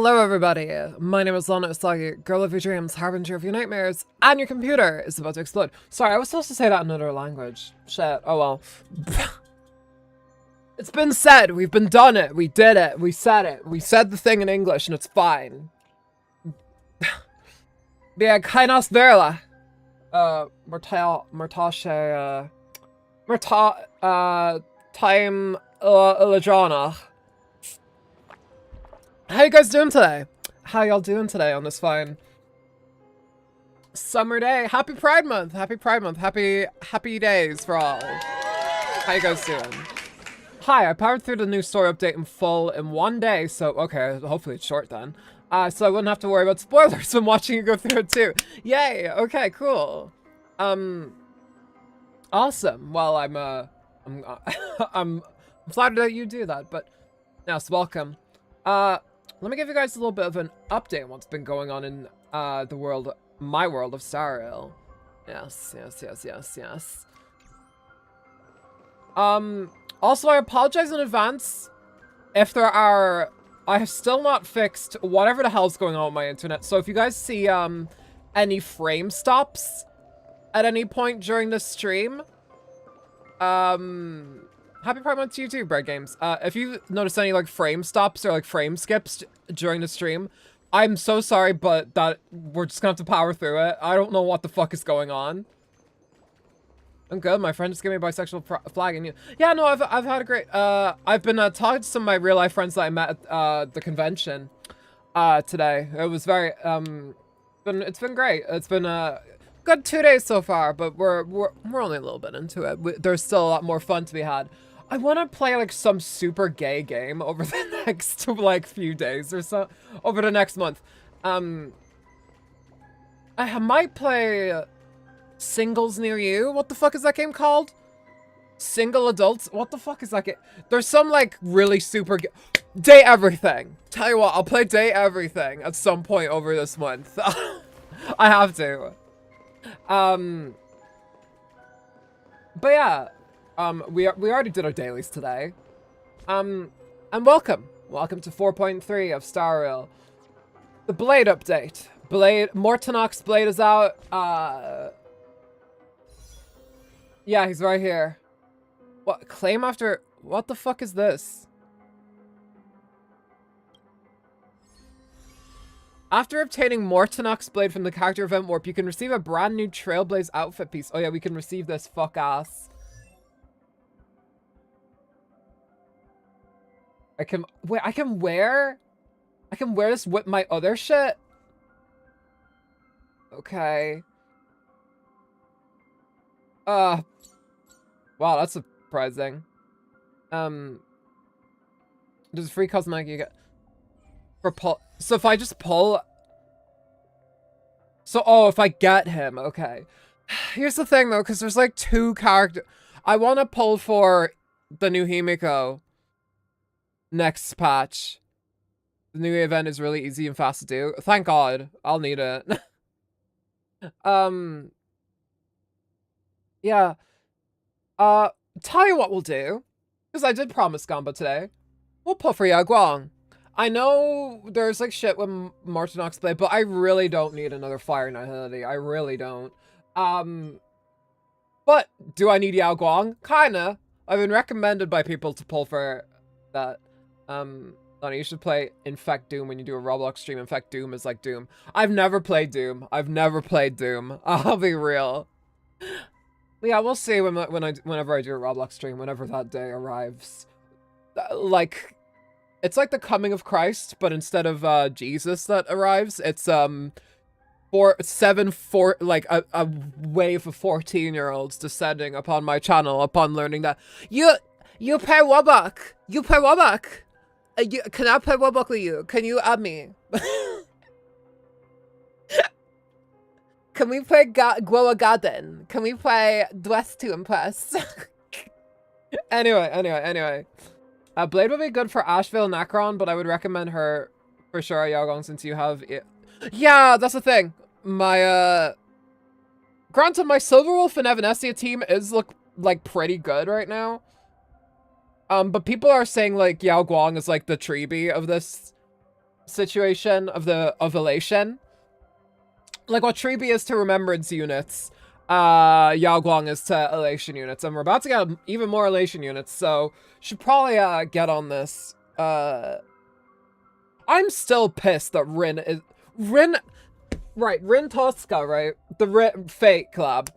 Hello everybody, my name is LanaUsagi, girl of your dreams, harbinger of your nightmares, and your computer is about to explode. Sorry, I was supposed to say that in another language. Shit, oh well. It's been said, we've been done it, we did it, we said the thing in English and it's fine. Bia kainas verla. Time Ladrana. How you guys doing today? How y'all doing today on this fine summer day? Happy Pride Month! Happy Pride Month! Happy days for all. How you guys doing? Hi, I powered through the new story update in full in one day, so okay, hopefully it's short then. So I wouldn't have to worry about spoilers when watching you go through it too. Yay! Okay, cool. Awesome. Well, I'm flattered that you do that, but yes, welcome. Let me give you guys a little bit of an update on what's been going on in the world, my world of Starrail. Yes. Also, I apologize in advance if there are, I have still not fixed whatever the hell's going on with my internet. So if you guys see any frame stops at any point during the stream, happy Pride Month to you too, Bread Games. If you notice any like frame stops or like frame skips during the stream, I'm so sorry, but that we're just gonna have to power through it. I don't know what the fuck is going on. I'm good. My friend just gave me a bisexual flag, and you. Yeah, no, I've had a great. I've been talking to some of my real life friends that I met at the convention today. It was very it's been great. It's been good 2 days so far, but we're only a little bit into it. There's still a lot more fun to be had. I want to play like some super gay game over the next like few days or so, over the next month. I might play Singles Near You. What the fuck is that game called? Single Adults? What the fuck is that game? There's some like really super Date Everything. Tell you what, I'll play Date Everything at some point over this month. I have to. But yeah, we already did our dailies today. And welcome to 4.3 of Starrail. The Blade update. Mortonok's Blade is out. Yeah, he's right here. What, claim after, what the fuck is this? After obtaining Mortonok's Blade from the character event warp, you can receive a brand new Trailblaze outfit piece. Oh yeah, we can receive this, fuck ass. I can wear this with my other shit? Okay. Wow, that's surprising. There's free cosmetic you get for pull. So if I just pull... So, oh, if I get him, okay. Here's the thing, though, because there's, like, 2 characters. I want to pull for the new Himiko next patch. The new event is really easy and fast to do. Thank God. I'll need it. Yeah. Tell you what we'll do. Because I did promise Gamba today. We'll pull for Yaguang. I know there's like shit with Mortonok's Blade, but I really don't need another Fire Knight ability. I really don't. But do I need Yao Guang? Kinda. I've been recommended by people to pull for that. Lonnie, you should play Infect Doom when you do a Roblox stream. Infect Doom is like Doom. I've never played Doom. I'll be real. Yeah, we'll see whenever I do a Roblox stream, whenever that day arrives. Like, it's like the coming of Christ, but instead of Jesus that arrives, it's like a wave of 14-year-olds descending upon my channel upon learning that you play Roblox. You play Roblox. Can I play Roblox with you? Can you add me? Can we play Grow a Garden? Can we play Dress to Impress? Anyway. Blade would be good for Asheville Necron, but I would recommend her for sure, Yaogong, since you have it. Yeah, that's the thing. My, granted, my Silverwolf and Evanescence team is like pretty good right now. But people are saying like Yao Guang is like the Treeby of this situation of the elation. Like what Treeby is to remembrance units, Yao Guang is to elation units, and we're about to get even more elation units, so should probably get on this. I'm still pissed that Rin Tosca, right? The Fate Club.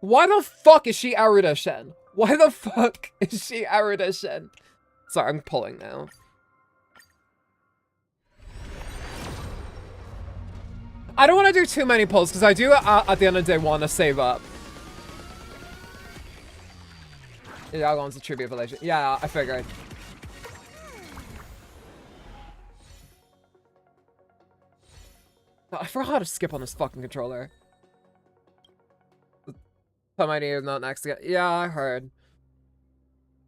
Why the fuck is she erudition? Why the fuck is she erudition? Sorry, I'm pulling now. I don't want to do too many pulls, because I do, at the end of the day, want to save up. Yeah, Guang's a tribute village. Yeah, I figured. I forgot how to skip on this fucking controller. Might need not next again. Yeah, I heard.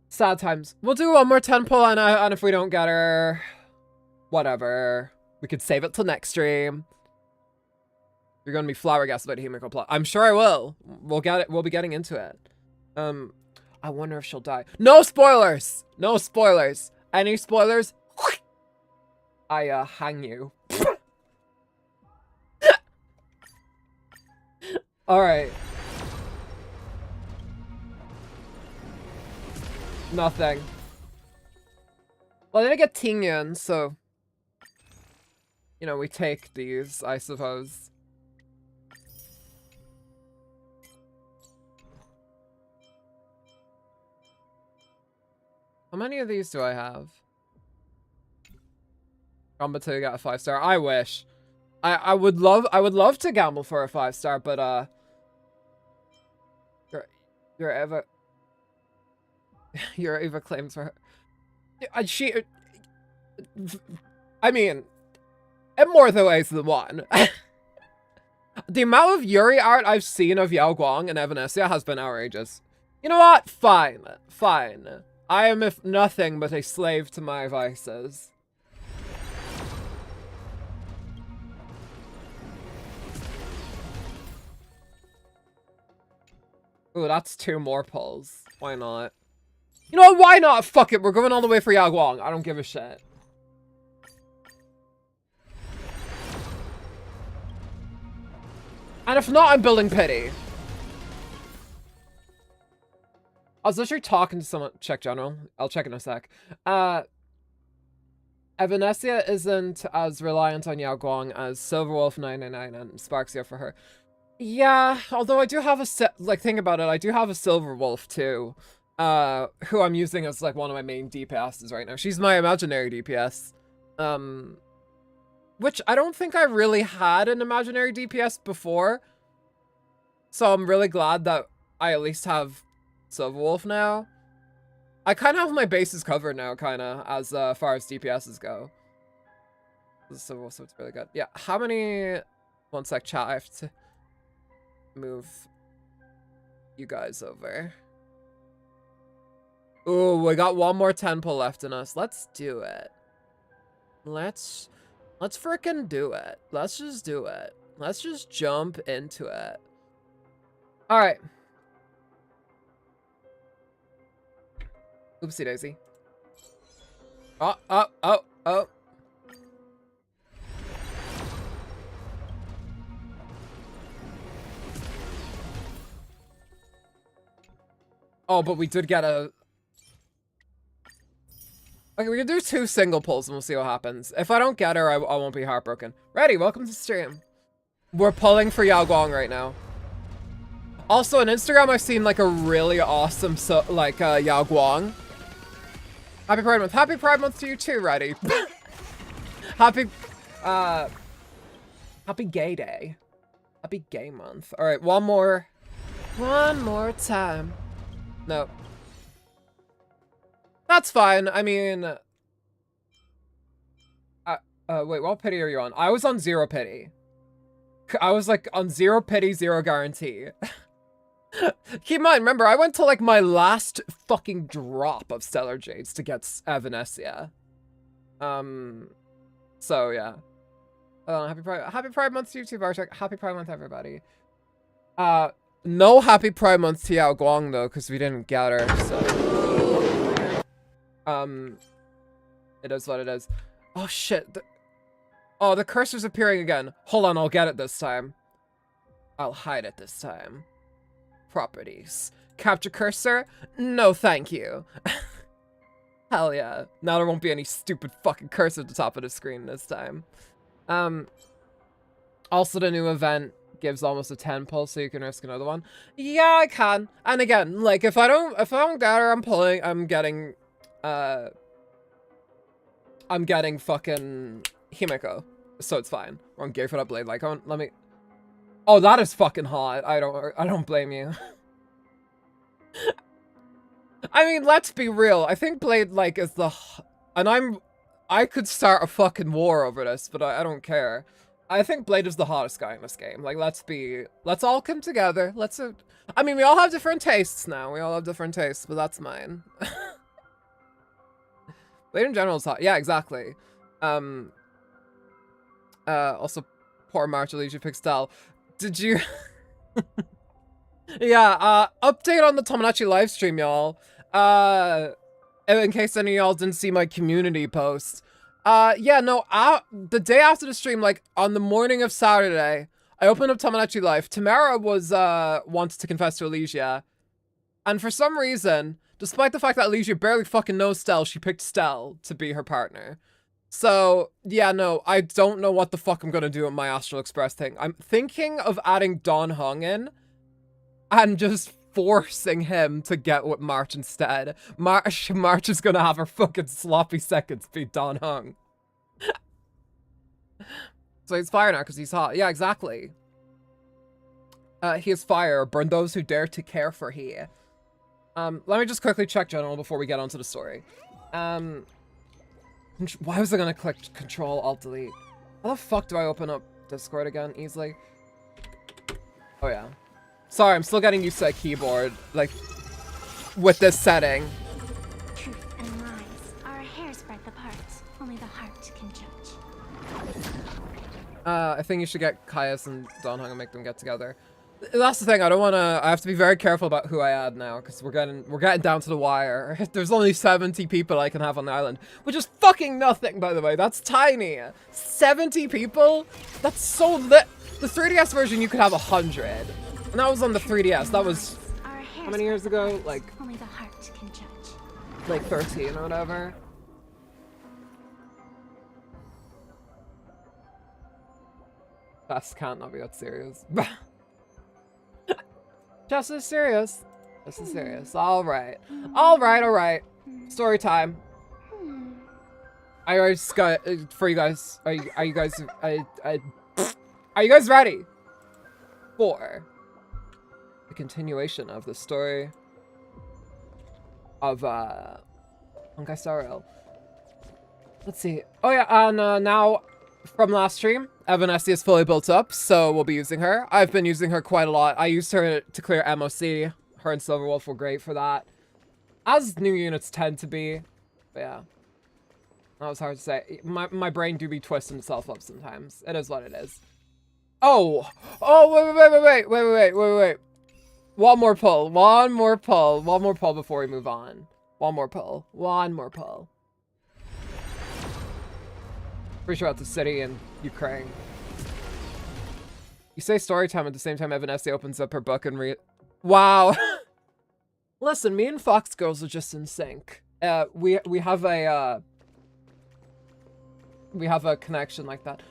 Sad times. We'll do one more 10 pull, and if we don't get her, whatever. We could save it till next stream. You're gonna be flabbergasted about Himiko plot. I'm sure I will. We'll get it. We'll be getting into it. I wonder if she'll die. No spoilers. No spoilers. Any spoilers? I hang you. All right. Nothing. Well, I didn't get Tingyun, so you know we take these, I suppose. How many of these do I have? Gamble to get a 5-star. I wish. I would love to gamble for a 5-star, but your Eva claims for her. I mean, in more the ways than one. The amount of Yuri art I've seen of Yao Guang and Evanescence has been outrageous. You know what? Fine. Fine. I am, if nothing, but a slave to my vices. Ooh, that's 2 more pulls. Why not? You know what? Why not? Fuck it. We're going all the way for Yao Guang. I don't give a shit. And if not, I'm building pity. I was literally talking to someone. Check general. I'll check in a sec. Evanescence isn't as reliant on Yao Guang as Silverwolf 999 and Sparxia for her. Yeah, although I do have a think about it, I do have a Silverwolf too, who I'm using as like one of my main DPSs right now. She's my imaginary DPS, which I don't think I really had an imaginary DPS before. So I'm really glad that I at least have Silverwolf now. I kind of have my bases covered now, kind of, as far as DPSs go. Silverwolf, so it's really good. Yeah, how many... One sec, chat, I have to move you guys over. Ooh, we got one more 10 pull left in us. Let's do it. Let's frickin' do it. Let's just do it. Let's just jump into it. All right. Oopsie daisy. Oh. Oh, but we did get a... Okay, we can do 2 single pulls and we'll see what happens. If I don't get her, I won't be heartbroken. Ready, welcome to stream. We're pulling for Yao Guang right now. Also, on Instagram, I've seen like a really awesome, Yao Guang. Happy Pride Month. Happy Pride Month to you too, Ready. Happy Gay Day. Happy Gay Month. All right, one more time. No. That's fine. I mean, wait, what pity are you on? I was on 0 pity. I was like on 0 pity, 0 guarantee. Keep in mind, remember, I went to like my last fucking drop of Stellar Jades to get Evanescence. So yeah. Happy Pride Month to you too, Bartek. Happy Pride Month, everybody. No Happy Pride Month to Yao Guang though, because we didn't get her, so. It is what it is. Oh shit. Oh, the cursor's appearing again. Hold on, I'll get it this time. I'll hide it this time. Properties. Capture cursor? No, thank you. Hell yeah. Now there won't be any stupid fucking cursor at the top of the screen this time. Also, the new event gives almost a 10 pull, so you can risk another one. Yeah, I can. And again, like if I don't get her, I'm getting fucking Himeko. So it's fine. Or I'm gay for that blade. Like, let me. Oh, that is fucking hot. I don't blame you. I mean, let's be real. I think Blade, like, is the... And I could start a fucking war over this, but I don't care. I think Blade is the hottest guy in this game. Like, let's all come together. I mean, we all have different tastes now. We all have different tastes, but that's mine. Blade in general is hot. Yeah, exactly. Also, poor March Alicia Pixtel. Did you... Yeah, update on the Tomodachi livestream, y'all. In case any of y'all didn't see my community post. Yeah, no, the day after the stream, like, on the morning of Saturday, I opened up Tomodachi Life. Tamara was, wanted to confess to Alicia. And for some reason, despite the fact that Alicia barely fucking knows Stell, she picked Stell to be her partner. So, yeah, no, I don't know what the fuck I'm gonna do with my Astral Express thing. I'm thinking of adding Don Hung in. And just forcing him to get with March instead. March is gonna have her fucking sloppy seconds be Don Hung. So he's fire now because he's hot. Yeah, exactly. He is fire. Burn those who dare to care for he. Let me just quickly check general before we get onto the story. Why was I gonna click Control Alt Delete? How the fuck do I open up Discord again easily? Oh yeah. Sorry, I'm still getting used to that keyboard, like, with this setting. Truth and lies are a hair's breadth apart. Only the heart can judge. I think you should get Caius and Don Hung and make them get together. That's the thing, I have to be very careful about who I add now, because we're getting down to the wire. There's only 70 people I can have on the island, which is fucking nothing, by the way. That's tiny. 70 people? That's so lit. The 3DS version, you could have 100. And that was on the 3DS. That was how many years ago? Like only the heart can judge. Like 13 or whatever. That can't not be that serious. Just as serious. Just as serious. All right. All right. All right. Story time. I always got for you guys. Are you guys? Are you guys ready for the continuation of the story of Honkai Star Rail? Let's see. Oh yeah, and now from last stream, Evanescence is fully built up, so we'll be using her. I've been using her quite a lot. I used her to clear MOC. Her and Silverwolf were great for that, as new units tend to be. But yeah, that was hard to say. My brain do be twisting itself up sometimes. It is what it is. Oh, wait. One more pull before we move on. One more pull. Pretty sure that's a city in Ukraine. You say story time at the same time Evanescence opens up her book and wow. Listen, me and Fox Girls are just in sync. We have a connection like that.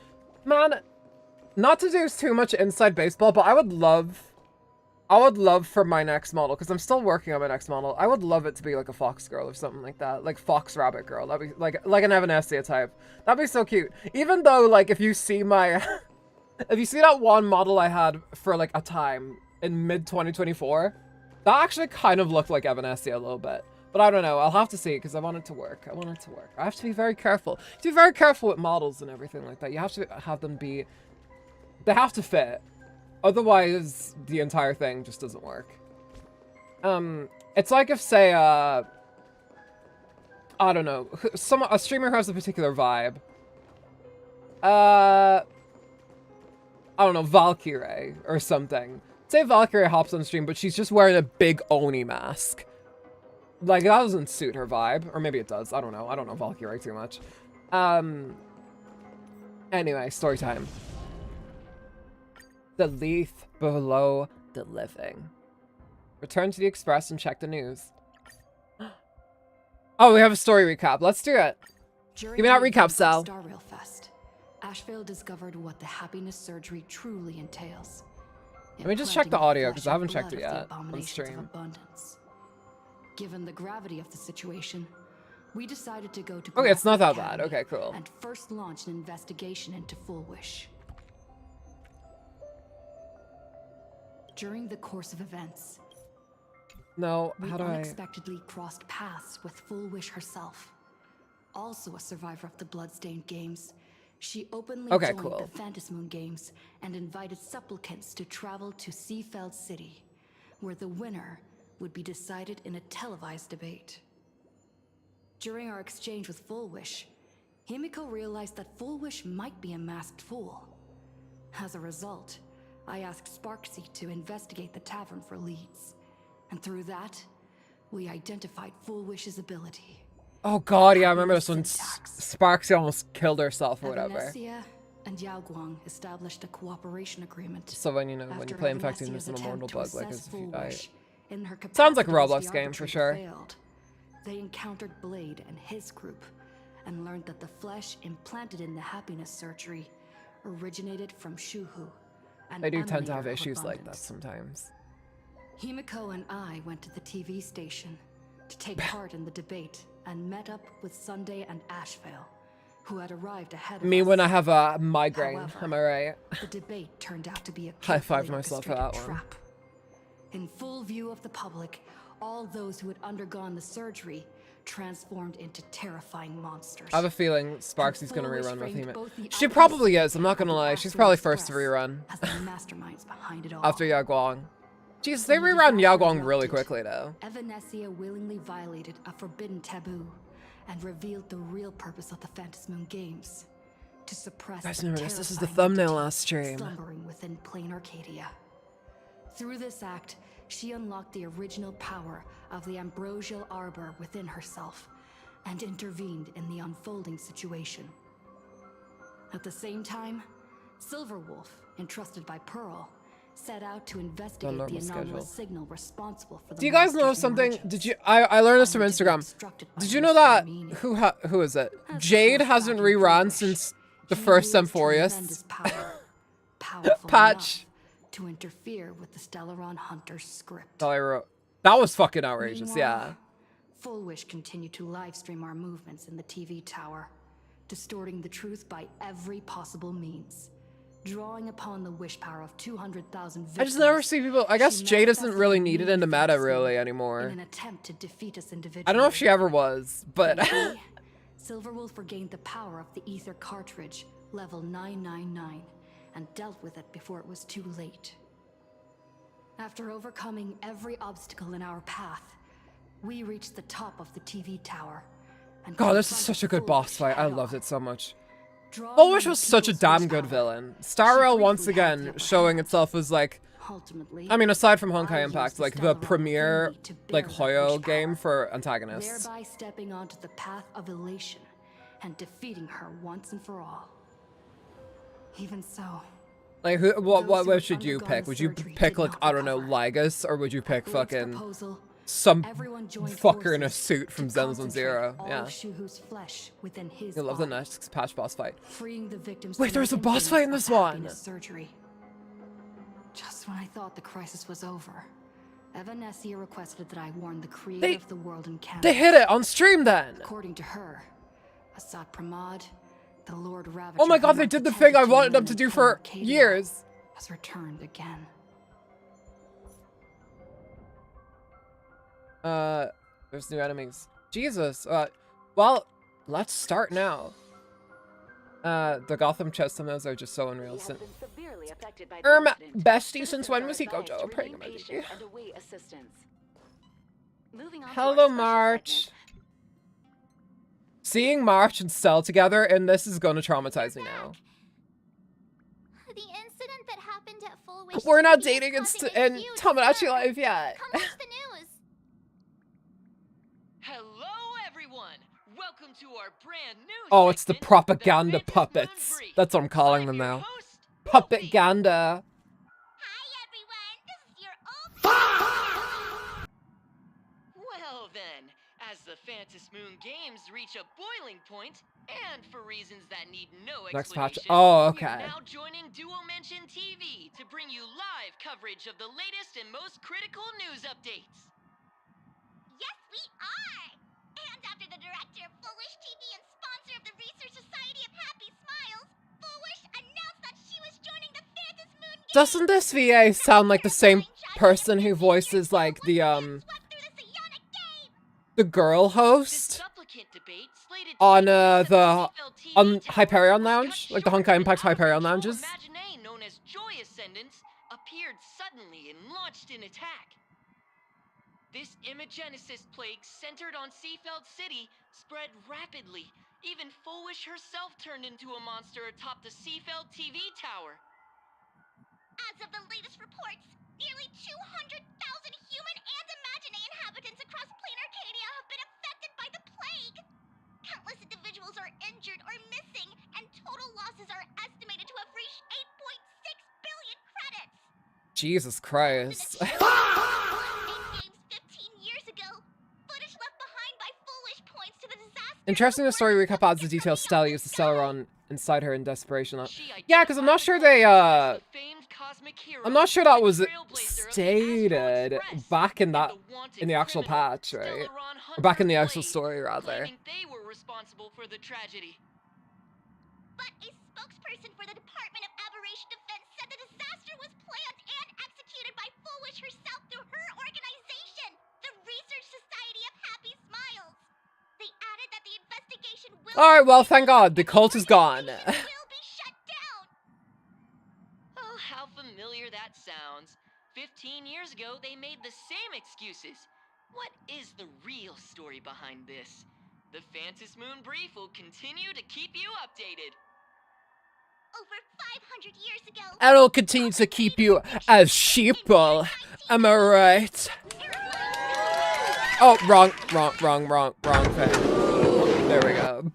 Man, not to do too much inside baseball, but I would love for my next model, because I'm still working on my next model, I would love it to be like a Fox Girl or something like that. Like Fox Rabbit Girl. That'd be like an Evanescence type. That'd be so cute. Even though, like, if you see my... if you see that one model I had for, like, a time in mid-2024, that actually kind of looked like Evanescence a little bit. But I don't know. I'll have to see, because I want it to work. I have to be very careful. To be very careful with models and everything like that. You have to have them be... They have to fit. Otherwise, the entire thing just doesn't work. It's like if, say, I don't know, a streamer who has a particular vibe. I don't know, Valkyrie or something. Say Valkyrie hops on stream, but she's just wearing a big Oni mask. Like, that doesn't suit her vibe. Or maybe it does. I don't know. I don't know Valkyrie too much. Anyway, story time. The leaf below the living. Return to the Express and check the news. Oh, we have a story recap. Let's do it. Give me that recap, Sal. Star Rail Fest, Asheville discovered what the happiness surgery truly entails. Let me just check the audio because I haven't checked it yet on stream. Given the gravity of the situation, we decided to go to Okay, it's not that Academy bad. Okay, cool. And first launch an investigation into Full Wish. During the course of events, No, we how do I... unexpectedly crossed paths with Full Wish herself. Also a survivor of the Bloodstained Games, she openly joined the Phantasmoon Games and invited supplicants to travel to Seafeld City, where the winner would be decided in a televised debate. During our exchange with Full Wish, Himiko realized that Full Wish might be a masked fool. As a result, I asked Sparksy to investigate the tavern for leads, and through that, we identified Full Wish's ability. Oh god, yeah, I remember this one. Sparksy almost killed herself or whatever. Evanesia and Yao Guang established a cooperation agreement. So when, you know, when you play Infected, there's an immortal bug, like as if you die. Sounds Sounds like a Roblox game for sure. They encountered Blade and his group, and learned that the flesh implanted in the happiness surgery originated from Shuhu. They do tend to have issues like that sometimes. Himiko and I went to the TV station to take part in the debate and met up with Sunday and Asheville, who had arrived ahead of us. Me when I have a migraine, However, am I right? The debate turned out to be a High five carefully myself for orchestrated that one. trap. In full view of the public, all those who had undergone the surgery transformed into terrifying monsters. I have a feeling Sparksy's gonna rerun with him. both the She probably idols is, I'm not gonna and the lie. She's Astral probably first to Express rerun. as the masterminds behind it all. After Yao Guang. Jeez, they When the rerun Yao disaster Guang really erupted, quickly though. Evanesia willingly violated a forbidden taboo and revealed the real purpose of the Phantasmoon Games: to suppress Guys, the remember this is the terrifying thumbnail entity last stream. slumbering within plain Arcadia. Through this act, she unlocked the original power of the ambrosial arbor within herself and intervened in the unfolding situation. At the same time, Silverwolf, entrusted by Pearl, set out to investigate the normal anomalous schedule. signal responsible for the Do you guys know monster's something? emergence, Did you? I learned this from only to be Instagram. obstructed by Did you know mystery that meaning. who is it? As Jade before hasn't tracking rerun Full Wish, since the he first wields Symphorious tremendous power, powerful patch. enough to interfere with the Stellaron Hunter's script. That I wrote. That was fucking outrageous. Yeah. Meanwhile, Full Wish continued to livestream our movements in the TV tower, distorting the truth by every possible means, drawing upon the wish power of 200,000 victims. I just never see people. I guess She Jade isn't manifested really the needed need in the for meta this really in anymore. an attempt to defeat us individually. I don't know if she ever was, but Thankfully, Silverwolf regained the power of the ether cartridge, level 999, and dealt with it before it was too late. After overcoming every obstacle in our path, we reached the top of the TV tower. And God, this is confronted such a good Full boss Wish fight. I head loved on. it so much. Drawing Full Wish on was the such a people's damn wish good power, villain. she Star Rail once briefly had the again upper showing hand. itself as like, Ultimately, I mean, aside from Honkai I Impact, used the like the Stellaron premier only to like bear that Hoyo wish game power, for antagonists. thereby stepping onto the path of elation and defeating her once and for all. Even so, Like, who? What those who wish had should you undergone pick? the Would you surgery pick did like not I don't know recover. Lygus, or would you pick Blade's fucking proposal, some everyone joined fucker in a forces suit from to Zenless concentrate Zero? all Yeah. of Shuhu's flesh within his I love the body, next patch boss fight. freeing the victims Wait, from there was the a boss influence fight in of this the one! happiness surgery. Just when I thought the crisis was over, Evanesia requested that I warn the creator They- of the world in Canada. They hit it on stream then. According to her, Assad Pramod, the Lord Ravager. Oh my who god, they once did the thing I attempted wanted them to eliminate do King for Arcadia, years. has returned again. There's new enemies. Jesus. Well, let's start now. The Gotham chest thumbnails are just so unreal. Bestie, since when was he Gojo? Praying about you. Hello, March. Seeing March and Cell together in this is gonna traumatize me now. The incident that happened at Full Wish We're not TV is dating in, causing a in huge Tomodachi stir. Life yet. Come watch the news. Hello, everyone! Welcome to our brand new Oh, it's the segment, propaganda Phantasm Moon puppets. Brief. That's what I'm calling them I'm your now. host, Puppet-ganda. Hi everyone, this is your old Well then, as the Phantasm Moon games reach a boiling point, and for reasons that need no Next patch. explanation, Oh, we're okay. now joining Duo Mention TV to bring you live coverage of the latest and most critical news updates. Yes, we are! And after the director of Foolish TV and sponsor of the Research Society of Happy Smiles, Foolish announced that she was joining the Phantasm Moon Games. Doesn't this VA sound like the same person who voices like the girl The host supplicant debate slated to on take place at the CFL TV tower Hyperion was Lounge, cut like the short Honkai when Impact Hyperion out-of-control lounges? imaginee known as Joy Ascendants appeared suddenly and launched an attack. This imagenesis plague centered on Seafeld City spread rapidly. Even Foolish herself turned into a monster atop the Seafeld TV tower. As of the latest reports, nearly 200,000 human and imaginary inhabitants across plain Arcadia have been affected by the plague. Countless individuals are injured or missing, and total losses are estimated to have reached 8.6 billion credits. Jesus Christ. Games 15 years ago, footage left behind by Foolish points to the disaster. Interesting, the story recap adds the details Stella used to sell her on inside her in desperation. Yeah, because I'm not sure they, I'm not sure that was stated back in that, in the actual patch, right? Or back in the actual story, rather. They were responsible for the tragedy. But a spokesperson for the Department of Aberration Defense said the disaster was planned and executed by Foolish herself through her organization, the Research Society of Happy Smiles. They added that the investigation will Alright, well, thank God, the cult is gone. will be shut down. Oh, how familiar that sounds. 15 years ago, they made the same excuses. What is the real story behind this? The Phantasm Moon Brief will continue to keep you updated. Over 500 years ago, And it'll continue to keep you as sheeple. Am I right? Oh, wrong thing. There we go.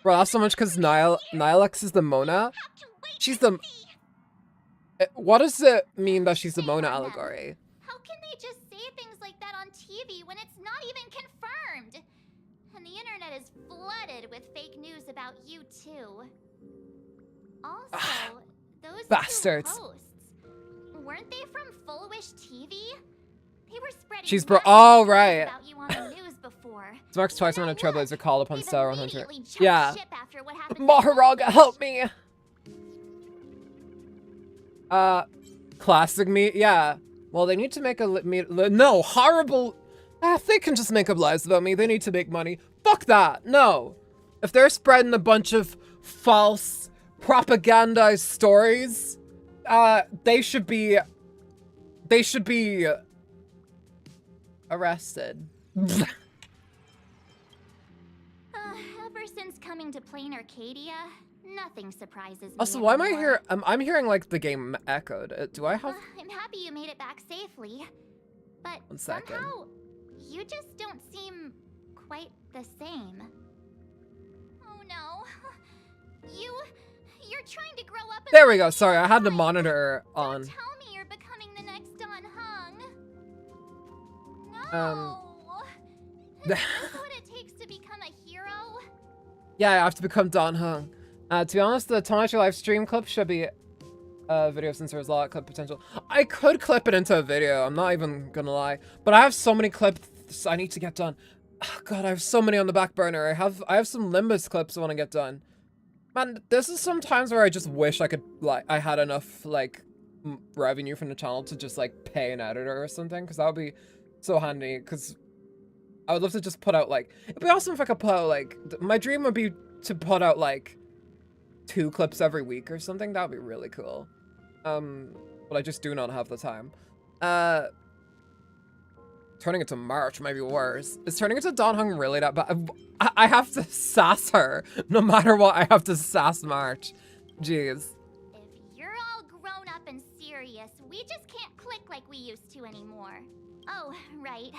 Bro, that's so much because Nilex is the Mona. She's the... What does it mean that she's the Mona allegory? How can they just say things like that on TV when it's not even confirmed? And the internet is flooded with fake news about you too. Also, those Bastards. two hosts, weren't they from Foolish TV? They were spreading She's lies oh, right. about you on the news before. It's marks twice on a Trailblazer call upon They've Stellar 100. immediately jumped Yeah. ship after what happened to Maharaga, Foolish. help me! Classic me, yeah. Well, they need to make a no, horrible. They can just make up lies about me. They need to make money. Fuck that. No. If they're spreading a bunch of false propagandized stories, they should be arrested. Ever since coming to plain Arcadia, nothing surprises me. Also, why am I anymore. here? I'm hearing like the game echoed. Do I have? I'm happy you made it back safely, but 1 second. somehow you just don't seem quite the same. Oh no, you're trying to grow up. There we go. Sorry, I had the monitor on. Don't tell me you're becoming the next Don Hung. No. Is this what it takes to become a hero? Yeah, I have to become Don Hung. To be honest, the Tomato live stream clip should be a video since there's a lot of clip potential. I could clip it into a video, I'm not even gonna lie. But I have so many clips I need to get done. Oh, God, I have so many on the back burner. I have some Limbus clips I want to get done. Man, this is some times where I just wish I could, like, I had enough, like, revenue from the channel to just, like, pay an editor or something. Because that would be so handy, because I would love to just put out, like, it'd be awesome if I could put out, like, my dream would be to put out, like, 2 clips every week or something. That would be really cool. But I just do not have the time. Turning it to March might be worse. Is turning it to Don Hung really that bad? I have to sass her. No matter what, I have to sass March. Jeez. If you're all grown up and serious, we just can't click like we used to anymore. Oh, right.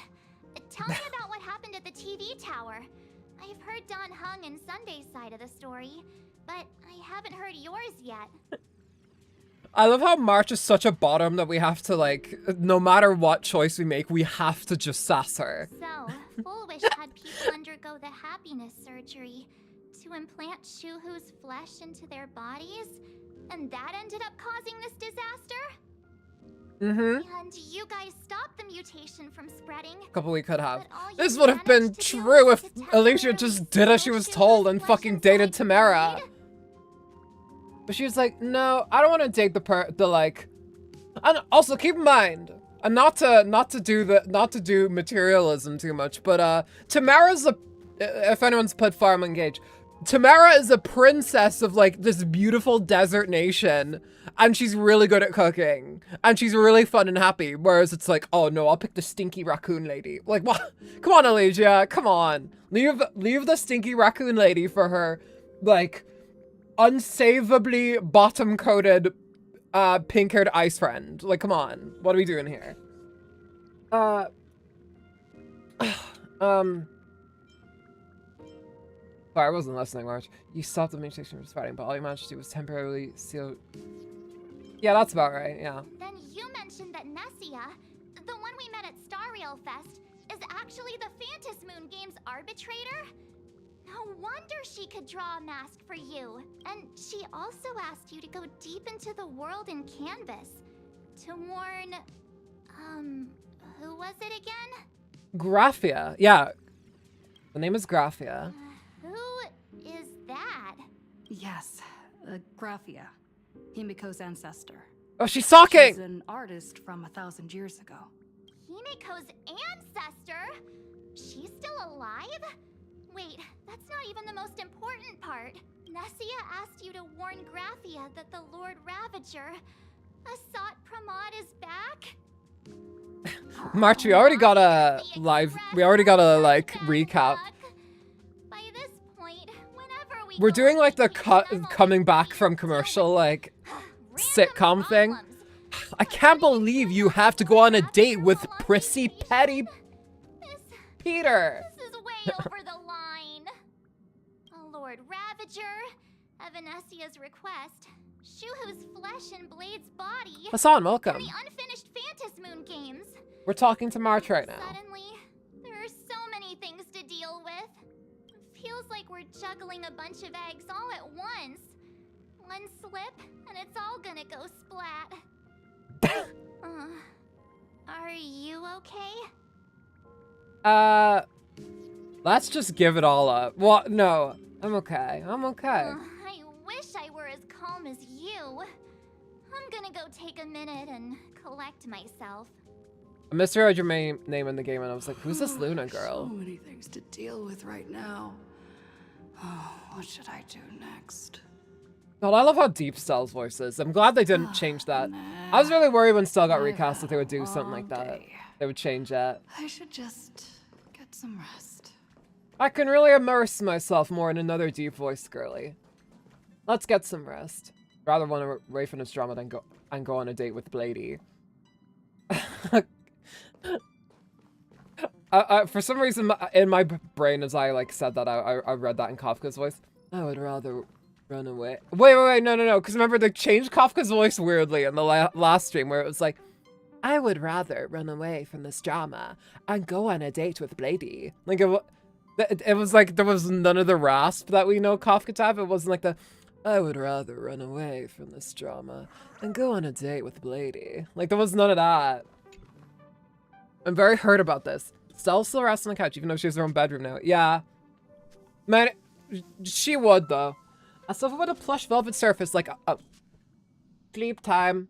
Tell me about what happened at the TV tower. I've heard Don Hung and Sunday's side of the story, but I haven't heard yours yet. I love how March is such a bottom that we have to, like, no matter what choice we make, we have to just sass her. So, Full Wish had people undergo the happiness surgery to implant Shuhu's flesh into their bodies, and that ended up causing this disaster? And you guys stopped the mutation from spreading. A couple we could have. But all you This would have been managed to do true was if to Alicia temporarily just did as she seal was Shuhu's told and flesh fucking inside dated the Tamara. void. But she was like, no, I don't want to date the like, and also keep in mind, and not to do materialism too much, but Tamara's if anyone's played Fire Emblem Engage, Tamara is a princess of like this beautiful desert nation, and she's really good at cooking, and she's really fun and happy, whereas it's like, oh no, I'll pick the stinky raccoon lady. Like, what? Come on, Alicia, come on. Leave the stinky raccoon lady for her, like, unsavably bottom-coated, pink-haired ice friend. Like, come on. What are we doing here? Sorry, I wasn't listening much. You stopped the mutation from spreading, but all you managed to do was temporarily seal... Yeah, that's about right, yeah. Then you mentioned that Nessia, the one we met at Star Rail Fest, is actually the Phantas Moon Games arbitrator? No wonder she could draw a mask for you. And she also asked you to go deep into the world in Canvas to warn... who was it again? Graphia. Yeah. The name is Graphia. Who is that? Yes, Graphia, Himiko's ancestor. Oh, she's talking! She's an artist from 1,000 years ago. Himiko's ancestor? She's still alive? Wait, that's not even the most important part. Nessia asked you to warn Graphia that the Lord Ravager, Asat Pramod, is back? March, we already got a like recap. By this point, whenever We're go doing on like the vacation, coming I'm back always from dealing commercial with like random sitcom thing. problems. I can't believe you have to go on a date with prissy petty Peter. This is way over the line. Lord Ravager, at Vanessia's request, Shuhu's flesh and Blade's body, Hassan, and welcome. the unfinished Phantas Moon games. We're talking to March right now. Suddenly, there are so many things to deal with. Feels like we're juggling a bunch of eggs all at once. One slip, and it's all gonna go splat. Are you okay? Let's just give it all up. What? No, I'm okay. I'm okay. I wish I were as calm as you. I'm gonna go take a minute and collect myself. I misread your name in the game, and I was like, "Who's this Luna girl?" So many things to deal with right now. Oh, what should I do next? God, I love how deep Stell's voice is. I'm glad they didn't change that. I was really worried when Stell got recast that they would do something like that. They would change it. I should just get some rest. I can really immerse myself more in another deep voiced girly. Let's get some rest. Rather run away from this drama than go on a date with Bladey. For some reason, in my brain, as I like said that, I read that in Kafka's voice. I would rather run away. Wait, no. Because remember, they changed Kafka's voice weirdly in the last stream, where it was like, I would rather run away from this drama and go on a date with Bladey. Like, it was like, there was none of the rasp that we know Kafka to have. It wasn't like the, I would rather run away from this drama and go on a date with Bladey. Like, there was none of that. I'm very hurt about this. Stell's still resting on the couch, even though she has her own bedroom now. Yeah. Man, she would, though. A sofa with a plush velvet surface, like sleep time.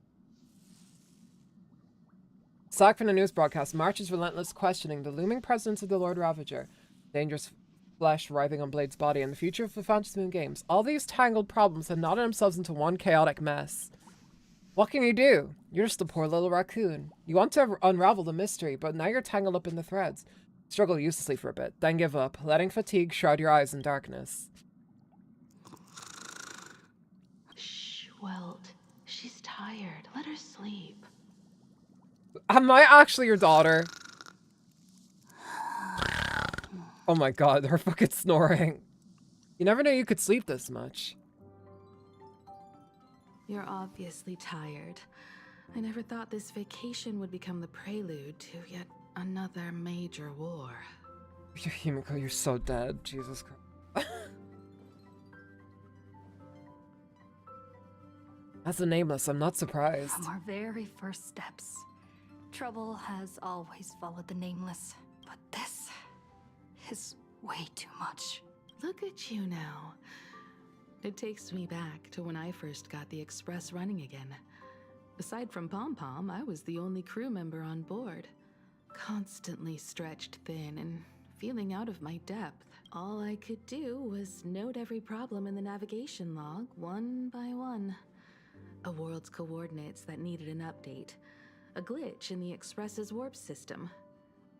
Aside from the news broadcast, March is relentless questioning the looming presence of the Lord Ravager, dangerous flesh writhing on Blade's body, and the future of the Phantas Moon games. All these tangled problems have knotted themselves into one chaotic mess. What can you do? You're just a poor little raccoon. You want to unravel the mystery, but now you're tangled up in the threads. Struggle uselessly for a bit, then give up, letting fatigue shroud your eyes in darkness. Shh, Welt. She's tired. Let her sleep. Am I actually your daughter? Oh my god, they're fucking snoring. You never knew you could sleep this much. You're obviously tired. I never thought this vacation would become the prelude to yet another major war. Himiko, you're so dead. Jesus Christ. As a nameless, I'm not surprised. From our very first steps, trouble has always followed the nameless. But this is way too much. Look at you now. It takes me back to when I first got the Express running again. Aside from Pom Pom, I was the only crew member on board. Constantly stretched thin and feeling out of my depth. All I could do was note every problem in the navigation log, one by one. A world's coordinates that needed an update. A glitch in the Express's warp system.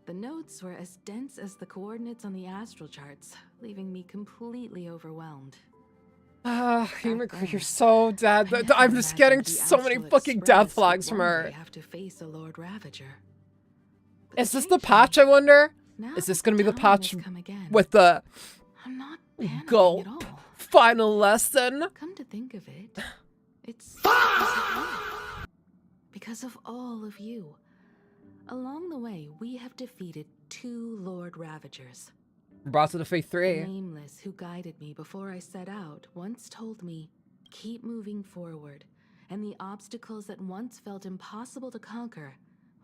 The notes were as dense as the coordinates on the astral charts, leaving me completely overwhelmed. Himiko, you're so dead. I'm just getting so many fucking death flags from her. Have to face a Lord Ravager. Is this the patch, I wonder? Is this gonna be the patch with the I'm not panicking gulp at all. final lesson? Come to think of it, it's because of all of you. Along the way, we have defeated 2 Lord Ravagers. Brought to the Fate The 3. Nameless, who guided me before I set out, once told me, keep moving forward, and the obstacles that once felt impossible to conquer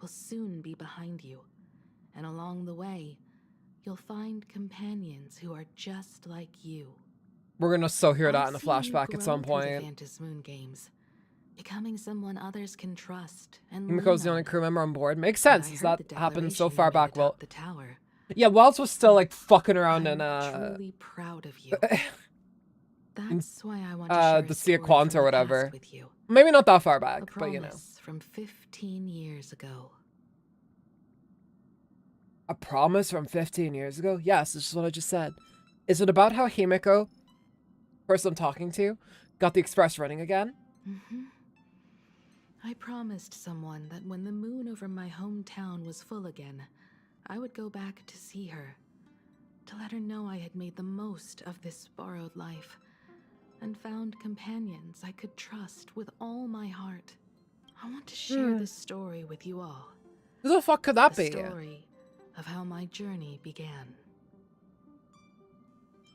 will soon be behind you. And along the way, you'll find companions who are just like you. We're gonna so hear that in a I've seen you flashback at some grow through the point. Phantasmoon games, becoming someone others can trust and Himiko's the lean only on. crew member on board. Makes And sense, I as heard that the happened so declaration far you back. made Well, atop the tower. yeah, Wells was still like fucking around in I'm truly proud of you. in, That's why I want to share the a Sea of story Quant from or the past whatever. with you. Maybe not that far A back, but you know. promise from 15 years ago. A promise from 15 years ago? Yes, this is what I just said. Is it about how Himiko, person I'm talking to, got the Express running again? Mm-hmm. I promised someone that when the moon over my hometown was full again, I would go back to see her, to let her know I had made the most of this borrowed life, and found companions I could trust with all my heart. I want to share this story with you all. Who the fuck could that The be? story of how my journey began.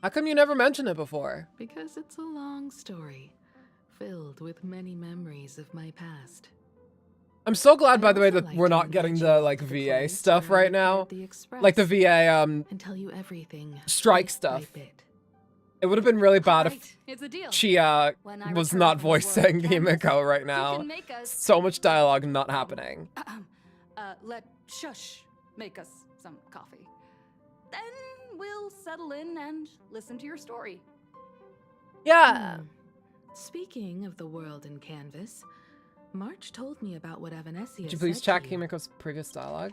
How come you never mentioned it before? Because it's a long story, filled with many memories of my past. I'm so glad, by I'd the way, also that like we're to not getting invite the, you like, to the VA place stuff where I right now. repaired the Express Like, the VA, and tell you everything strike bit stuff. by bit. It would have been really bad if Alright, it's a deal. she, When I was return not from the world voicing canvas, Himiko right you now. can make us So much dialogue not happening. let Shush make us some coffee. Then we'll settle in and listen to your story. Yeah. Speaking of the world in canvas, March told me about what Evanessia Could you please said check to you. Himiko's previous dialogue?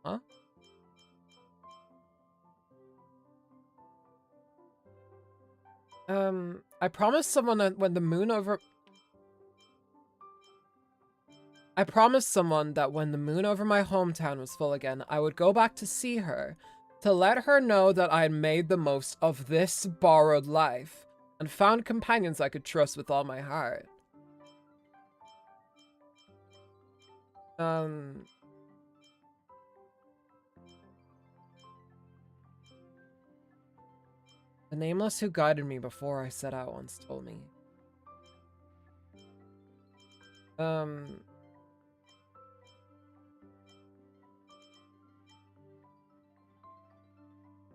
Huh? I promised someone that when the moon over... I promised someone that when the moon over my hometown was full again, I would go back to see her, to let her know that I had made the most of this borrowed life, and found companions I could trust with all my heart. The nameless who guided me before I set out once told me.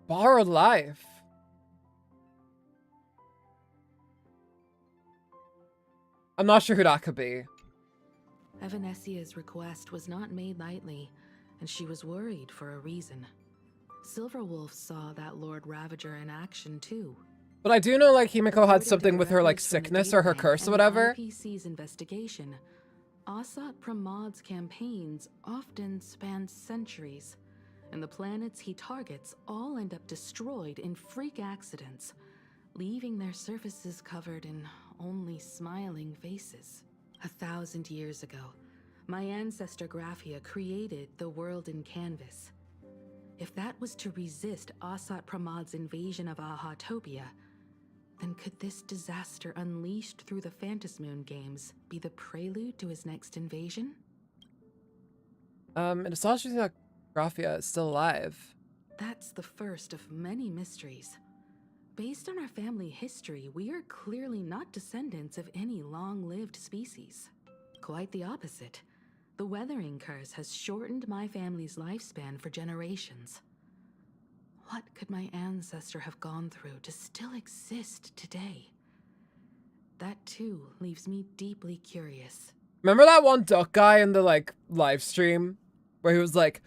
Borrowed life. I'm not sure who that could be. Evanessia's request was not made lightly, and she was worried for a reason. Silverwolf saw that Lord Ravager in action too. But I do know, like, Himiko had According something to with her, like, records from the sickness or her Gateway curse or and the whatever. IPC's investigation, Asat Pramod's campaigns often span centuries, and the planets he targets all end up destroyed in freak accidents, leaving their surfaces covered in only smiling faces. 1,000 years ago, my ancestor Graphia created the world in canvas. If that was to resist Asat Pramad's invasion of Ahatopia, then could this disaster unleashed through the Phantasmoon games be the prelude to his next invasion? And it's also that Graphia is still alive. That's the first of many mysteries. Based on our family history, we are clearly not descendants of any long-lived species. Quite the opposite. The weathering curse has shortened my family's lifespan for generations. What could my ancestor have gone through to still exist today? That too leaves me deeply curious. Remember that one duck guy in the like live stream where he was like,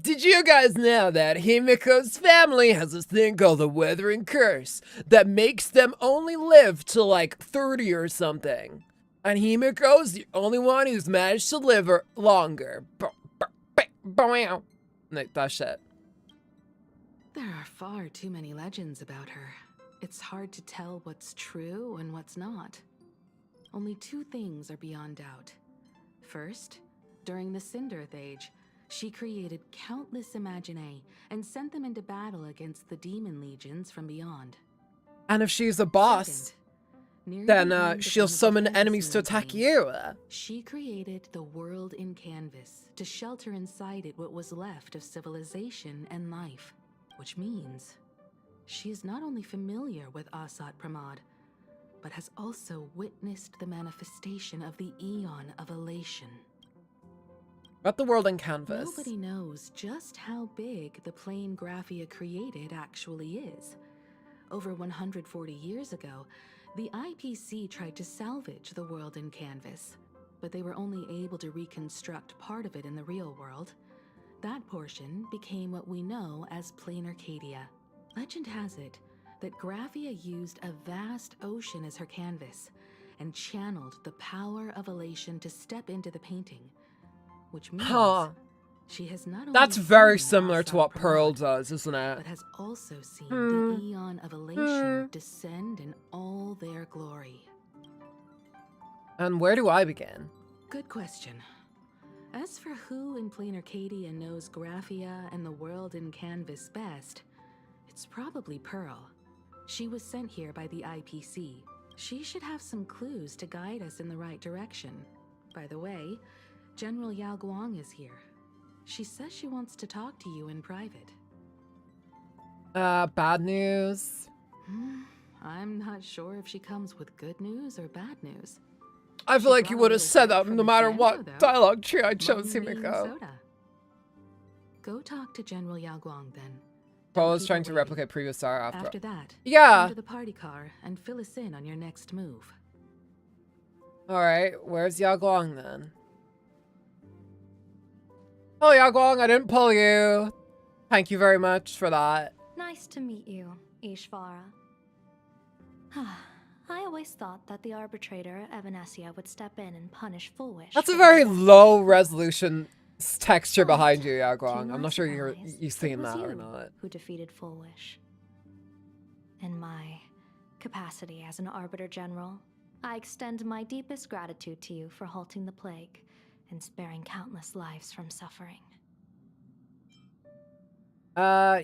did you guys know that Himiko's family has this thing called the weathering curse that makes them only live to like 30 or something? And Himiko's the only one who's managed to live longer. Like that shit. There are far too many legends about her. It's hard to tell what's true and what's not. Only two things are beyond doubt. First, during the Cinderth Age, she created countless Imaginae and sent them into battle against the demon legions from beyond. And if she's a boss, then she'll summon enemies to attack you. She created the world in canvas to shelter inside it what was left of civilization and life. Which means she is not only familiar with Asat Pramad, but has also witnessed the manifestation of the Eon of Elation. About the world in canvas. Nobody knows just how big the plane Graphia created actually is. Over 140 years ago, the IPC tried to salvage the world in canvas, but they were only able to reconstruct part of it in the real world. That portion became what we know as Plain Arcadia. Legend has it that Graphia used a vast ocean as her canvas and channeled the power of elation to step into the painting, which means she has not only That's very seen similar to what Asat Pearl Pramad, does, isn't it? but has also seen the Eon of Elation descend in all their glory. And where do I begin? Good question. As for who in Plain Arcadia knows Graphia and the world in canvas best, it's probably Pearl. She was sent here by the IPC. She should have some clues to guide us in the right direction. By the way, General Yao Guang is here. She says she wants to talk to you in private. Bad news. I'm not sure if she comes with good news or bad news. I feel like you would have said that no matter what dialogue tree I chose, Himiko. Go talk to General Yao Guang then. Pearl is trying to replicate previous star After that, yeah. come to the party car and fill us in on your next move. Alright, where's Yao Guang then? Oh, Yao Guang, I didn't pull you. Thank you very much for that. Nice to meet you, Ishvara. I always thought that the arbitrator, Evanesia, would step in and punish Full Wish. That's a very low resolution texture behind you, Yao Guang. I'm not sure you've seen that or not. Who defeated Full Wish. In my capacity as an Arbiter General, I extend my deepest gratitude to you for halting the plague and sparing countless lives from suffering.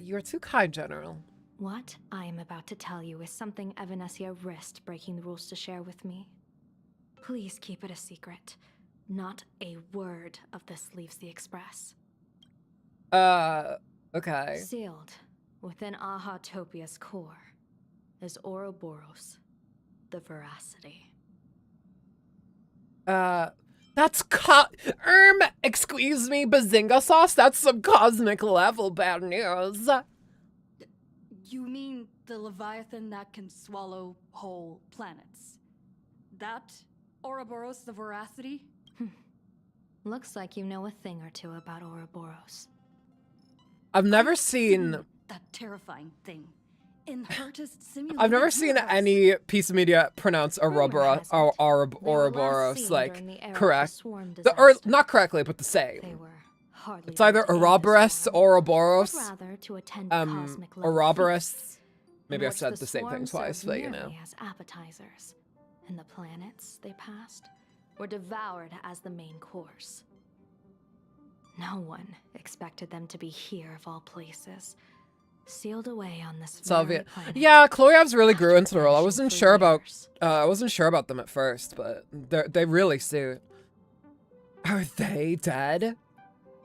You're too kind, General. What I am about to tell you is something Evanesia risked breaking the rules to share with me. Please keep it a secret. Not a word of this leaves the Express. Okay. Sealed within Ahatopia's core is Ouroboros, the Veracity. That's excuse me, Bazinga sauce? That's some cosmic level bad news. You mean the Leviathan that can swallow whole planets? That Ouroboros the Veracity? Looks like you know a thing or two about Ouroboros. I've never seen that terrifying thing in Herta's simulated I've never seen universe. any piece of media pronounce Ouroboros like correct. Or not correctly, but the same. It's either Ouroboros, Ouroboros, Ouroboros. Maybe I said the same thing twice, but you know. As appetizers, and the planets they passed were devoured as the main course. No one expected them to be here of all places. Sealed away on this Soviet. planet. Yeah, Chloe's really grew into the role. I After wasn't for sure about years. them at first, but they really suit. Are they dead?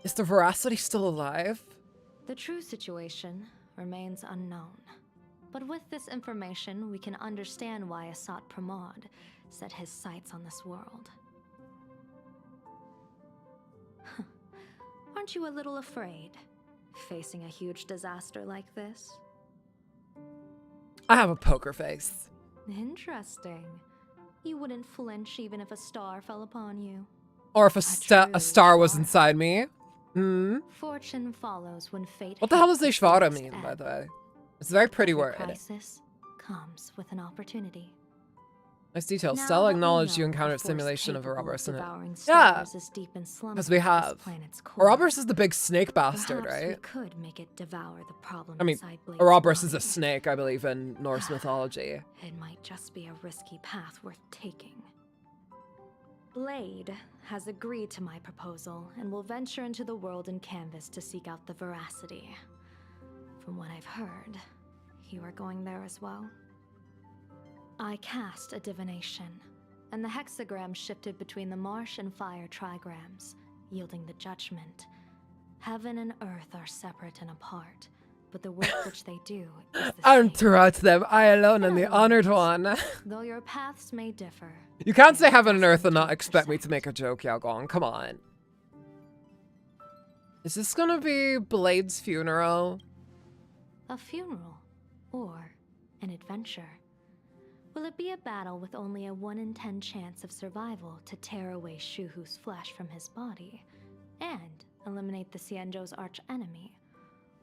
Is the veracity still alive? The true situation remains unknown. But with this information, we can understand why Asat Pramod set his sights on this world. Aren't you a little afraid, facing a huge disaster like this? I have a poker face. Interesting. You wouldn't flinch even if a star fell upon you. Or if a true star was star. inside me. Hmm? Fortune follows when fate. What the hell does hits its Ishvara worst mean, end. by the way? It's a very pretty Every word. crisis comes with an opportunity. Nice details. Now Stella that we acknowledged you know encountered a force simulation of capable Ouroboros in it. devouring Yeah, stars is deep in slumber as we at this have. planet's core. Ouroboros is the big snake bastard, Perhaps we right? could make it devour the problem I mean, inside Blade's Ouroboros is a body. snake, I believe, in Norse mythology. It might just be a risky path worth taking. Blade has agreed to my proposal and will venture into the world in canvas to seek out the veracity. From what I've heard, you are going there as well. I cast a divination, and the hexagram shifted between the marsh and fire trigrams, yielding the judgment. Heaven and earth are separate and apart, but the work which they do is the And same. throughout them, I alone am In the other honored words, one. Though your paths may differ, You can't say they are heaven and earth and destined not expect me to intersect. make a joke, Yao Gong. Come on. Is this gonna be Blade's funeral? A funeral, or an adventure. Will it be a battle with only a 1 in 10 chance of survival to tear away Shuhu's flesh from his body and eliminate the Xianzhou's arch enemy?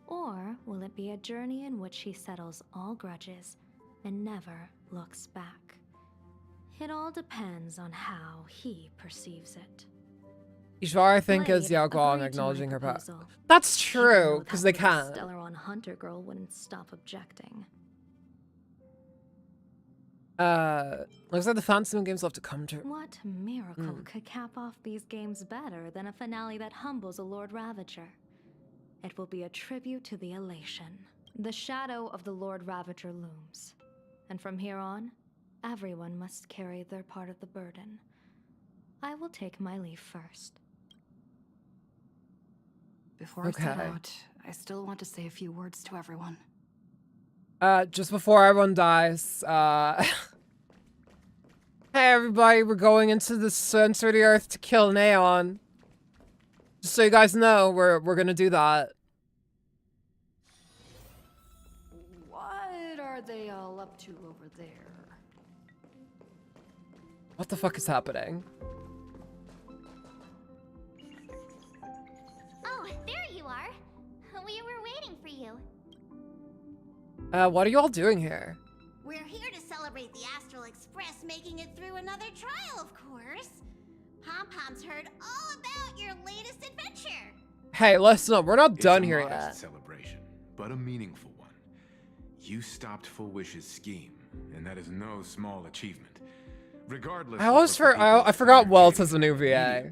Or will it be a journey in which he settles all grudges and never looks back? It all depends on how he perceives it. Ishvara, I think, is Blade Yao Gong agreed to acknowledging my her power. proposal, That's even true, though because that they little can. Stellaron Hunter girl wouldn't stop objecting. Looks like the Fantasy Moon games will have to come to. What miracle could cap off these games better than a finale that humbles a Lord Ravager? It will be a tribute to the elation. The shadow of the Lord Ravager looms. And from here on, everyone must carry their part of the burden. I will take my leave first. Before I set Okay. out, I still want to say a few words to everyone. Just before everyone dies, hey everybody, we're going into the center of the earth to kill Neon. Just so you guys know, we're gonna do that. What are they all up to over there? What the fuck is happening? Oh, there you are. We were waiting for you. What are you all doing here? We're here to celebrate the Astral Express making it through another trial, of course. Pom-Pom's heard all about your latest adventure. Hey, listen up, we're not It's done a here modest yet. celebration, but a meaningful one. You stopped Full Wish's scheme, and that is no small achievement. Regardless, I always I forgot Welt has a new VA.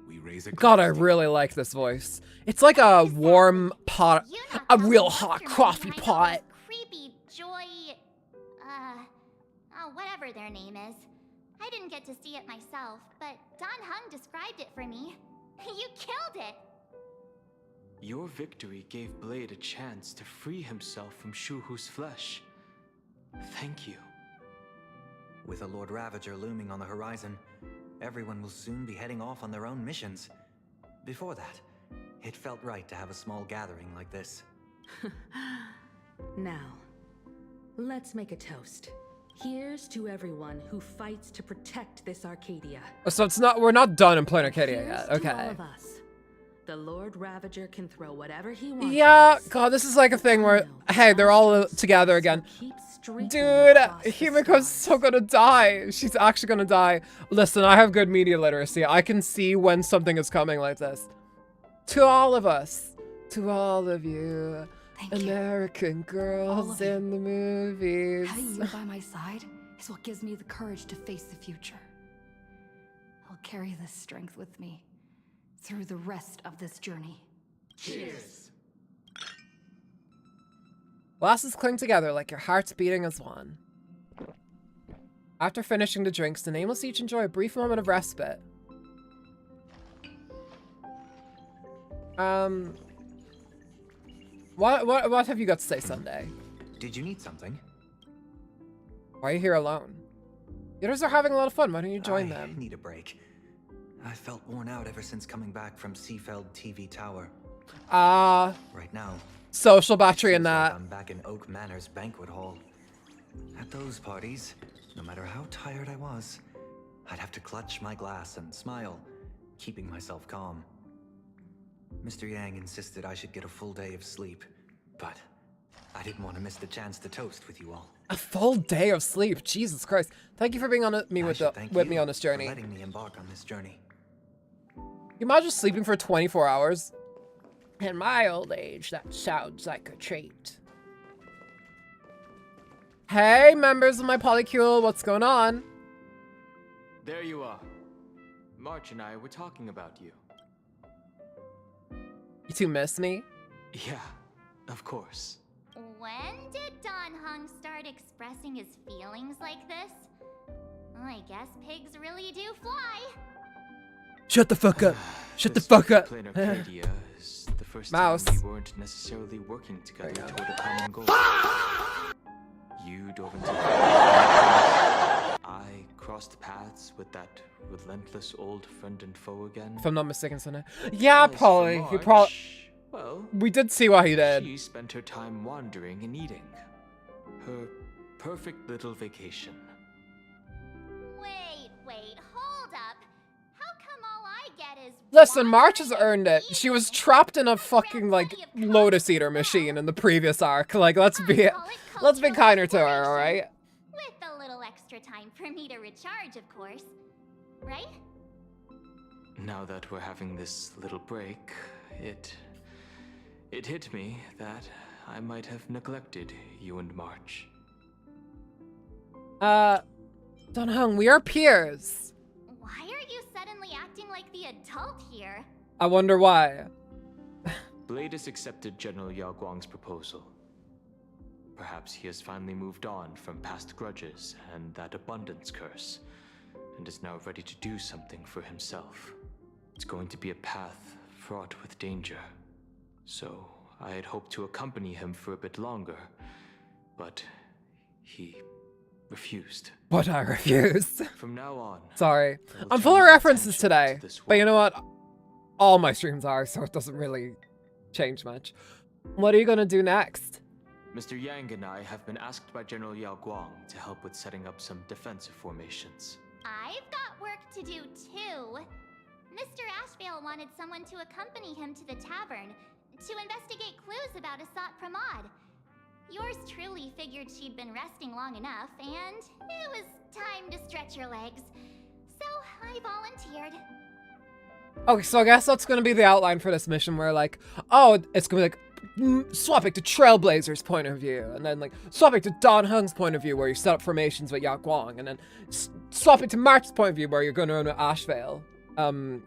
We raise a God, I glass to really like this voice. It's like a warm pot, You knocked a out real the hot mastermind coffee behind all pot. those creepy Joy, whatever their name is. I didn't get to see it myself, but Don Hung described it for me. You killed it. Your victory gave Blade a chance to free himself from Shuhu's flesh. Thank you. With a Lord Ravager looming on the horizon, everyone will soon be heading off on their own missions. Before that, it felt right to have a small gathering like this. Now, let's make a toast. Here's to everyone who fights to protect this Arcadia. So it's not, we're not done in Plain Arcadia Here's yet. to all Okay. of us. The Lord Ravager can throw whatever he wants. Yeah, at us. God, this is like a thing where, hey, they're all together again. Keep streaking Dude, across the Himiko's so stars. gonna die. She's actually gonna die. Listen, I have good media literacy. I can see when something is coming like this. To all of us. To all of you. Thank you. American All girls of you. in the movies. Having you by my side is what gives me the courage to face the future. I'll carry this strength with me through the rest of this journey. Cheers. Glasses cling together like your hearts beating as one. After finishing the drinks, the nameless each enjoy a brief moment of respite. What have you got to say, Sunday? Did you need something? Why are you here alone? The others are having a lot of fun. Why don't you join I them? need a break. I felt worn out ever since coming back from Seafeld TV Tower. Right now, social battery in that. I'm back in Oak Manor's banquet hall. At those parties, no matter how tired I was, I'd have to clutch my glass and smile, keeping myself calm. Mr. Yang insisted I should get a full day of sleep, but I didn't want to miss the chance to toast with you all. A full day of sleep, Jesus Christ! Thank you for being on with me on this journey. For letting me embark on this journey. Can you imagine sleeping for 24 hours? In my old age, that sounds like a treat. Hey, members of my polycule, what's going on? There you are. March and I were talking about you. You two miss me? Yeah, of course. When did Don Hung start expressing his feelings like this? Well, I guess pigs really do fly. Shut the fuck up. Shut the fuck up. Plain Arcadia is the first Mouse. time we weren't necessarily working together toward a common goal. You dove into I crossed paths with that relentless old friend and foe again. If I'm not mistaken, Sunday. Yeah, Polly. You probably. Well, we did see what he did. She spent her time wandering and eating. Her perfect little vacation. Wait, hold up. How come all I get is Listen, March has earned it. She was trapped in a fucking, like, Lotus Eater machine in the previous arc. Like, let's be kinder to her, alright? with a little extra time for me to recharge, of course. Right? Now that we're having this little break, it hit me that I might have neglected you and March. Don Hung, we are peers. Why are you suddenly acting like the adult here? I wonder why. Blade has accepted General Yao Guang's proposal. Perhaps he has finally moved on from past grudges and that abundance curse, and is now ready to do something for himself. It's going to be a path fraught with danger. So, I had hoped to accompany him for a bit longer, but he refused. But I refused. From now on, sorry. I'm full of references today. But you know what? All my streams are, so it doesn't really change much. What are you gonna do next? Mr. Yang and I have been asked by General Yao Guang to help with setting up some defensive formations. I've got work to do too. Mr. Ashvale wanted someone to accompany him to the tavern to investigate clues about Asat Pramod. Yours truly figured she'd been resting long enough, and it was time to stretch her legs. So I volunteered. Okay, so I guess that's gonna be the outline for this mission, where like, oh, it's gonna be like, swapping to Trailblazer's point of view, and then like, swapping to Don Hung's point of view, where you set up formations with Yao Guang, and then swapping to March's point of view, where you're going around with Ashvale,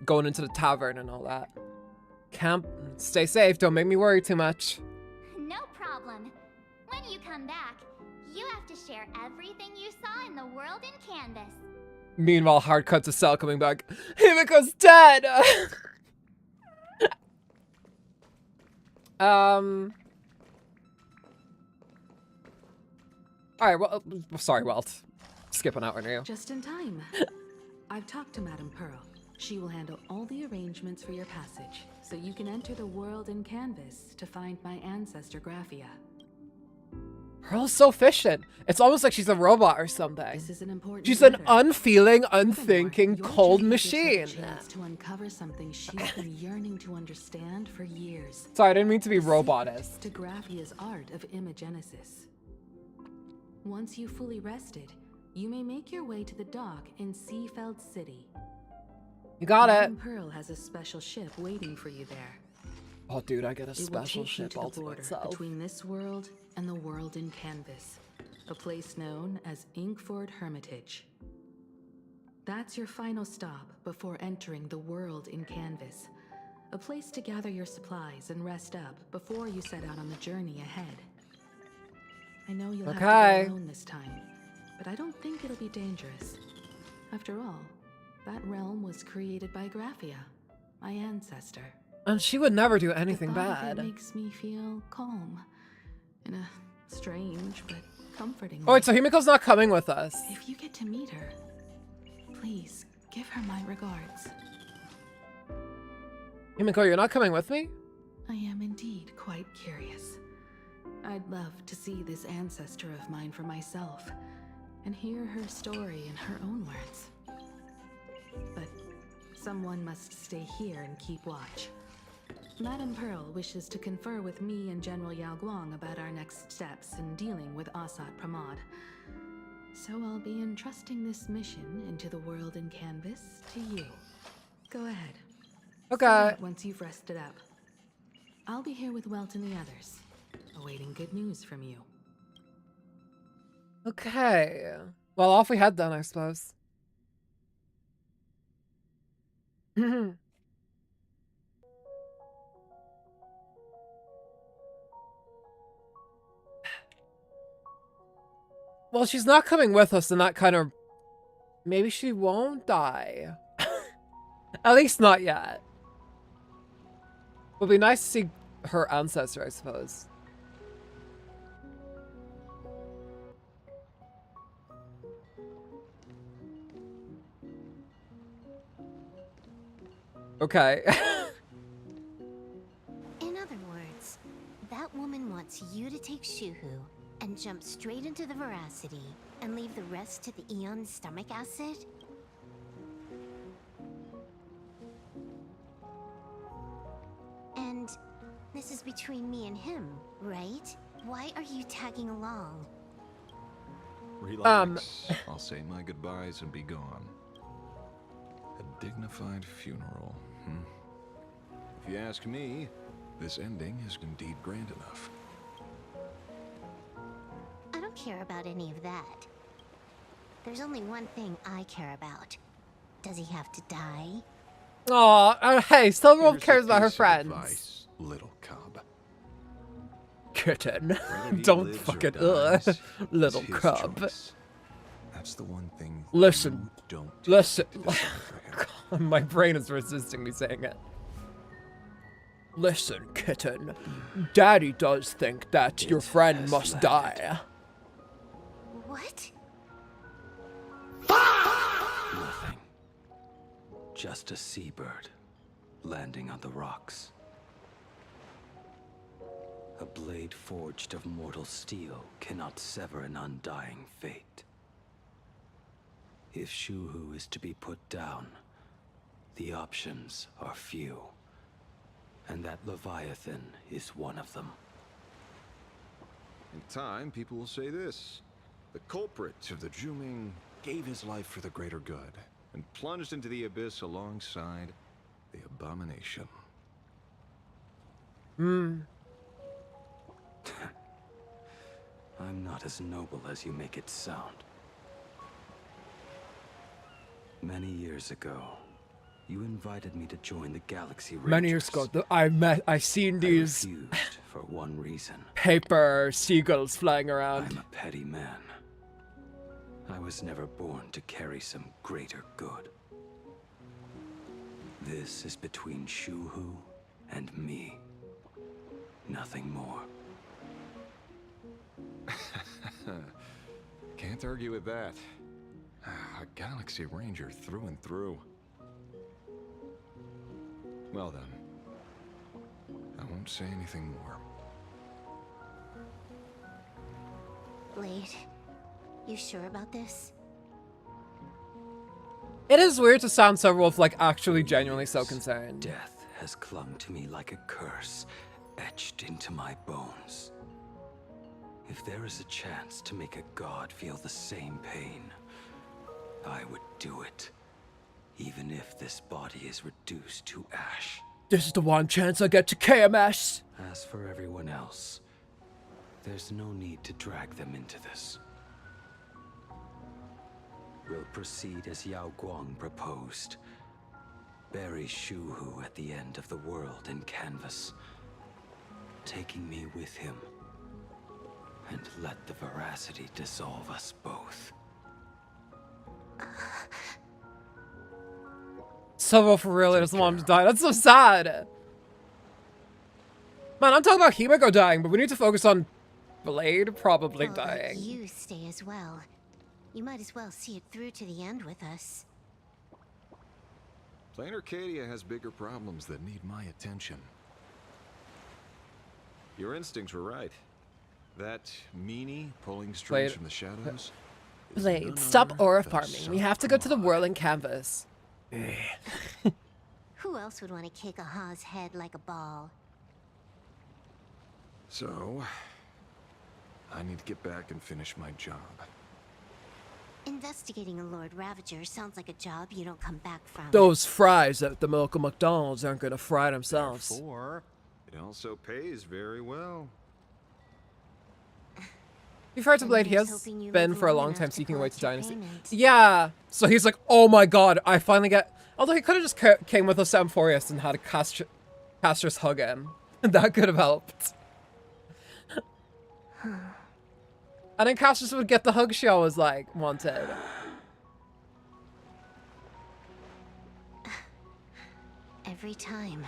going into the tavern and all that. Camp, stay safe, don't make me worry too much. No problem. When you come back, you have to share everything you saw in the world in Canvas. Meanwhile, hard cut to Cell coming back. Himiko's dead! Alright, well, sorry, Walt. Skipping out right now. Just in time. I've talked to Madame Pearl. She will handle all the arrangements for your passage, so you can enter the world in Canvas to find my ancestor Graphia. Pearl's so efficient. It's almost like she's a robot or something. This is an important she's an matter. unfeeling, unthinking, Your cold journey gives her a machine. chance to uncover something she's been yearning to understand for years. Sorry, I didn't mean to be robotist. To Graphia's art of imagenesis. Once you've fully rested, you may make your way to the dock in Seafeld City. You got it. Madame Pearl has a special ship waiting for you there. Oh, dude, I get a It will special take you ship to all the to border myself. between this world and the world in Canvas, a place known as Inkford Hermitage. That's your final stop before entering the world in Canvas, A place to gather your supplies and rest up before you set out on the journey ahead. I know you'll have to go alone this time, but I don't think it'll be dangerous. After all, that realm was created by Graphia, my ancestor. And she would never do anything The thought bad. of it makes me feel calm, in a strange but comforting Oh, wait, so way. Himiko's not coming with us. If you get to meet her, please give her my regards. Himiko, you're not coming with me? I am indeed quite curious. I'd love to see this ancestor of mine for myself and hear her story in her own words. But someone must stay here and keep watch. Madame Pearl wishes to confer with me and General Yao Guang about our next steps in dealing with Asat Pramod. So I'll be entrusting this mission into the world in canvas to you. Go ahead. Okay. Start once you've rested up. I'll be here with Welt and the others, awaiting good news from you. Okay. Well, off we head then, I suppose. Well, she's not coming with us, and that kind of... Maybe she won't die. At least not yet. Would be nice to see her ancestor, I suppose. Okay. In other words, that woman wants you to take Shuhu and jump straight into the veracity and leave the rest to the Eon's stomach acid? And this is between me and him, right? Why are you tagging along? Relax. I'll say my goodbyes and be gone. A dignified funeral, If you ask me, this ending is indeed grand enough. I don't care about any of that. There's only one thing I care about. Does he have to die? Aw, hey, Silverwolf Here's cares a about her piece of friends. advice, little cub. Kitten. Whether he Don't lives or fucking dies is little his cub. choice. That's the one thing Listen. you don't Listen. get to decide for him. My brain is resisting me saying it. Listen, kitten. Daddy does think that your friend must die. What? Nothing. Just a seabird landing on the rocks. A blade forged of mortal steel cannot sever an undying fate. If Shuhu is to be put down, the options are few. And that Leviathan is one of them. In time, people will say this. The culprit of the Juming gave his life for the greater good and plunged into the abyss alongside the abomination. I'm not as noble as you make it sound. Many years ago, you invited me to join the Galaxy Rangers. Many years ago, I seen these I refused for one reason. paper seagulls flying around. I'm a petty man. I was never born to carry some greater good. This is between Shuhu and me. Nothing more. Can't argue with that. A Galaxy Ranger through and through. Well then, I won't say anything more. Blade, you sure about this? It is weird to sound Silverwolf like actually genuinely so concerned. Death has clung to me like a curse, etched into my bones. If there is a chance to make a god feel the same pain, I would do it. Even if this body is reduced to ash. This is the one chance I get to KMS. As for everyone else, there's no need to drag them into this. We'll proceed as Yao Guang proposed. bury Shuhu at the end of the world in canvas, taking me with him, and let the veracity dissolve us both. So for real, he doesn't want him to die. That's so sad. Man, I'm talking about Himiko dying, but we need to focus on Blade probably dying. You stay as well. You might as well see it through to the end with us. Plain Arcadia has bigger problems that need my attention. Your instincts were right. That meanie pulling strings from the shadows. Blade, stop aura farming. We have to go to the whirling canvas. Who else would want to kick a Ha's head like a ball? So, I need to get back and finish my job. Investigating a Lord Ravager sounds like a job you don't come back from. Those fries at the local McDonald's aren't gonna fry themselves. Therefore, it also pays very well. Be fair to Blade, he has been for a long time seeking a way to Dynasty. Yeah, so he's like, oh my god, I finally get... Although he could have just came with us to Amphorius and had a Castrus hug him. That could have helped. And then Castrus would get the hug she always, like, wanted. Every time.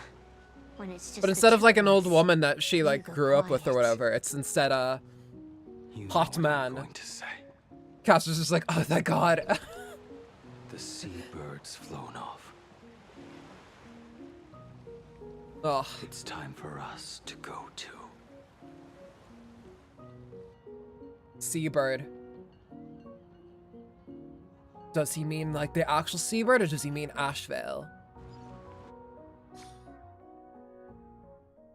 When it's just But instead of, like, an old woman that she, like, grew up with or whatever, it's instead a hot man. Castrus is like, oh, thank God. The seabirds flown off. Ugh. It's time for us to go too. Seabird. Does he mean like the actual seabird or does he mean Ashvale?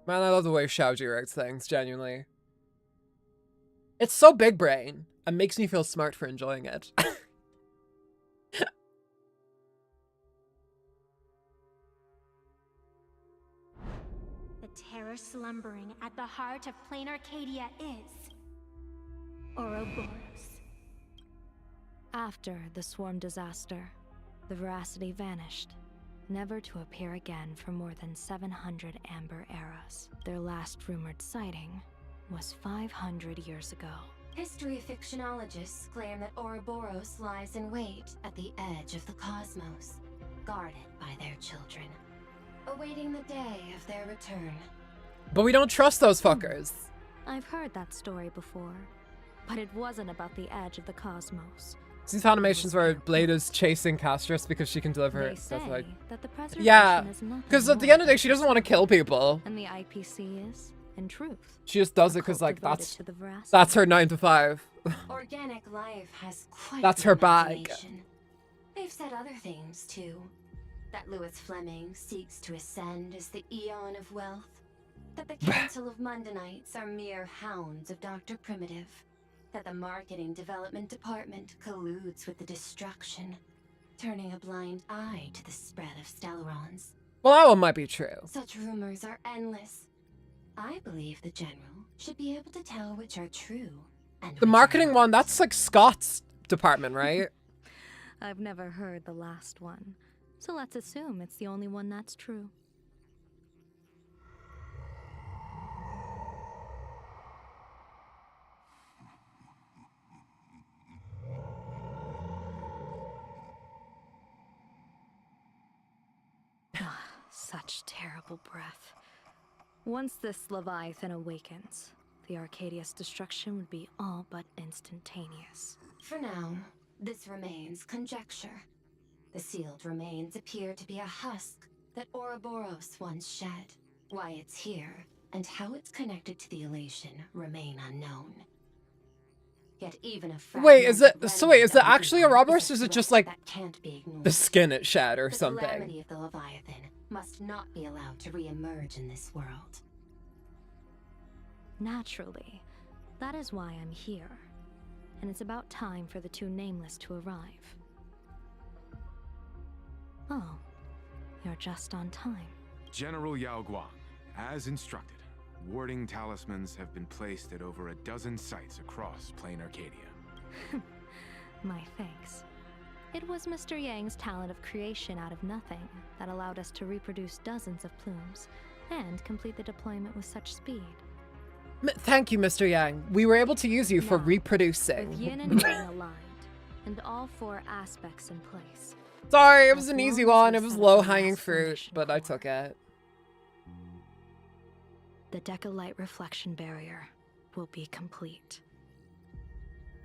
Man, I love the way Xiaoji writes things, genuinely. It's so big brain and makes me feel smart for enjoying it. The terror slumbering at the heart of Plain Arcadia is Ouroboros. After the swarm disaster, the veracity vanished, never to appear again for more than 700 Amber eras. Their last rumored sighting was 500 years ago. History fictionologists claim that Ouroboros lies in wait at the edge of the cosmos, guarded by their children, awaiting the day of their return. But we don't trust those fuckers. I've heard that story before, but it wasn't about the edge of the cosmos. These animations where Blade is chasing Castrus because she can deliver it. That the preservation yeah, is nothing because at the end of the day, she doesn't want to kill people. And the IPC is, in truth, she just does it because, like, that's her 9 to 5. Organic life has quite that's her bag. They've said other things too. That Louis Fleming seeks to ascend as the Eon of Wealth. That the Council of Mundanites are mere hounds of Dr. Primitive. That the Marketing Development Department colludes with the destruction, turning a blind eye to the spread of Stellarons. Well, that one might be true. Such rumors are endless. I believe the General should be able to tell which are true and the marketing one, that's like Scott's department, right? I've never heard the last one, so let's assume it's the only one that's true. Such terrible breath. Once this Leviathan awakens, the Arcadia's destruction would be all but instantaneous. For now, this remains conjecture. The sealed remains appear to be a husk that Ouroboros once shed. Why it's here, and how it's connected to the elation remain unknown. Yet even a wait, is it actually Ouroboros, or is it just like the skin it shed or something? The calamity of the Leviathan must not be allowed to re-emerge in this world. Naturally. That is why I'm here. And it's about time for the two Nameless to arrive. Oh, you're just on time. General Yao Guang, as instructed, warding talismans have been placed at over a dozen sites across Plain Arcadia. My thanks. It was Mr. Yang's talent of creation out of nothing that allowed us to reproduce dozens of plumes and complete the deployment with such speed. Thank you, Mr. Yang. We were able to use you for Now, reproducing. With yin and yang aligned, and all four aspects in place. Sorry, it was an As easy long as one. we It was set up the low-hanging last fruit, foundation but I core, took it. The Decalight reflection barrier will be complete.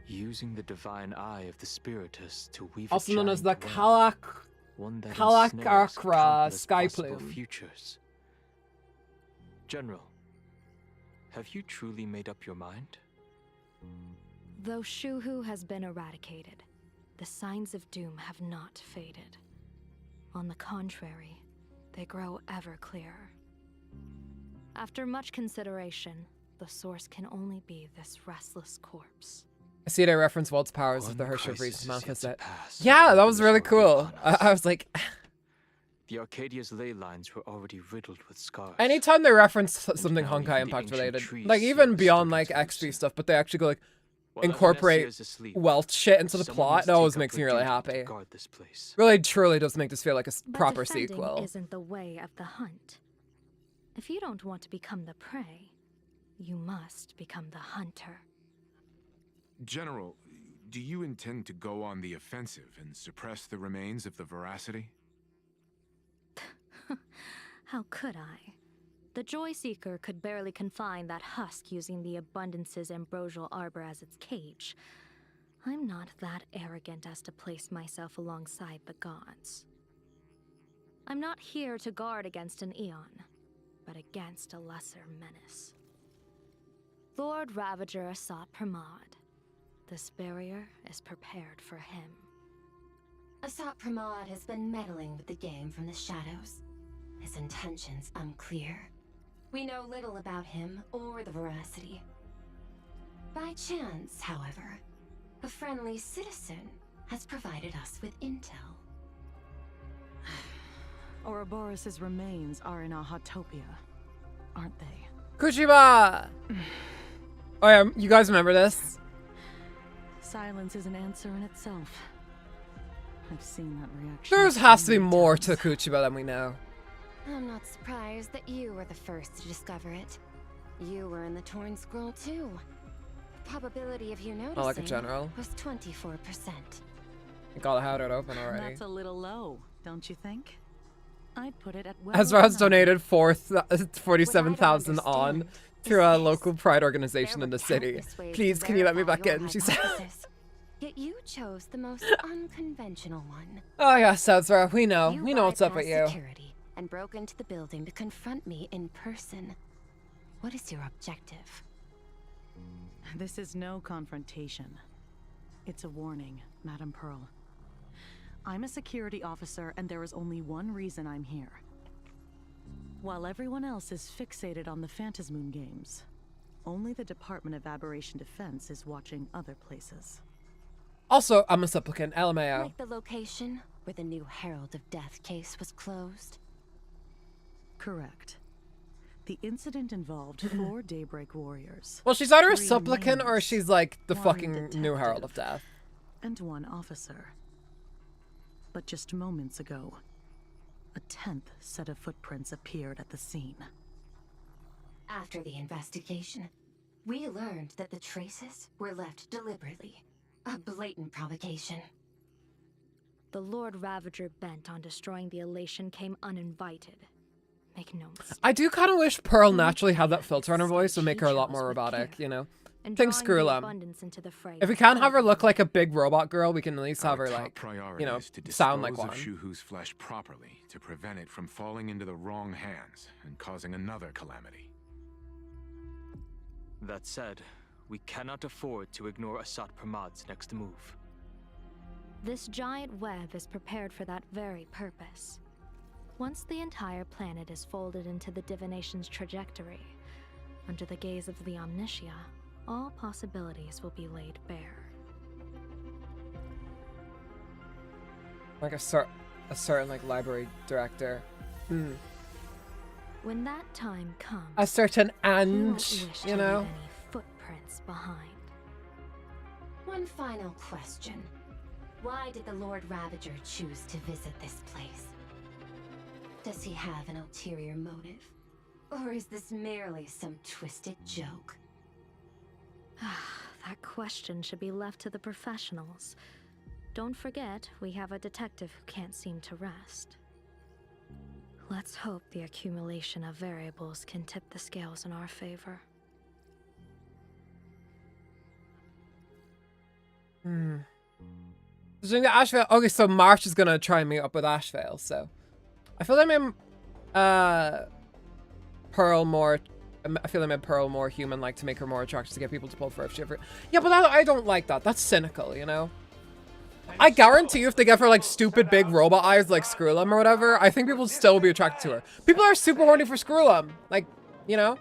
Using the divine eye of the Spiritus to weave Also a known as the giant web, one that ensnares Kalakakra countless sky possible plume. futures. General, have you truly made up your mind? Though Shuhu has been eradicated, the signs of doom have not faded. On the contrary, they grow ever clearer. After much consideration, the source can only be this restless corpse. I see they reference Walt's powers of the One Herrscher crisis Priest is manifest yet it. to pass, Yeah, and that was others really are cool. upon us. I was like, The Arcadia's ley lines were already riddled with scars. anytime they reference something now even Honkai the Impact ancient related, trees like seem even beyond stuck like into XP us. stuff, but they actually go like While incorporate everyone else is asleep, wealth shit into the someone plot. must It always take up makes her me really duty to happy. guard this place. Really, truly does make this feel like a But proper defending sequel. isn't the way of the hunt. If you don't want to become the prey, you must become the hunter. General, do you intend to go on the offensive and suppress the remains of the Veracity? How could I? The Joy Seeker could barely confine that husk using the Abundance's ambrosial arbor as its cage. I'm not that arrogant as to place myself alongside the gods. I'm not here to guard against an Eon, but against a lesser menace. Lord Ravager Asat Pramod. This barrier is prepared for him. Asat Pramod has been meddling with the game from the shadows. His intentions unclear. We know little about him or the Veracity. By chance, however, a friendly citizen has provided us with intel. Ouroboros' remains are in Ahotopia, aren't they? Kuchiba! Oh yeah, you guys remember this? Silence is an answer in itself. I've seen that reaction. There has to be more to Kuchiba than we know. I'm not surprised that you were the first to discover it. You were in the Torn Scroll too. The probability of you noticing like a general. was 24%. I gotta have it open already. That's a little low, don't you think? I'd put it at well. Ezra has donated 47,000 on to a local pride organization in the city. Please, can you let me back in? She said. Yet you chose the most unconventional one. Oh yes, Ezra, we know. You We know what's up with bypassed you. security and broke into the building to confront me in person. What is your objective? This is no confrontation. It's a warning, Madam Pearl. I'm a security officer, and there is only one reason I'm here. While everyone else is fixated on the Phantasmoon games, only the Department of Aberration Defense is watching other places. Also, I'm a supplicant, LMAO. Like the location where the new Herald of Death case was closed? Correct. The incident involved 4 Daybreak Warriors. Well, she's either a 3 supplicant or names, she's like the 1 fucking new detective, Herald of Death. And 1 officer. But just moments ago, a 10th set of footprints appeared at the scene. After the investigation, we learned that the traces were left deliberately. A blatant provocation. The Lord Ravager bent on destroying the Elation came uninvited. Make no mistake. I do kind of wish Pearl naturally had that filter on her voice would make her a lot more robotic, you know? Think Screwlum. If we can't have her look like a big robot girl, we can at least have her like, you know, sound like one. Of Shuhu's flesh properly to prevent it from falling into the wrong hands and causing another calamity. That said, we cannot afford to ignore Asat Pramod's next move. This giant web is prepared for that very purpose. Once the entire planet is folded into the divination's trajectory, under the gaze of the Omnitia, all possibilities will be laid bare. Like a certain like library director. When that time comes, A certain we won't Ange, wish you to know? leave any footprints behind. One final question. Why did the Lord Ravager choose to visit this place? Does he have an ulterior motive? Or is this merely some twisted joke? That question should be left to the professionals. Don't forget, we have a detective who can't seem to rest. Let's hope the accumulation of variables can tip the scales in our favor. Doing the Ashvale. Okay, so March is gonna try and meet up with Ashvale, so I feel like I made Pearl more. I feel I made Pearl more human-like to make her more attractive to get people to pull for if she ever. Yeah, but I don't like that. That's cynical, you know. I guarantee you, if they give her like stupid big robot eyes like Skrullum or whatever, I think people still will be attracted to her. People are super horny for Skrullum, like, you know.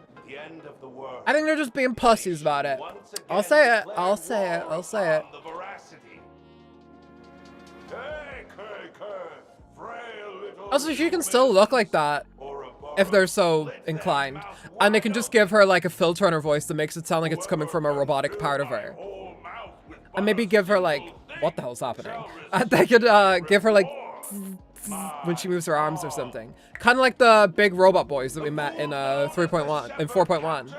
I think they're just being pussies about it. I'll say it. I'll say it. I'll say it. Also, she can still look like that if they're so inclined. And they can just give her like a filter on her voice that makes it sound like it's coming from a robotic part of her. And maybe give her like, what the hell's happening? They could give her like when she moves her arms or something. Kind of like the big robot boys that we met in 3.1, in 4.1. It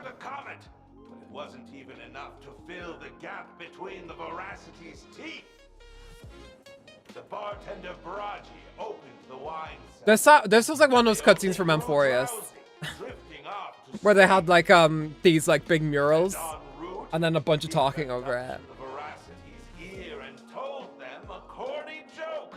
wasn't even enough to fill the gap between the Veracity's teeth. The bartender Baraji opened the wine cellar. This was like one of those cutscenes from Amphorius. Where they had like these like big murals and then a bunch of talking over it. The Veracity's ear and told them a corny joke.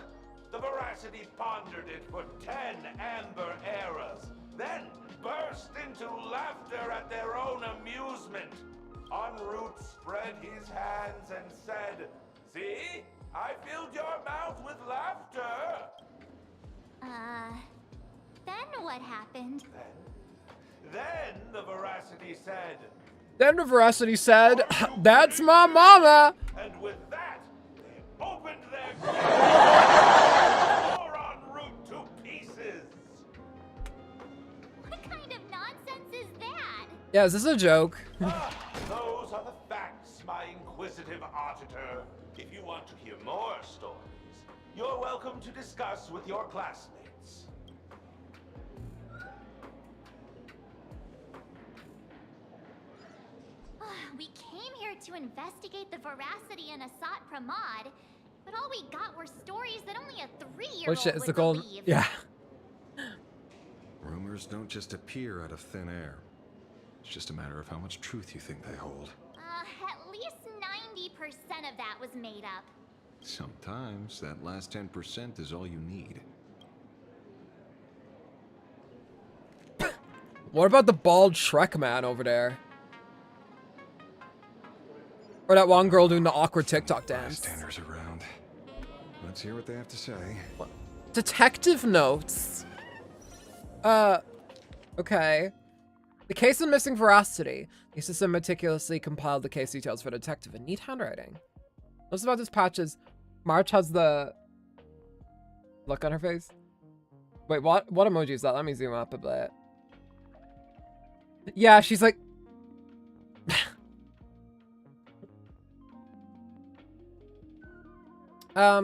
The Veracity pondered it for 10 amber eras, then burst into laughter at their own amusement. En route spread his hands and said, "See? I filled your mouth with laughter." Then what happened? Then the Veracity said, "That's my mama." and with that, they opened their tore en route to pieces. What kind of nonsense is that? Yeah, is this a joke? Those are the facts, my inquisitive auditor. If you want to hear more stories, you're welcome to discuss with your classmates. We came here to investigate the Veracity and Asat Pramod, but all we got were stories that only a 3-year-old Which is would the golden. believe. Yeah. Rumors don't just appear out of thin air. It's just a matter of how much truth you think they hold. At least 90% of that was made up. Sometimes that last 10% is all you need. What about the bald Shrek man over there? Or that one girl doing the awkward TikTok dance. Bystanders around. Let's hear what they have to say. What? Detective notes. Okay. The case of missing Veracity. The assistant meticulously compiled the case details for the detective in neat handwriting. Most about this patch is March has the look on her face. Wait, what emoji is that? Let me zoom up a bit. Yeah, she's like a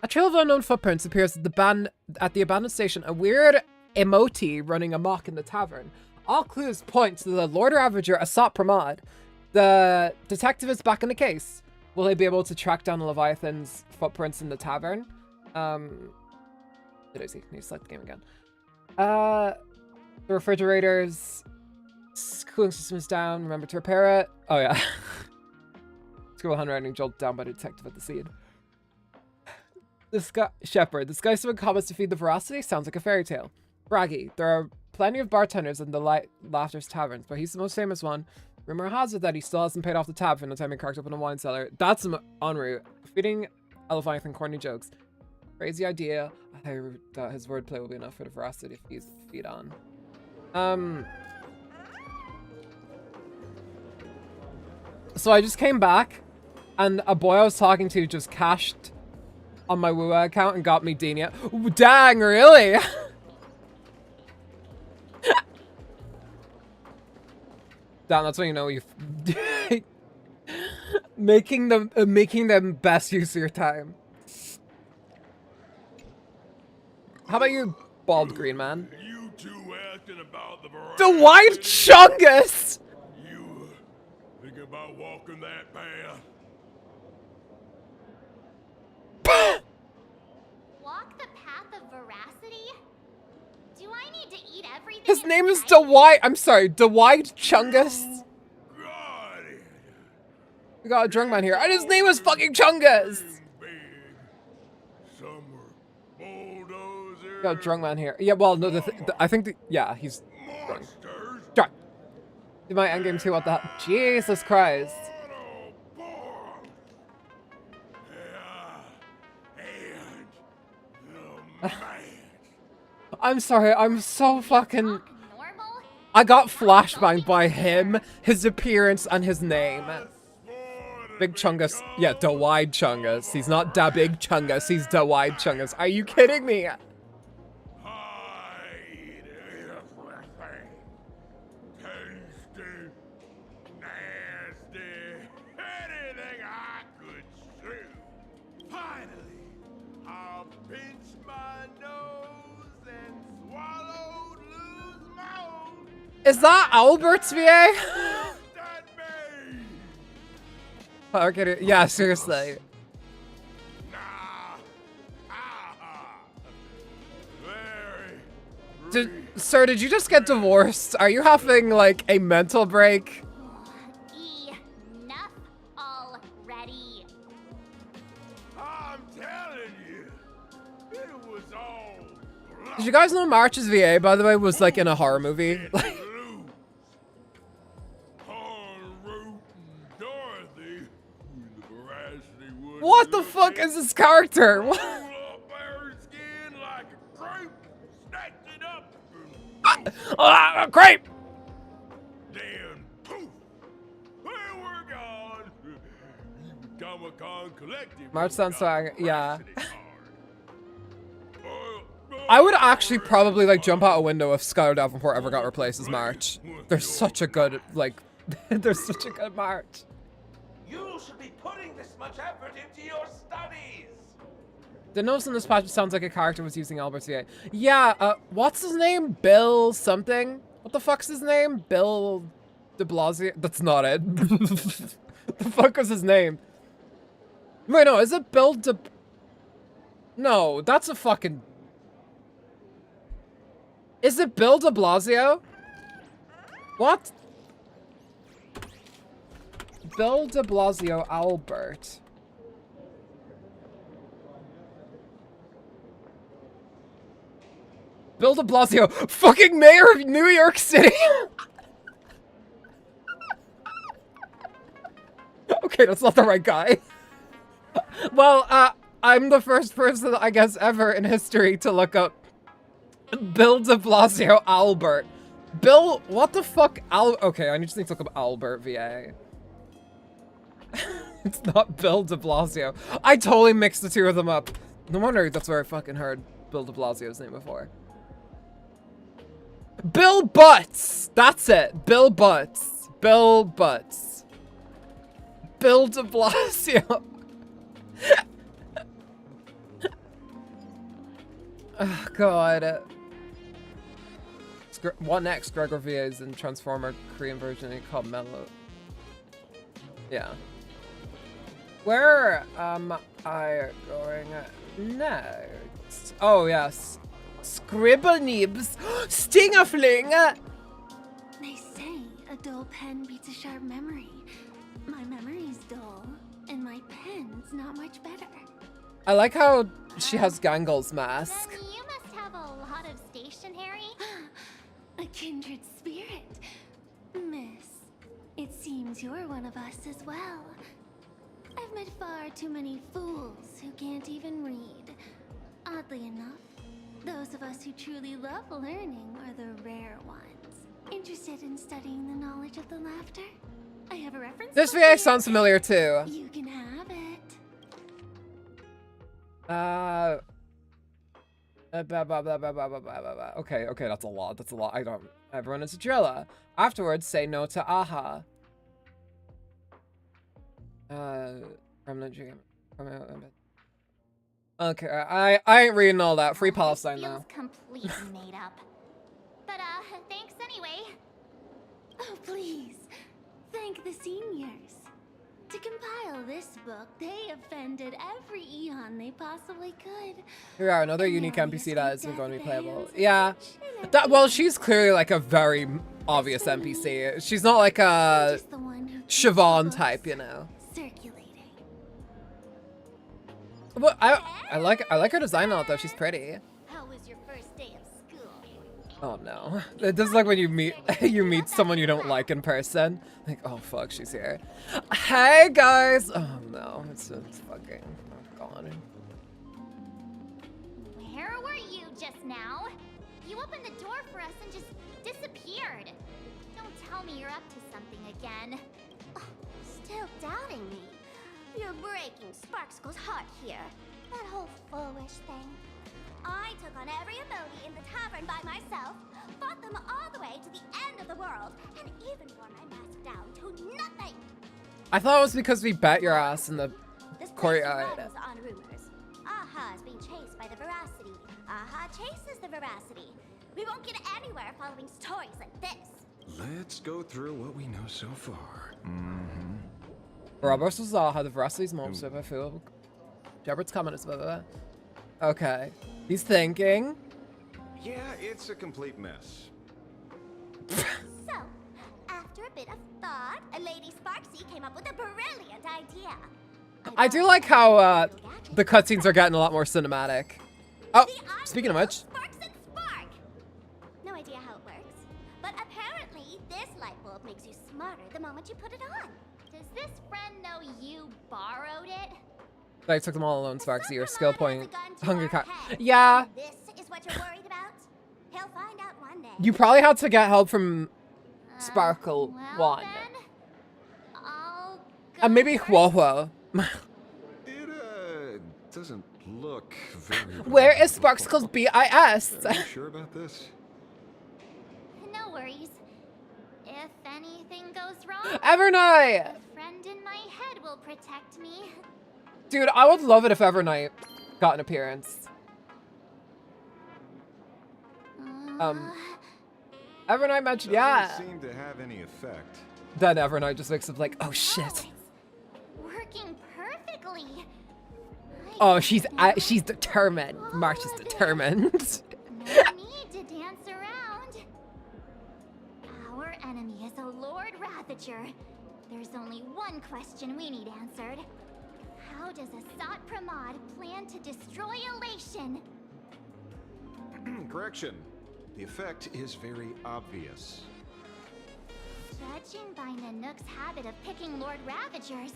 trail of unknown footprints appears at the abandoned station. A weird emoji running amok in the tavern. All clues point to the Lord Ravager Asat Pramod. The detective is back in the case. Will he be able to track down Leviathan's footprints in the tavern? Did I see? Need to select the game again. The refrigerator's cooling system is down. Remember to repair it. Oh yeah. Scribble handwriting jolted down by the detective at the scene. This guy, Shepard, this guy someone comments to feed the Veracity? Sounds like a fairy tale. Braggy, there are plenty of bartenders in the Laughter's taverns, but he's the most famous one. Rumor has it that he still hasn't paid off the tab from the time he cracked open a wine cellar. That's en route. Feeding Leviathan corny jokes. Crazy idea. I thought his wordplay will be enough for the Veracity to feed on. So I just came back, and a boy I was talking to just cashed on my WUA account and got me Denia. Ooh, dang, really? Damn, that's when you know you... making them best use of your time. How about you, bald green man? You two asking about the White Chungus! You thinking about walking that path? Walk the path of veracity? Do I need to eat everything? His name is Dwight. I'm sorry, Dwight Chungus. We got a drunk man here, and his name is fucking Chungus. We got a drunk man here. Yeah, well, no, I think yeah, he's drunk. Drunk. Do my endgame too? What the hell? Jesus Christ. I'm sorry, I'm so fucking... I got flashbanged by him, his appearance, and his name. Big Chungus. Yeah, Dwight Chungus. He's not Da Big Chungus, he's Dwight Chungus. Are you kidding me? Is that Albert's VA? Okay, yeah, seriously. Sir, did you just get divorced? Are you having, like, a mental break? Enough already. I'm telling you, it was all... Did you guys know March's VA, by the way, was, like, in a horror movie? Like... What the fuck is this character? What? Crepe! Then poof! There we're gone! Comic-Con Collective. March sounds swag, yeah. I would actually probably like jump out a window if Skylar Davenport ever got replaced as March. They're such a good, like, they're such a good March. You should be putting this much effort into your studies. The notes in this patch sounds like a character was using Albert's VA. Yeah, what's his name? Bill something? What the fuck's his name? Bill de Blasio? That's not it. The fuck was his name? Wait, no, is it Bill de... No, that's a fucking... Is it Bill de Blasio? What? Bill de Blasio Albert. Bill de Blasio, fucking mayor of New York City! Okay, that's not the right guy. Well, I'm the first person, I guess, ever in history to look up Bill de Blasio Albert. Bill, what the fuck? Okay, I just need to look up Albert VA. It's not Bill de Blasio. I totally mixed the two of them up. No wonder that's where I fucking heard Bill de Blasio's name before. Bill Butts! That's it. Bill Butts. Bill Butts. Bill de Blasio. Oh, God. What next? Gregor VA's in Transformer Korean version called Mellow. Yeah. Where am I going next? Oh, yes. Scribblenibs. Stingafling! They say a dull pen beats a sharp memory. My memory's dull, and my pen's not much better. I like how she has Gangle's mask. Then you must have a lot of stationery. A kindred spirit. Miss, it seems you're one of us as well. I've met far too many fools who can't even read. Oddly enough, those of us who truly love learning are the rare ones. Interested in studying the knowledge of the laughter? I have a reference. This VA sounds familiar too. You can have it. Okay, that's a lot. That's a lot. Everyone is a driller. Afterwards, say no to aha. Permanent dream. Okay, I ain't reading all that. Free Palestine now. Completely made up. But thanks anyway. Oh, please. Thank the seniors. To compile this book, they offended every eon they possibly could. Here are another unique NPC that isn't going to be playable. Yeah. Well, she's clearly like a very obvious NPC. She's not like a Siobhan type, you know. Well, I like her design on it though. She's pretty. How was your first day of school? Oh no. It does like when you meet someone you don't like in person. Like, oh fuck, she's here. Hey guys! Oh no, it's fucking gone. Where were you just now? You opened the door for us and just disappeared. Don't tell me you're up to something again. Oh, still doubting me? You're breaking Sparkskull's heart here. That whole foolish thing. I took on every ability in the tavern by myself, fought them all the way to the end of the world, and even wore my mask down to nothing. I thought it was because we bet your ass in the This courtyard. place runs on rumors. Aha is being chased by the veracity. Aha chases the veracity. We won't get anywhere following stories like this. Let's go through what we know so far. Roberts was had the veracity's most of I feel. Jebbert's comment is about that. Okay. He's thinking. Yeah, it's a complete mess. So, after a bit of thought, Lady Sparksy came up with a brilliant idea. I do like how the cutscenes are getting a lot more cinematic. Oh, speaking of which. Sparks and Spark! No idea how it works, but apparently this light bulb makes you smarter the moment you put it on. Does this friend know you borrowed it? I took them all alone, Sparksy. Your skill point. Hungry cat. Yeah. This is what you're worried about? He'll find out one day. You probably had to get help from Sparkle one. And maybe Huohuo. It doesn't look very. Where is Sparkskull's BIS? Are you sure about this? No worries. If anything goes wrong, Evernight! the friend in my head will protect me. Dude, I would love it if Evernight got an appearance. Evernight mentioned, yeah. Doesn't seem to have any effect. Then Evernight just wakes up like, oh shit. Working perfectly. Oh, she's determined. March is determined. No need to dance around. Our enemy is a Lord Ravager. There's only one question we need answered. How does Asat Pramod plan to destroy Elation? Correction. The effect is very obvious. Judging by Nanook's habit of picking Lord Ravagers,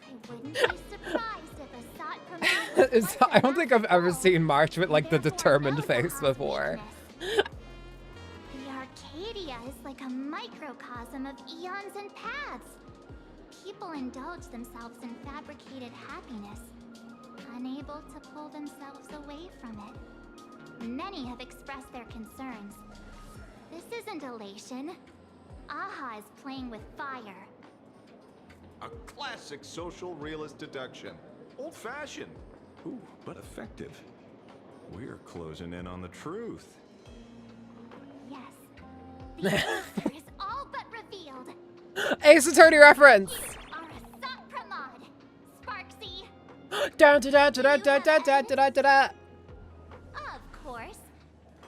I wouldn't be surprised if Asat Pramod I don't think I've ever seen March with like the determined face before. The Arcadia is like a microcosm of eons and paths. People indulge themselves in fabricated happiness, unable to pull themselves away from it. Many have expressed their concerns. This isn't elation. Aha is playing with fire. A classic social realist deduction. Old-fashioned. Ooh, but effective. We're closing in on the truth. Yes. The answer is all but revealed. Ace Attorney reference. Are Asat Pramod, Sparksy. Da da da da da da da da da da. Of course.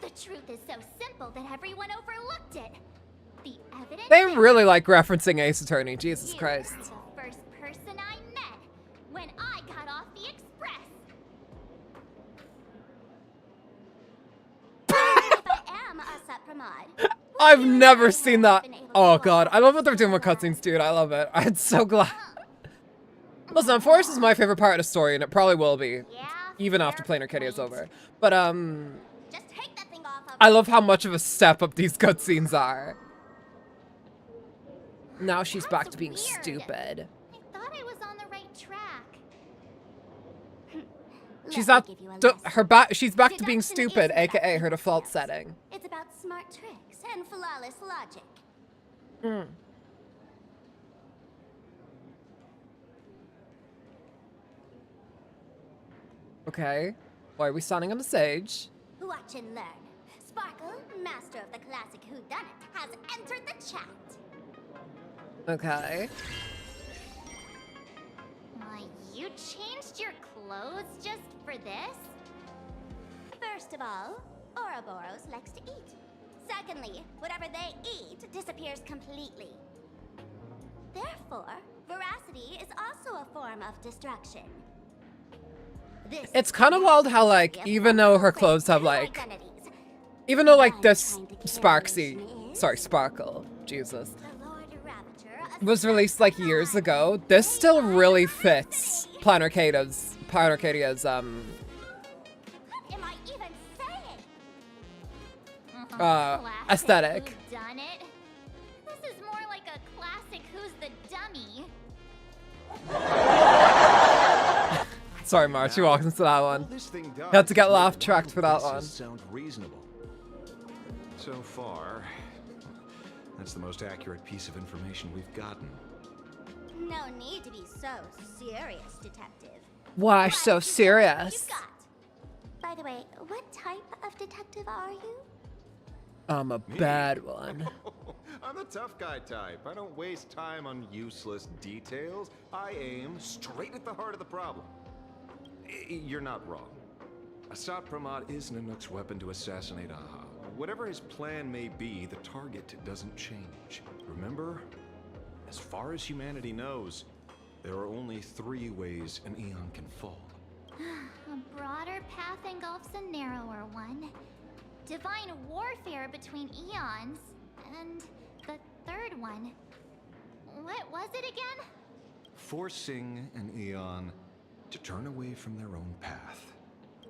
The truth is so simple that everyone overlooked it. The evidence. They really like referencing Ace Attorney. Jesus Christ. You were the first person I met when I got off the express. If I am Asat Pramod. I've never seen that. Oh god, I love what they're doing with cutscenes, dude. I love it. I'm so glad. Listen, Forest is my favorite part of the story, and it probably will be, even after playing Arcadia is over. But Just take that thing off of I love how much of a step up these cutscenes are. Now she's back to being stupid. I thought I was on the right track. She's not she's back to being stupid, aka her default setting. It's about smart tricks and flawless logic. Okay. Why are we standing on the stage? Watch and learn. Sparkle, master of the classic whodunit, has entered the chat. Okay. You changed your clothes just for this? First of all, Ouroboros likes to eat. Secondly, whatever they eat disappears completely. Therefore, veracity is also a form of destruction. It's kind of wild how, like, even though her clothes have, like, even though, like, this Sparkle, Jesus, was released, like, years ago, this still really fits Plan Arcadia's, aesthetic. This is more like a classic Who's the Dummy. Sorry, March, you walked into that one. Had to get laugh tracked for that one. Sounds reasonable. So far, that's the most accurate piece of information we've gotten. No need to be so serious, detective. Why so serious? By the way, what type of detective are you? I'm a bad one. I'm the tough guy type. I don't waste time on useless details. I aim straight at the heart of the problem. You're not wrong. Asat Pramod is Nanook's weapon to assassinate Aha. Whatever his plan may be, the target doesn't change. Remember, as far as humanity knows, there are only 3 ways an Aeon can fall. A broader path engulfs a narrower one. Divine warfare between eons. And the third one. What was it again? Forcing an Aeon to turn away from their own path.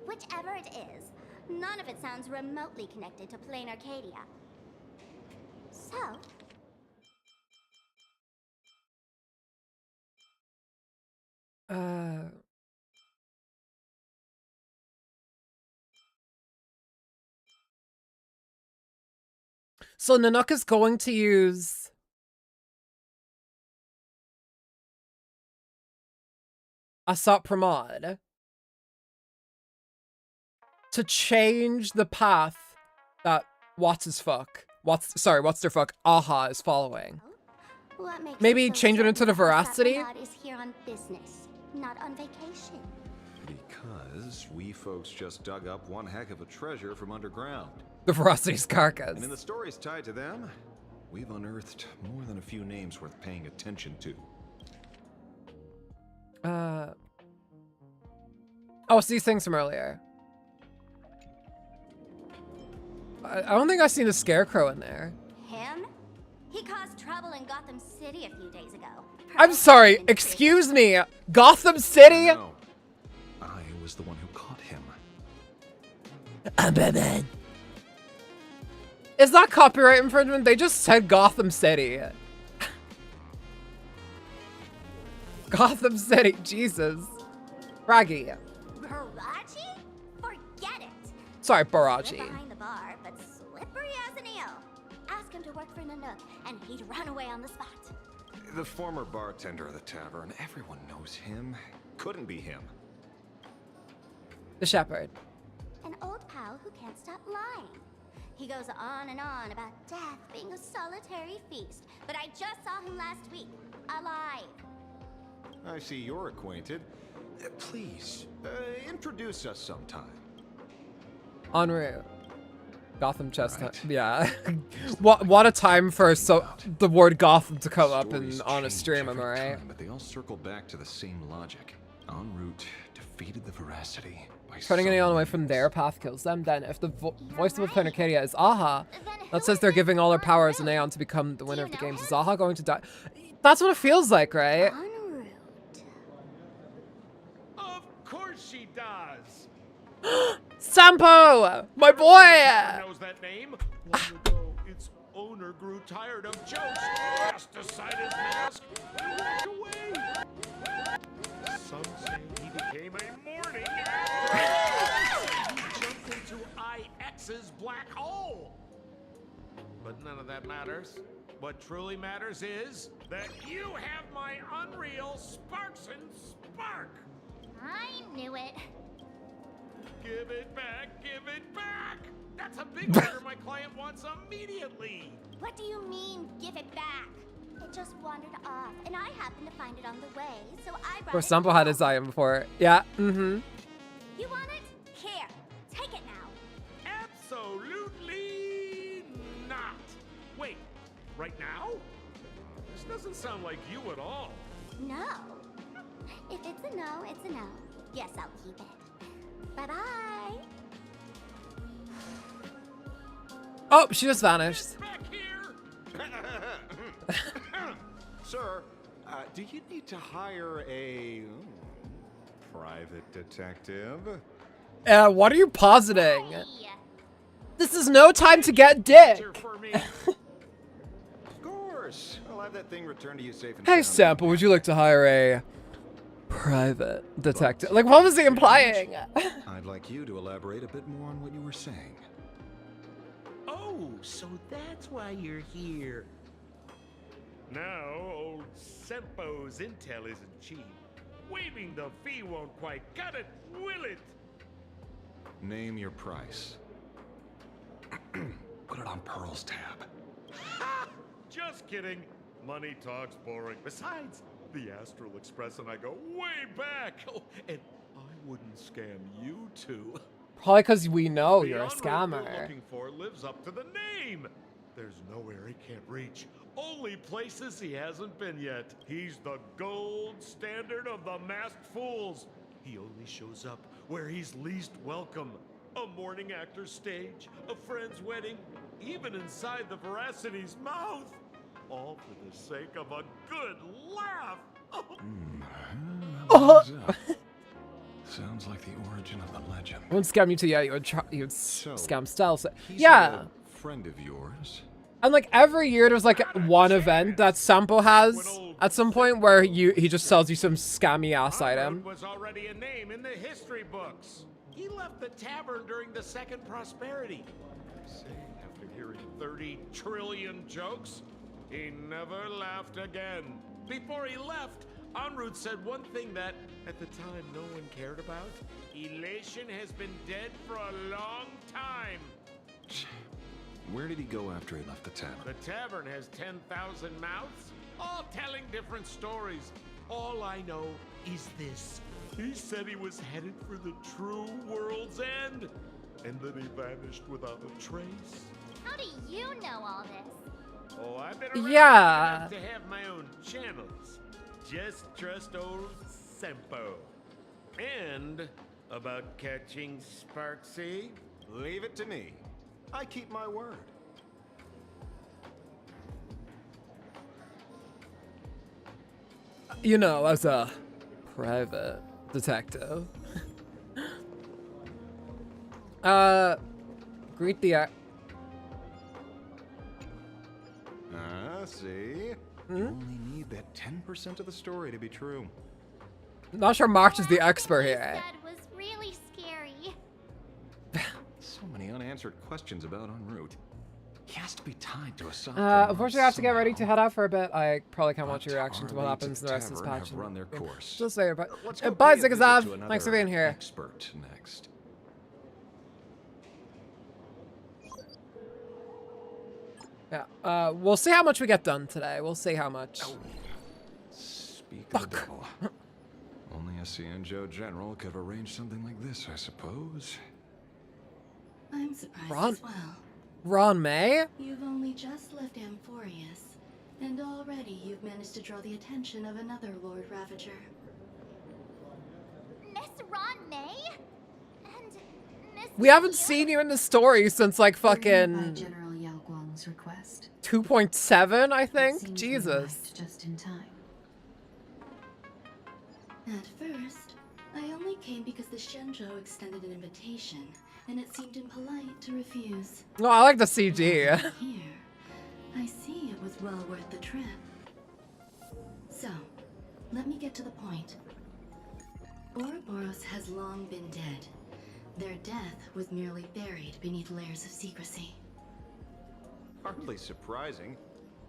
Whichever it is, none of it sounds remotely connected to Plain Arcadia. So... So Nanook is going to use Asat Pramod to change the path that what's their fuck Aha is following. What makes Maybe it so change it certain into the that veracity? Asat Pramod is here on business, not on vacation. Because we folks just dug up one heck of a treasure from underground. The veracity's carcass. And in the stories tied to them, we've unearthed more than a few names worth paying attention to. Oh, it's these things from earlier. I don't think I've seen the Scarecrow in there. Him? He caused trouble in Gotham City a few days ago. I'm sorry, excuse me, Gotham City? No, I was the one who caught him. Batman. Is that copyright infringement? They just said Gotham City. Gotham City, Jesus. Raggy. Baraji? Forget it. Sorry, Stood Baraji. behind the bar, but slippery as an eel. Ask him to work for Nanook, and he'd run away on the spot. The former bartender of the tavern, everyone knows him. Couldn't be him. The Shepherd. An old pal who can't stop lying. He goes on and on about death being a solitary feast, but I just saw him last week, alive. I see you're acquainted. Please, introduce us sometime. En route. Gotham Chestnut. Right. Yeah. what a time for the word Gotham to come up on a stream, am I right? But they all circle back to the same logic. En route defeated the veracity. Turning anyone away from their path kills them. Then, if the voice of Plain Arcadia is Aha, that says they're giving all their power as an Aeon to become the winner of the games. Is Aha going to die? That's what it feels like, right? Of course she does. Sampo, my boy. Knows that name? Long ago, its owner grew tired of jokes, cast aside his mask, and walked away. Some say he became a morning actor. He jumped into IX's black hole. But none of that matters. What truly matters is that you have my unreal Sparks and Spark. I knew it. Give it back! Give it back! That's a big order my client wants immediately! What do you mean, give it back? It just wandered off, and I happened to find it on the way, so I brought Or it Sampo had his item before. Yeah, mm-hmm. You want it? Here, take it now. Absolutely not! Wait, right now? This doesn't sound like you at all. No. If it's a no, it's a no. Yes, I'll keep it. Bye-bye. Oh, she just vanished. Back here! Sir, do you need to hire a private detective? What are you positing? This is no time to get dick. Of course. I'll have that thing returned to you safe and Hey, sound. Sample, would you like to hire a private detective? Like, what was he implying? I'd like you to elaborate a bit more on what you were saying. Oh, so that's why you're here. Now, old Sempo's intel isn't cheap. Waiving the fee won't quite cut it, will it? Name your price. Put it on Pearl's tab. Ha! Just kidding. Money talks boring. Besides, the Astral Express and I go way back. Oh, and I wouldn't scam you two. Probably because we know The you're a en route scammer. we're looking for lives up to the name. There's nowhere he can't reach. Only places he hasn't been yet. He's the gold standard of the masked fools. He only shows up where he's least welcome. A morning actor's stage, a friend's wedding, even inside the Veracity's mouth. All for the sake of a good laugh. Sounds like the origin of the legend. I wouldn't scam you too, yeah, you'd scam stealth. He's Yeah. a friend of yours. And like every year there's like one event that Sampo has at some point where he just sells you some scammy ass item. Was already a name in the history books. He left the tavern during the Second Prosperity. Say, after hearing 30 trillion jokes, he never laughed again. Before he left, En route said one thing that, at the time, no one cared about. Elation has been dead for a long time. Where did he go after he left the tavern? The tavern has 10,000 mouths, all telling different stories. All I know is this. He said he was headed for the true world's end, and then he vanished without a trace. How do you know all this? Oh, I've been around Yeah. enough to have my own channels. Just trust old Sempo. And about catching Sparksy, Leave it to me. I keep my word. You know, as a private detective. Greet the See? You only need that 10% of the story to be true. Not sure March is the expert here. That was really scary. So many unanswered questions about En route. He has to be tied to a side. Unfortunately, I have to get ready to head out for a bit. I probably can't watch your reaction to what happens in the rest of this patch. Run their course. Just later, but Let's go bye, pay a visit Zigazab. to another Thanks for being here. Expert next. Yeah, we'll see how much we get done today. We'll see how much. Speak of the devil. Only a Cienjo general could have arranged something like this, I suppose. I'm surprised Ron? as well. Ron May? You've only just left Amphorius, and already you've managed to draw the attention of another Lord Ravager. Miss Ron May? And Miss We haven't seen you in the story since like By fucking General Yao Guang's request. 2.7, I It think. seems Jesus. you arrived just in time. At first, I only came because the Shenzhou extended an invitation, and it seemed impolite to refuse. No, I like the CG. Here, I see it was well worth the trip. So, let me get to the point. Ouroboros has long been dead. Their death was merely buried beneath layers of secrecy. Hardly surprising.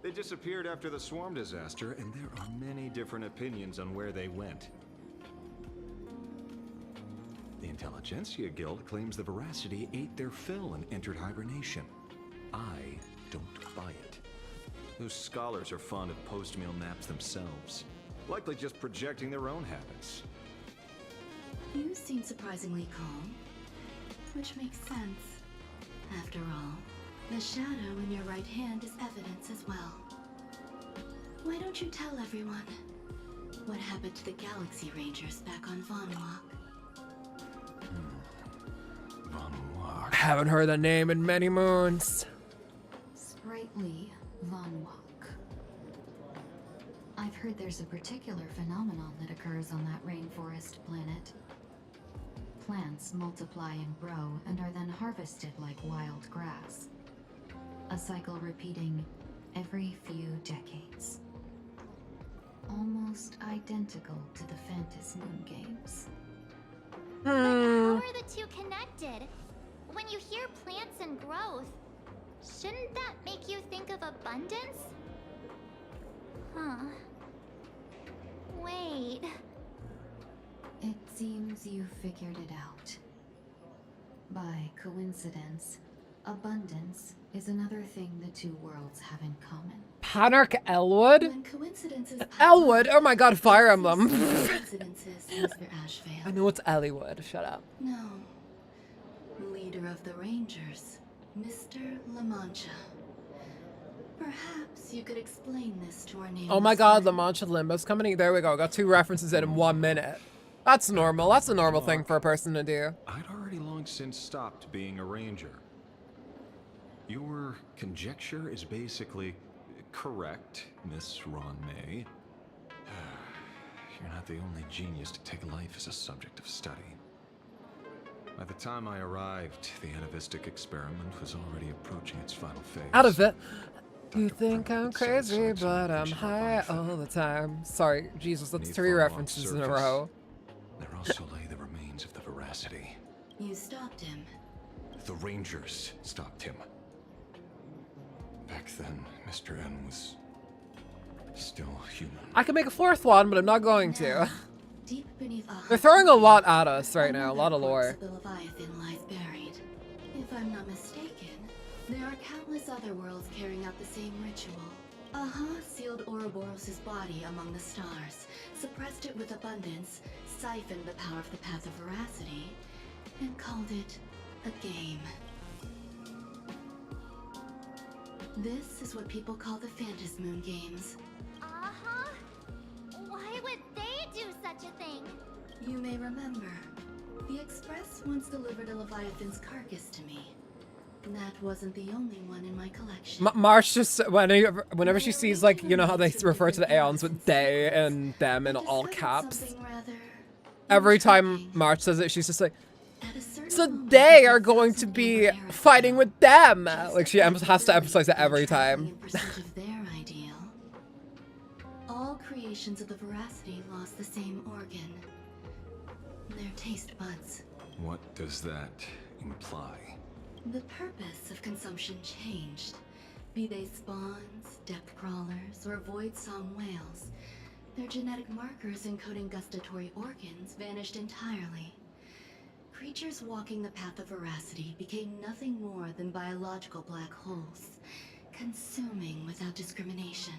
They disappeared after the swarm disaster, and there are many different opinions on where they went. In Intelligentsia Guild claims the Veracity ate their fill and entered hibernation. I don't buy it. Those scholars are fond of post-meal naps themselves, likely just projecting their own habits. You seem surprisingly calm, which makes sense. After all, the shadow in your right hand is evidence as well. Why don't you tell everyone what happened to the Galaxy Rangers back on Vonwalk? Vonwalk. Haven't heard that name in many moons. Sprightly Vonwalk. I've heard there's a particular phenomenon that occurs on that rainforest planet. Plants multiply and grow and are then harvested like wild grass. A cycle repeating every few decades. Almost identical to the Phantasmoon games. But how are the two connected? When you hear plants and growth, shouldn't that make you think of abundance? Huh. Wait. It seems you figured it out. By coincidence, abundance is another thing the two worlds have in common. Panarch Elwood? When coincidences Elwood? Oh my god, Fire Emblem. coincidences, Mr. Ashvale. I know it's Ellwood. Shut up. No. Leader of the Rangers, Mr. La Mancha. Perhaps you could explain this to our neighbors. Oh my god, La Mancha Limbo's coming. There we go. Got 2 references in 1 minute. That's normal. That's a normal thing for a person to do. I'd already long since stopped being a ranger. Your conjecture is basically correct, Miss Ron May. You're not the only genius to take life as a subject of study. By the time I arrived, the atavistic experiment was already approaching its final phase. Out of it. You think I'm crazy, but I'm high all the time. Sorry, Jesus, that's 3 references in a row. There also lay the remains of the Veracity. You stopped him. The Rangers stopped him. Back then, Mr. N was still human. I could make a 4th one, but I'm not going to. Deep beneath They're throwing a lot at us right now, a lot of lore. The Leviathan lies buried. If I'm not mistaken, there are countless other worlds carrying out the same ritual. Aha sealed Ouroboros' body among the stars, suppressed it with abundance, siphoned the power of the Path of Veracity, and called it a game. This is what people call the Phantasmoon games. Uh-huh. Why would they do such a thing? You may remember, the Express once delivered a Leviathan's carcass to me. That wasn't the only one in my collection. March just, whenever she sees, like, you know how they refer to the Aeons with they and them in all caps. Every time March says it, she's just like, so they are going to be fighting with them. Like, she has to emphasize it every time. of their ideal. All creations of the Veracity lost the same organ. Their taste buds. What does that imply? The purpose of consumption changed. Be they spawns, depth crawlers, or void song whales, their genetic markers encoding gustatory organs vanished entirely. Creatures walking the path of Veracity became nothing more than biological black holes, consuming without discrimination.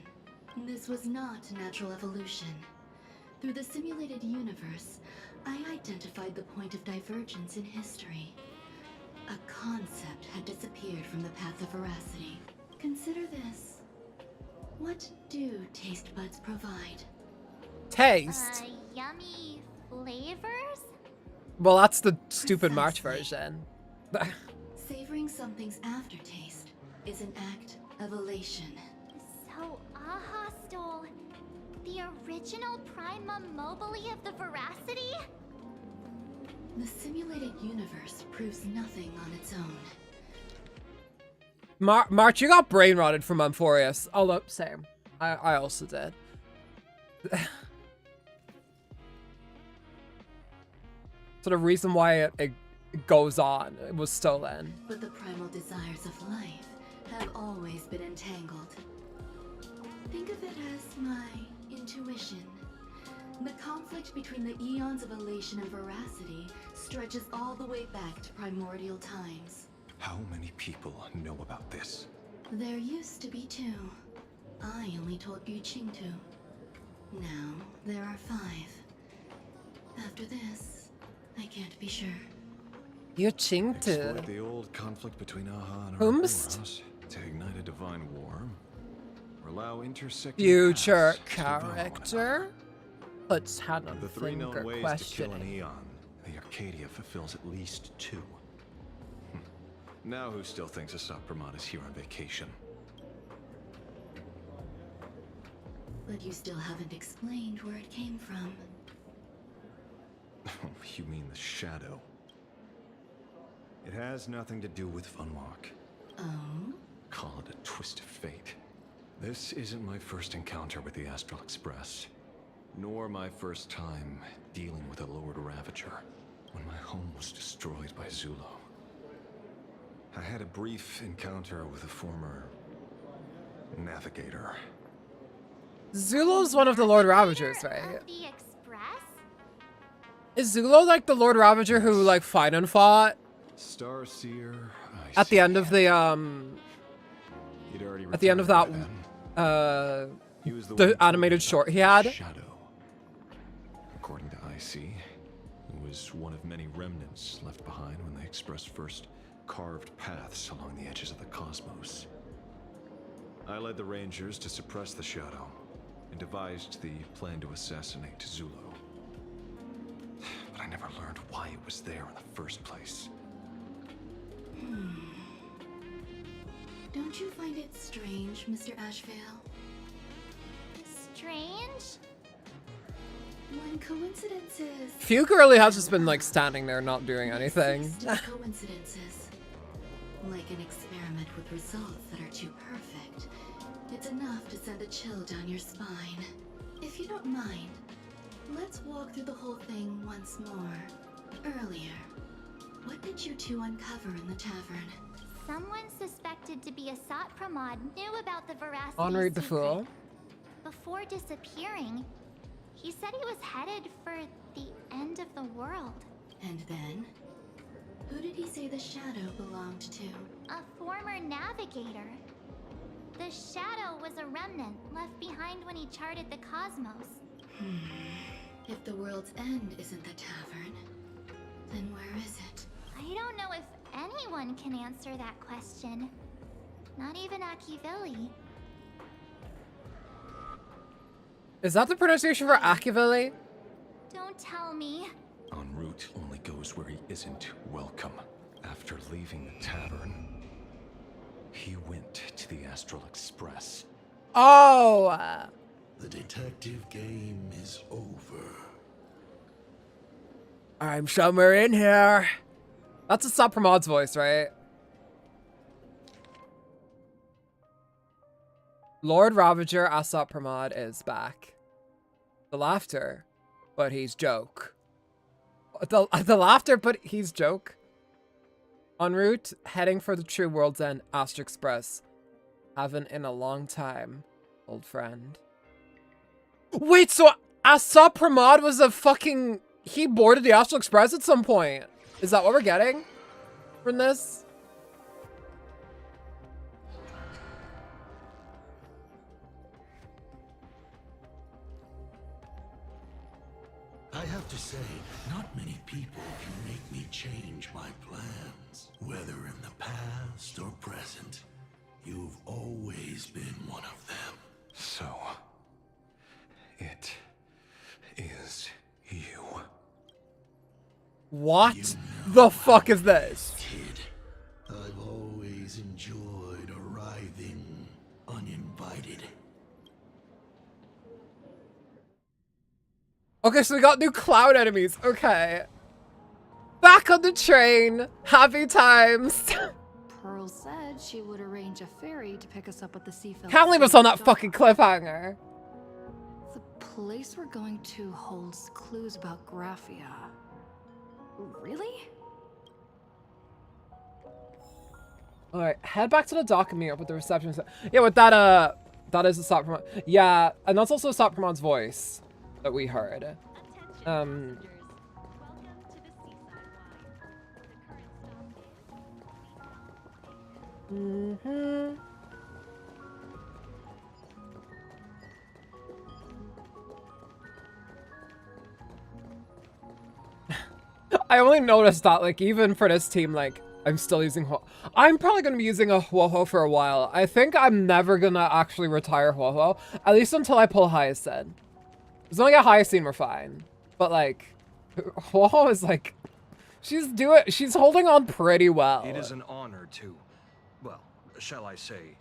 This was not natural evolution. Through the simulated universe, I identified the point of divergence in history. A concept had disappeared from the path of Veracity. Consider this. What do taste buds provide? Taste? Yummy flavors? Well, that's the stupid March version. Savoring something's aftertaste is an act of elation. So Aha stole the original Prima Mobile of the Veracity? The simulated universe proves nothing on its own. March, you got brain rotted from Amphorius. Oh, same. I also did. So the reason why it goes on, it was stolen. But the primal desires of life have always been entangled. Think of it as my intuition. The conflict between the eons of elation and veracity stretches all the way back to primordial times. How many people know about this? There used to be 2. I only told Yuqing 2. Now, there are 5. After this, I can't be sure. Yuqing Exploit the old conflict between Aha and Whomst? to ignite a divine war, or allow intersecting Future paths to character? Puts hand on the 3 known finger ways to kill an questioning. Eon. The Arcadia fulfills at least 2. Now who still thinks Asap Pramod is here on vacation? But you still haven't explained where it came from. You mean the shadow? It has nothing to do with Funwalk. Oh? Call it a twist of fate. This isn't my first encounter with the Astral Express, nor my first time dealing with a Lord Ravager when my home was destroyed by Zulo. I had a brief encounter with a former navigator. Zulo's one of the Lord Ravagers, right? Of the Express? Is Zulo like the Lord Ravager who like Finan fought Starseer. at the end of the He'd already at the end of that He was the animated short he had? Shadow. According to IC, he was one of many remnants left behind when the Express first carved paths along the edges of the cosmos. I led the Rangers to suppress the Shadow and devised the plan to assassinate Zulo. But I never learned why it was there in the first place. Don't you find it strange, Mr. Ashvale? Strange? When coincidences... Fugue really has just been like standing there not doing anything. coincidences. Like an experiment with results that are too perfect. It's enough to send a chill down your spine. If you don't mind, let's walk through the whole thing once more. Earlier, what did you 2 uncover in the tavern? Someone suspected to be Asat Pramod knew about the veracity Honored the secret. fool. Before disappearing, he said he was headed for the end of the world. And then? Who did he say the shadow belonged to? A former navigator. The shadow was a remnant left behind when he charted the cosmos. If the world's end isn't the tavern, then where is it? I don't know if anyone can answer that question. Not even Akivili. Is that the pronunciation for Akivili? Don't tell me. En route only goes where he isn't welcome. After leaving the tavern, he went to the Astral Express. Oh! The detective game is over. I'm somewhere in here. That's Asap Pramod's voice, right? Lord Ravager Asap Pramod is back. The laughter, but he's joke. The laughter, but he's joke. En route, heading for the true world's end, Astral Express. Haven't in a long time, old friend. Wait, so Asap Pramod was a fucking... He boarded the Astral Express at some point. Is that what we're getting from this? I have to say, not many people can make me change my plans. Whether in the past or present, you've always been one of them. So, it is you. What the fuck is this? Kid, I've always enjoyed arriving uninvited. Okay, so we got new cloud enemies. Okay. Back on the train. Happy times. Pearl said she would arrange a ferry to pick us up at the Seafeld. Can't leave us on that fucking cliffhanger. The place we're going to holds clues about Graphia. Really? Alright, head back to the dock and meet up with the receptionist. Yeah, with that, that is Asap Pramod. Yeah, and that's also Asap Pramod's voice that that we heard. I only noticed that, like, even for this team, like, I'm still using I'm probably going to be using a Huoho for a while. I think I'm never going to actually retire Huoho, at least until I pull Hyacinth. As long as I get Hyacinth, we're fine. But, like, Huoho is, like, she's holding on pretty well. It is an honor to, well, shall I say,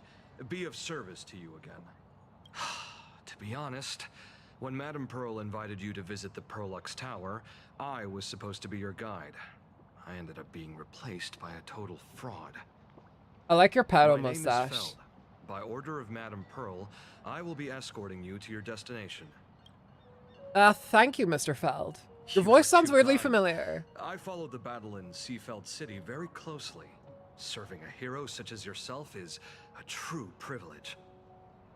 be of service to you again. To be honest, when Madame Pearl invited you to visit the Perlux Tower, I was supposed to be your guide. I ended up being replaced by a total fraud. I like your paddle My name is mustache. Feld. By order of Madame Pearl, I will be escorting you to your destination. Thank you, Mr. Feld. Your voice sounds weirdly familiar. I followed the battle in Seafeld City very closely. Serving a hero such as yourself is a true privilege.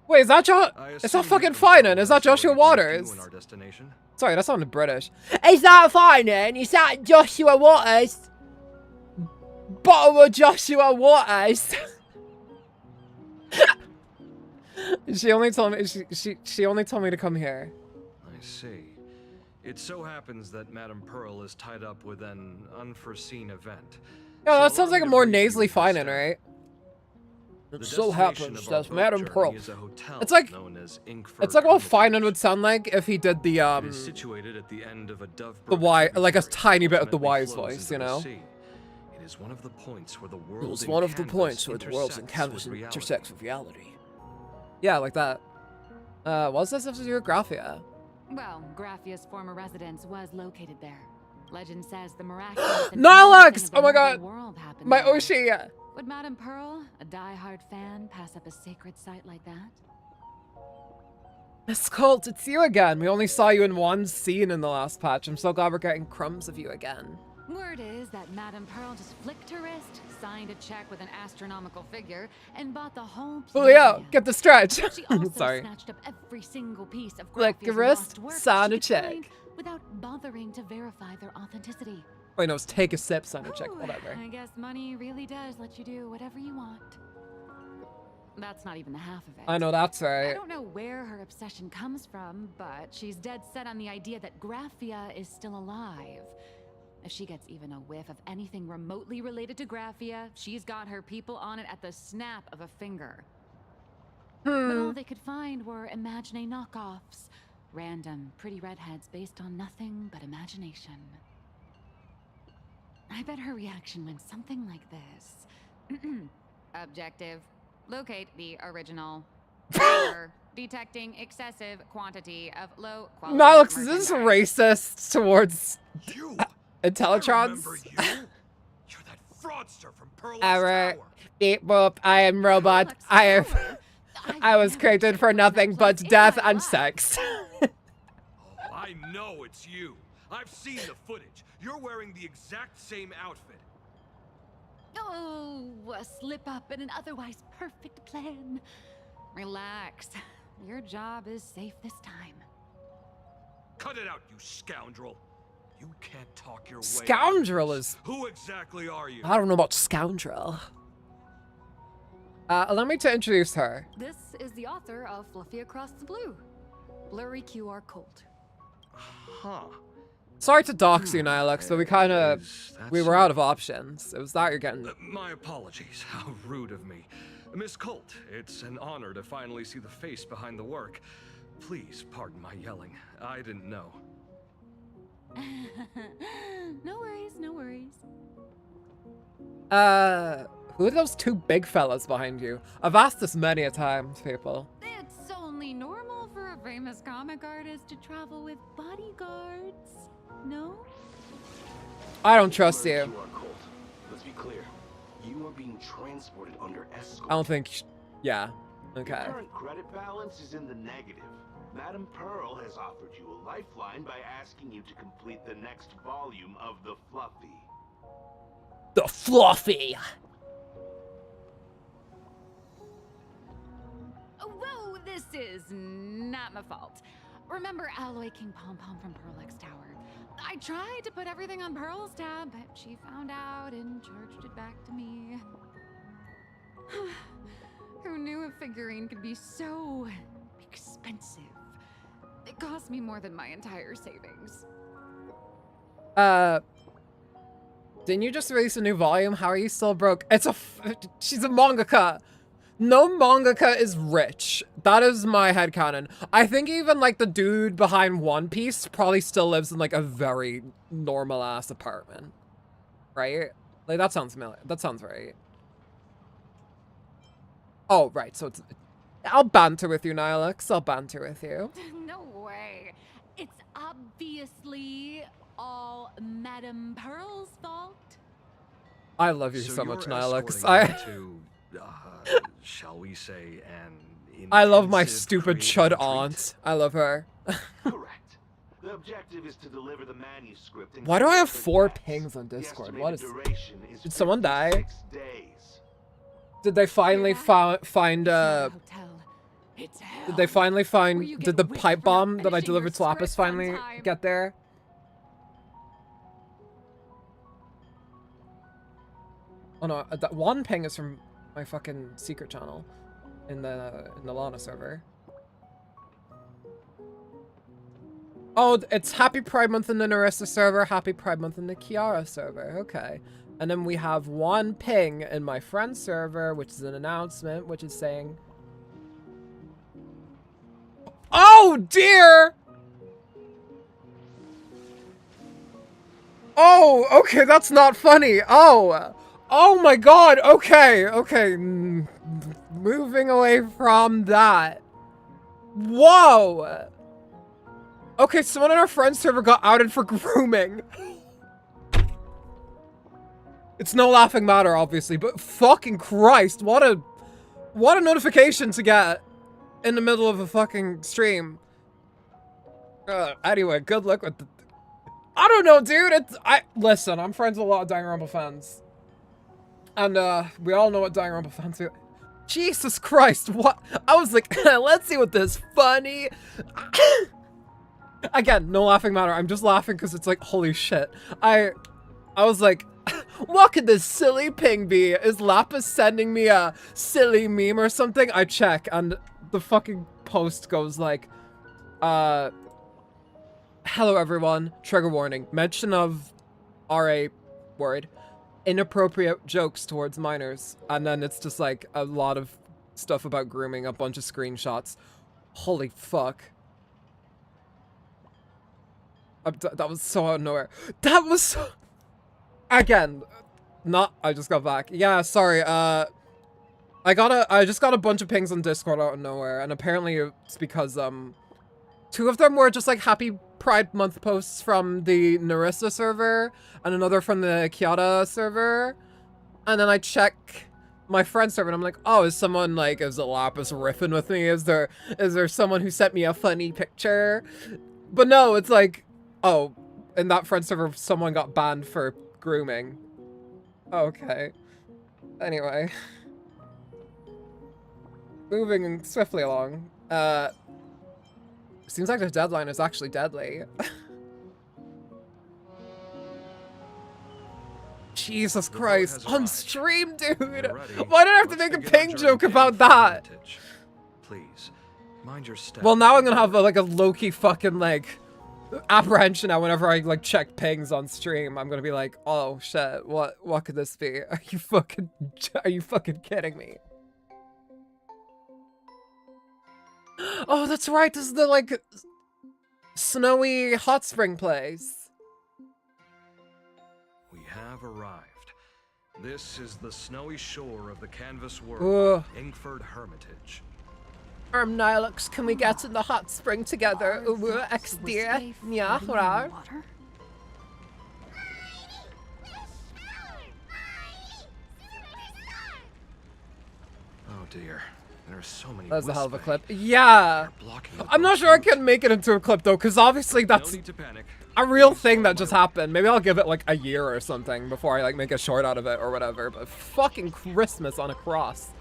Wait, is that is that fucking Finan? Is that Joshua Waters? Sorry, that sounded British. Is that Finan? Is that Joshua Waters? Bottom of Joshua Waters. She only told me she only told me to come here. I see. It so happens that Madame Pearl is tied up with an unforeseen event. Yeah, that sounds like a more nasally Finan, right? It so happens that Madame Pearl. It's like what Finan would sound like if he did the situated at the end of a dove Y, like a tiny bit of the Y's voice, you know. It is one of the points where the world. It was one of the points where the world's in canvas intersects with reality. Yeah, like that. What's this have to do with Graphia? Well, Graphia's former residence was located there. Legend says the miraculous. Nihilux! Oh my god! My Oshi! Would Madame Pearl, a die-hard fan, pass up a sacred site like that? Miss Colt, it's you again. We only saw you in one scene in the last patch. I'm so glad we're getting crumbs of you again. Word is that Madame Pearl just flicked her wrist, signed a check with an astronomical figure, and bought the whole Julio, get the stretch. She also Sorry. snatched up every single piece of Flick Graphia's your wrist, lost work sign a she could check. find without bothering to verify their authenticity. Wait, no, it's take a sip, sign a check, Ooh, whatever. I guess money really does let you do whatever you want. That's not even the half of it. I know that's right. I don't know where her obsession comes from, but she's dead set on the idea that Graphia is still alive. If she gets even a whiff of anything remotely related to Graphia, she's got her people on it at the snap of a finger. But all they could find were Imagine knockoffs. Random, pretty redheads based on nothing but imagination. I bet her reaction went something like this. Objective. Locate the original. Detecting excessive quantity of low quality. Nihilux, is this racist towards Intellitrons? You're that fraudster from Perlux Error. Tower. Beep boop. I am robot. I was created for nothing but death and sex. I know it's you. I've seen the footage. You're wearing the exact same outfit. Oh, a slip up in an otherwise perfect plan. Relax. Your job is safe this time. Cut it out, you scoundrel. You can't talk your way. Scoundrel is... Who exactly are you? I don't know about scoundrel. Allow me to introduce her. This is the author of Fluffy Across the Blue, Blurry QR Code. Huh. Sorry to dox you, Nihilux, but we were out of options. It was that you're getting... My apologies. How rude of me. Miss Colt, it's an honor to finally see the face behind the work. Please pardon my yelling. I didn't know. No worries, no worries. Who are those two big fellas behind you? I've asked this many a times, people. It's only normal for a famous comic artist to travel with bodyguards. No? I don't trust you. Let's be clear. You are being transported under escort. I don't think... Yeah. Okay. Your current credit balance is in the negative. Madame Pearl has offered you a lifeline by asking you to complete the next volume of The Fluffy. The Fluffy! Whoa, this is not my fault. remember Alloy King Pom Pom from Pearl X Tower? I tried to put everything on Pearl's tab, but she found out and charged it back to me. Who knew a figurine could be so expensive? It cost me more than my entire savings. Didn't you just release a new volume? How are you still broke? She's a mangaka. No mangaka is rich. That is my headcanon. I think even like the dude behind One Piece probably still lives in like a very normal ass apartment. Right? Like that sounds right. Oh, right. So it's, I'll banter with you, Nihilux. I'll banter with you. No way. It's obviously all Madame Pearl's fault. I love you so much, Nihilux. Shall we say, an I love my stupid chud aunt. I love her. Correct. The objective is to deliver the manuscript. Why do I have 4 pings on Discord? What is? Did someone die? Did they finally find Did they finally find? Did the pipe bomb that I delivered to Lapis finally get there? Oh no, that 1 ping is from my fucking secret channel in the Lana server. Oh, it's Happy Pride Month in the Narissa server, Happy Pride Month in the Kiara server. Okay. And then we have 1 ping in my friend server, which is an announcement, which is saying, oh dear! Oh, okay, that's not funny. Oh my god, okay. Moving away from that. Whoa! Okay, someone on our friend server got outed for grooming. It's no laughing matter, obviously, but fucking Christ, what a notification to get in the middle of a fucking stream. Anyway, good luck with the... I don't know, dude, listen, I'm friends with a lot of Danganronpa fans. And, we all know what Danganronpa fans do. Jesus Christ, what? I was like, let's see what this funny... Again, no laughing matter. I'm just laughing because it's like, holy shit. I was like, what could this silly ping be? Is Lapis sending me a silly meme or something? I check, and the fucking post goes like, hello everyone, trigger warning, mention of RA word. Inappropriate jokes towards minors. And then it's just like a lot of stuff about grooming, a bunch of screenshots. Holy fuck. That was so out of nowhere. That was so... Again, I just got back. Yeah, sorry, I just got a bunch of pings on Discord out of nowhere, and apparently it's because, 2 of them were just like Happy Pride Month posts from the Narissa server, and another from the Kiata server. And then I check my friend's server, and I'm like, oh, is someone like, is it Lapis riffing with me? Is there someone who sent me a funny picture? But no, it's like, oh, in that friend server, someone got banned for grooming. Okay. Anyway. Moving swiftly along. Seems like the deadline is actually deadly. Jesus Christ. On stream, dude! Why did I have to make a ping joke about that? Please, mind your step. Well, now I'm gonna have like a low-key fucking like apprehension now whenever I like check pings on stream. I'm gonna be like, oh shit, what could this be? Are you fucking kidding me? Oh, that's right, this is the like snowy hot spring place. We have arrived. This is the snowy shore of the canvas world, Inkford Hermitage. Nihilux, can we get in the hot spring together? XD. Yeah, right. Oh dear. There's so many. That's a hell of a clip. Yeah. I'm not sure I can make it into a clip though, because obviously that's a real thing that just happened. Maybe I'll give it like a year or something before I like make a short out of it or whatever. But fucking Christmas on a cross.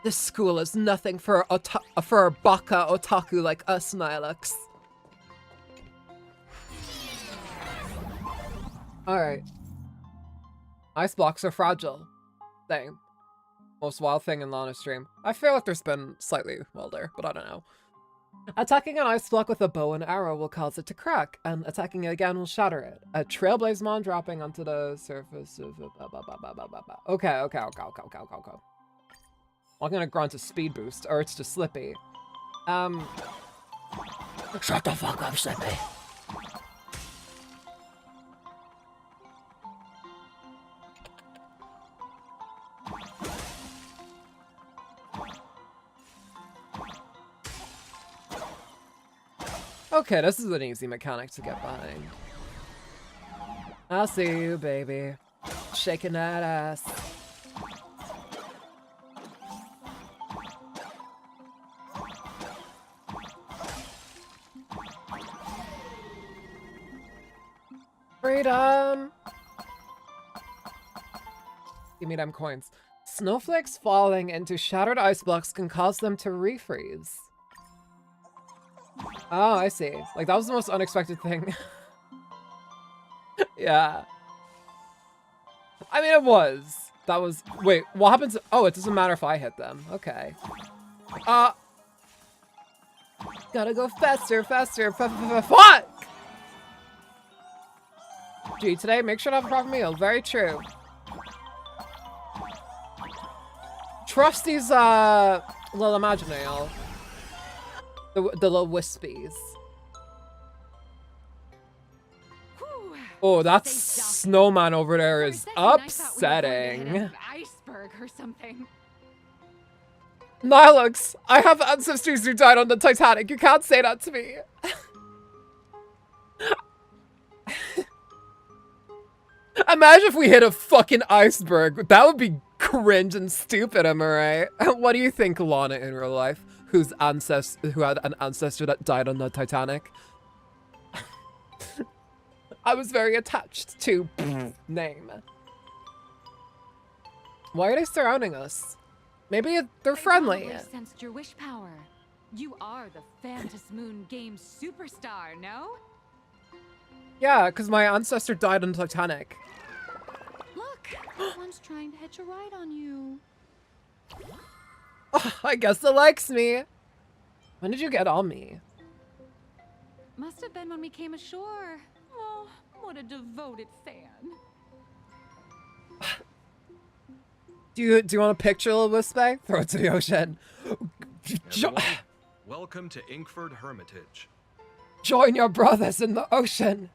This school is nothing for a baka otaku like us, Nihilux. Alright. Ice blocks are fragile. Same. Most wild thing in Lana's stream. I feel like there's been slightly wilder, but I don't know. Attacking an ice block with a bow and arrow will cause it to crack, and attacking it again will shatter it. A Trailblazemon dropping onto the surface of... Okay. I'm gonna grunt a speed boost, or it's just Slippy. Shut the fuck up, Slippy. Okay, this is an easy mechanic to get behind. I'll see you, baby. Shaking that ass. Freedom! Give me them coins. Snowflakes falling into shattered ice blocks can cause them to refreeze. Oh, I see. Like, that was the most unexpected thing. Yeah. I mean, it was. That was... Wait, what happens... Oh, it doesn't matter if I hit them. Okay. Gotta go faster. Fuck! Gee, today, make sure to have a proper meal. Very true. Trust these, little imaginary. The little wispies. Oh, that snowman over there is upsetting. Iceberg or something. Nihilux, I have ancestors who died on the Titanic. You can't say that to me. Imagine if we hit a fucking iceberg. That would be cringe and stupid, am I right? What do you think, Lana, in real life? Who had an ancestor that died on the Titanic? I was very attached to name. Why are they surrounding us? Maybe they're friendly. I sensed your wish power. You are the Phantasmoon Games superstar, no? Yeah, because my ancestor died on the Titanic. Look, one's trying to hitch a ride on you. Oh, I guess it likes me. When did you get on me? Must have been when we came ashore. Oh, what a devoted fan. Do you want a picture, little Wispy? Throw it to the ocean. Everyone, welcome to Inkford Hermitage. Join your brothers in the ocean.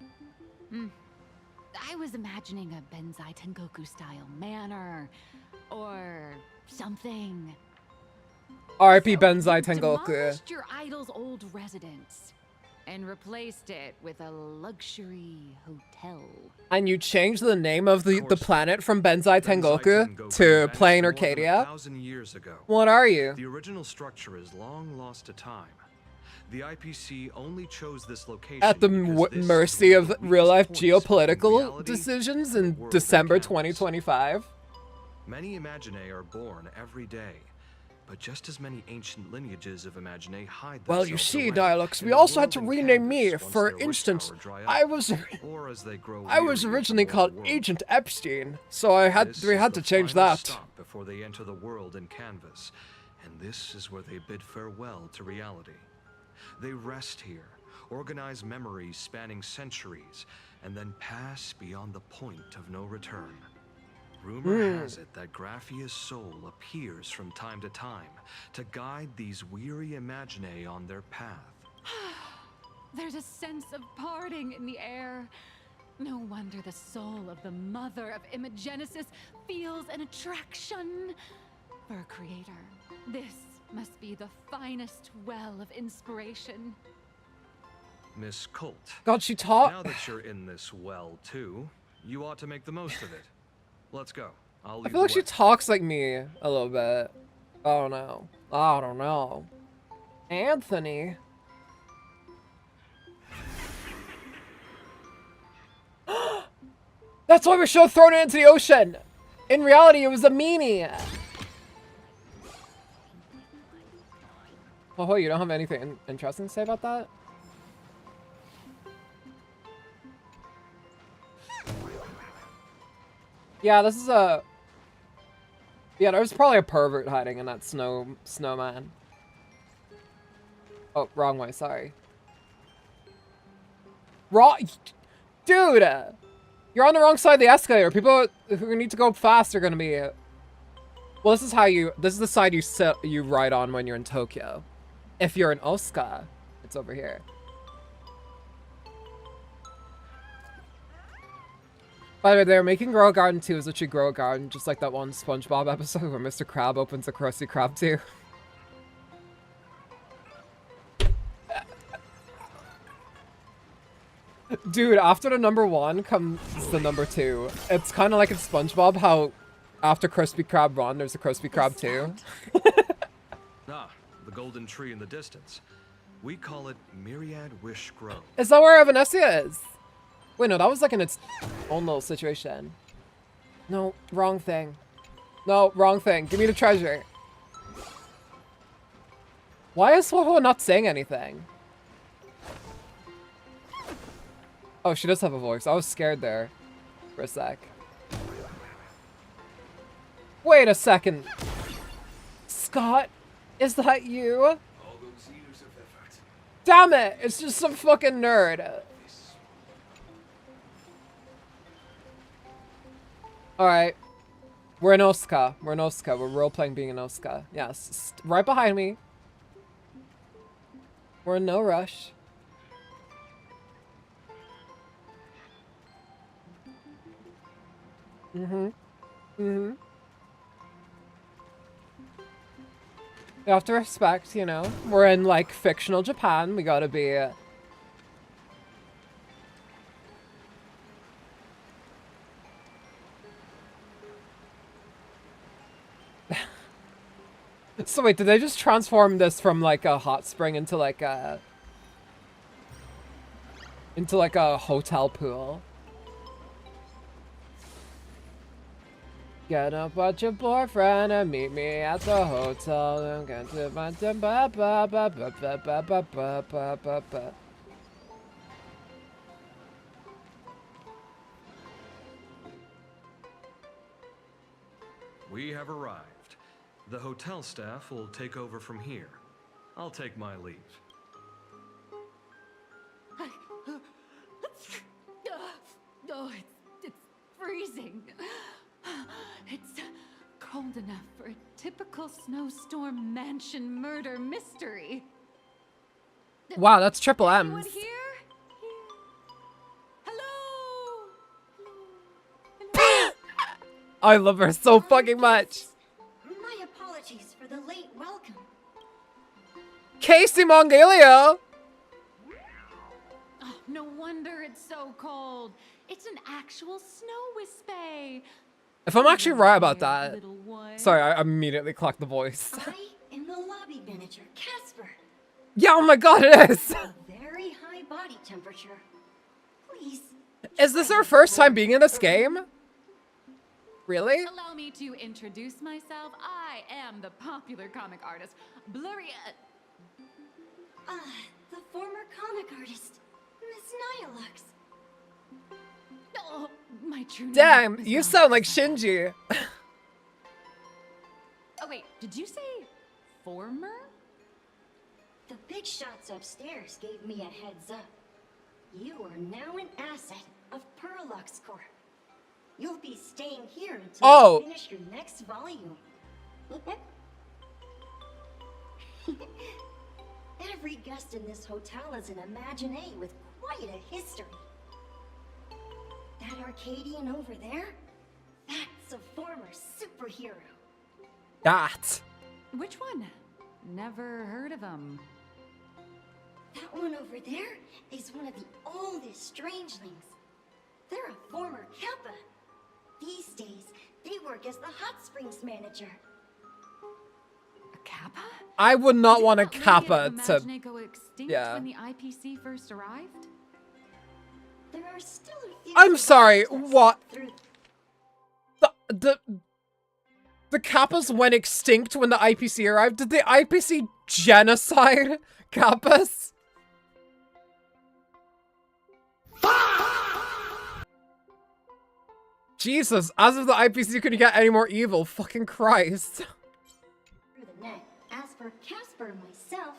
I was imagining a Benzai Tengoku style manor or something. R.I.P. Benzai Tengoku. Demolished your idol's old residence and replaced it with a luxury hotel. And you changed the name of the planet from Benzai Tengoku to Plain Arcadia? 1,000 years ago. What are you? The original structure is long lost to time. The IPC only chose this location at the mercy of real-life geopolitical decisions in December 2025. Many Imaginae are born every day, but just as many ancient lineages of Imaginae hide themselves. Well, you see, Dialux, we also had to rename me. For instance, I was originally called Agent Epstein, so we had to change that. Before they enter the world in canvas, and this is where they bid farewell to reality. They rest here, organize memories spanning centuries, and then pass beyond the point of no return. Rumor has it that Graphia's soul appears from time to time to guide these weary Imaginae on their path. There's a sense of parting in the air. No wonder the soul of the mother of Imagenesis feels an attraction for a creator. This must be the finest well of inspiration. Miss Colt. God, she talked. Now that you're in this well, too, you ought to make the most of it. Let's go. I feel like she talks like me a little bit. I don't know. Anthony. That's why we should have thrown it into the ocean. In reality, it was a meanie. Oh, you don't have anything interesting to say about that? Yeah, this is a... Yeah, there's probably a pervert hiding in that snowman. Oh, wrong way, sorry. Wrong... Dude! You're on the wrong side of the escalator. People who need to go fast are gonna be... Well, this is how you... This is the side you ride on when you're in Tokyo. If you're in Osaka, it's over here. By the way, they're making Grow a Garden 2 is literally Grow a Garden, just like that one SpongeBob episode where Mr. Krab opens a Krusty Krab 2. Dude, after the number 1 comes the number 2. It's kind of like in SpongeBob how after Krusty Krab 1, there's a Krusty Krab 2. Ah, the golden tree in the distance. We call it Myriad Wish Grove. Is that where Evanescia is? Wait, no, that was like in its own little situation. No, wrong thing. No, wrong thing. Give me the treasure. Why is Swoho not saying anything? Oh, she does have a voice. I was scared there for a sec. Wait a second. Scott, is that you? Damn it! It's just some fucking nerd. Alright. We're in Osaka. We're in Osaka. We're role-playing being in Osaka. Yes. Right behind me. We're in no rush. Mm-hmm. Mm-hmm. You have to respect, you know. We're in, like, fictional Japan. We gotta be... So wait, did they just transform this from like a hot spring into like a hotel pool? Get up with your boyfriend and meet me at the hotel. I'm going to my ba ba ba ba ba ba ba ba ba ba ba. We have arrived. The hotel staff will take over from here. I'll take my leave. Oh, it's freezing. It's cold enough for a typical snowstorm mansion murder mystery. Wow, that's triple Anyone M's. here? I love her so fucking much. My apologies for the late welcome. Casey Mongalio! Oh, no wonder it's so cold. It's an actual snow wispy. If I'm actually right about that. Sorry, I immediately clocked the voice. I am the lobby manager, Casper. Yeah, oh my god, it is! A very high body temperature. Please. Is this our first time being in this game? Really? Allow me to introduce myself. I am the popular comic artist, Blurry. The former comic artist, Miss Nyalux. Oh, my true name. Damn, you sound like Shinji. Oh wait, did you say former? The big shots upstairs gave me a heads up. You are now an asset of Perlux Corp. You'll be staying here until you finish your next volume. Every guest in this hotel is an Imaginee with quite a history. That Arcadian over there? That's a former superhero. That. Which one? Never heard of him. That one over there is one of the oldest strangelings. They're a former Kappa. These days, they work as the Hot Springs manager. A Kappa? I would not want a Kappa to... Imaginee go extinct when the IPC first arrived? There are still a few... I'm sorry, what? The The Kappas went extinct when the IPC arrived. Did the IPC genocide Kappas? Jesus, as if the IPC couldn't get any more evil. Fucking Christ. Through the net. As for Casper myself,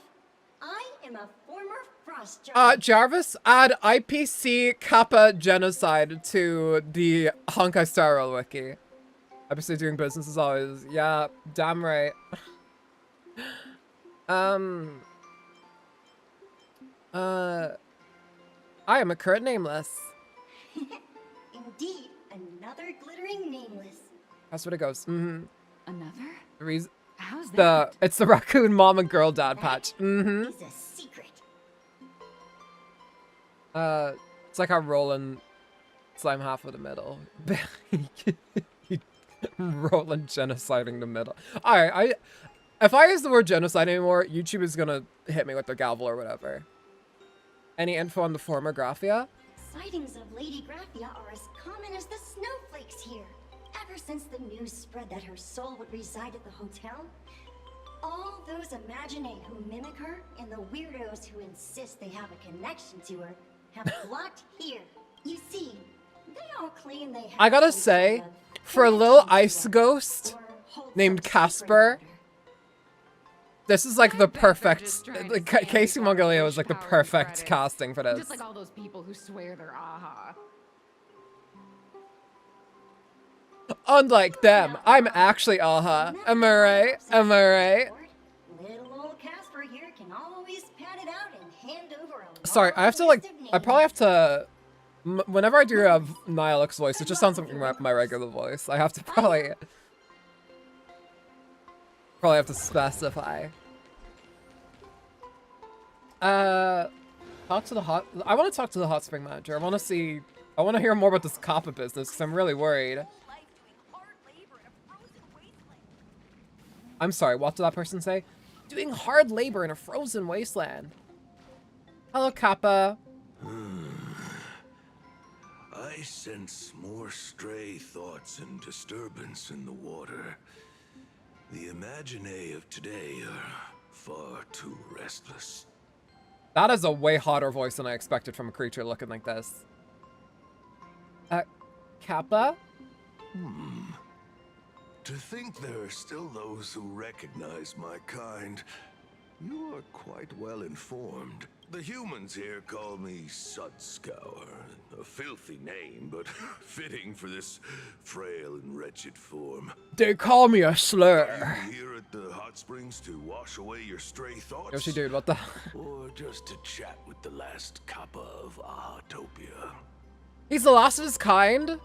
I am a former frost giant. Jarvis, add IPC Kappa genocide to the Honkai Star Rail wiki. IPC doing business as always. Yeah, damn right. I am a current nameless. Indeed, another glittering nameless. That's what it goes. Mm-hmm. Another? The reason. How's that? It's the raccoon mom and girl dad patch. Mm-hmm. It's a secret. It's like how Roland slime half of the middle. Roland genociding the middle. Alright, if I use the word genocide anymore, YouTube is gonna hit me with their gavel or whatever. Any info on the former Graphia? Sightings of Lady Graphia are as common as the snowflakes here. Ever since the news spread that her soul would reside at the hotel, all those Imaginae who mimic her and the weirdos who insist they have a connection to her have flocked here. You see, they all claim they have. I gotta say, for a little ice ghost named Casper, this is like the perfect. Casey Mongolia was like the perfect casting for this. Just like all those people who swear they're aha. Unlike them, I'm actually aha. Am I right? Am I right? Little old Casper here can always pad it out and hand over a Sorry, I have to like. I probably have to. Whenever I do a Nihilix voice, it just sounds like my regular voice. I have to probably have to specify. Talk to the hot. I want to talk to the hot spring manager. I want to see. I want to hear more about this Kappa business because I'm really worried. I'm sorry. What did that person say? Doing hard labor in a frozen wasteland. Hello, Kappa. I sense more stray thoughts and disturbance in the water. The Imaginae of today are far too restless. That is a way hotter voice than I expected from a creature looking like this. Kappa? To think there are still those who recognize my kind. You are quite well informed. The humans here call me Sudscour, a filthy name, but fitting for this frail and wretched form. They call me a slur. Are you here at the hot springs to wash away your stray thoughts? Yoshi dude, what the? Or just to chat with the last Kappa of Ahatopia? He's the last of his kind?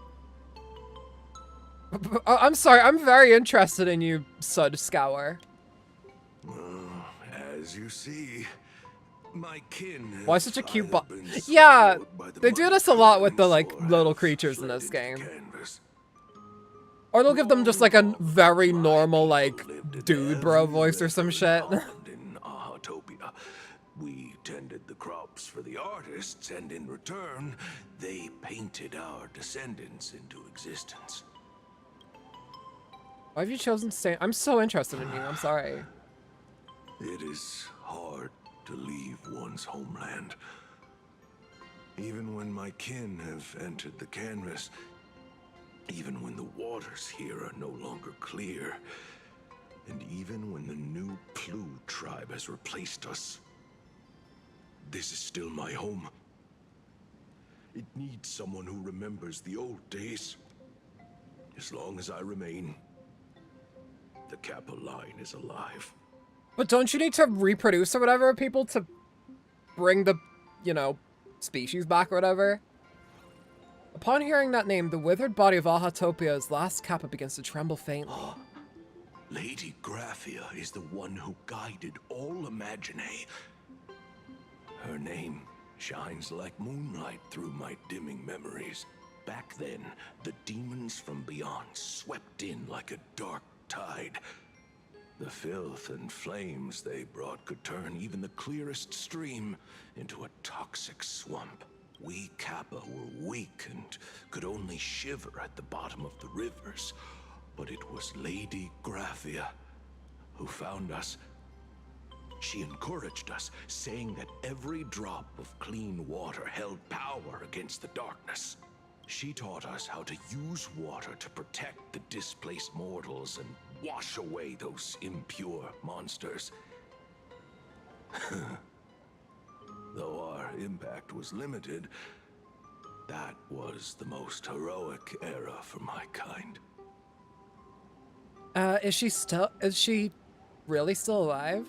I'm sorry, I'm very interested in you, Sudscour. As you see, my kin. Why such a cute Yeah, they do this a lot with the like little creatures in this game. Or they'll give them just like a very normal like dude bro voice or some shit. In Ahatopia, we tended the crops for the artists, and in return, they painted our descendants into existence. Why have you chosen to stay? I'm so interested in you. I'm sorry. It is hard to leave one's homeland. Even when my kin have entered the canvas, even when the waters here are no longer clear, and even when the new Plu tribe has replaced us, this is still my home. It needs someone who remembers the old days. As long as I remain, the Kappa line is alive. But don't you need to reproduce or whatever, people, to bring the, you know, species back or whatever? Upon hearing that name, the withered body of Ahatopia's last Kappa begins to tremble faintly. Lady Graphia is the one who guided all Imaginae. Her name shines like moonlight through my dimming memories. Back then, the demons from beyond swept in like a dark tide. The filth and flames they brought could turn even the clearest stream into a toxic swamp. We Kappa were weak and could only shiver at the bottom of the rivers. but it was Lady Graphia who found us. She encouraged us, saying that every drop of clean water held power against the darkness. She taught us how to use water to protect the displaced mortals and wash away those impure monsters. Though our impact was limited, that was the most heroic era for my kind. Is she really still alive?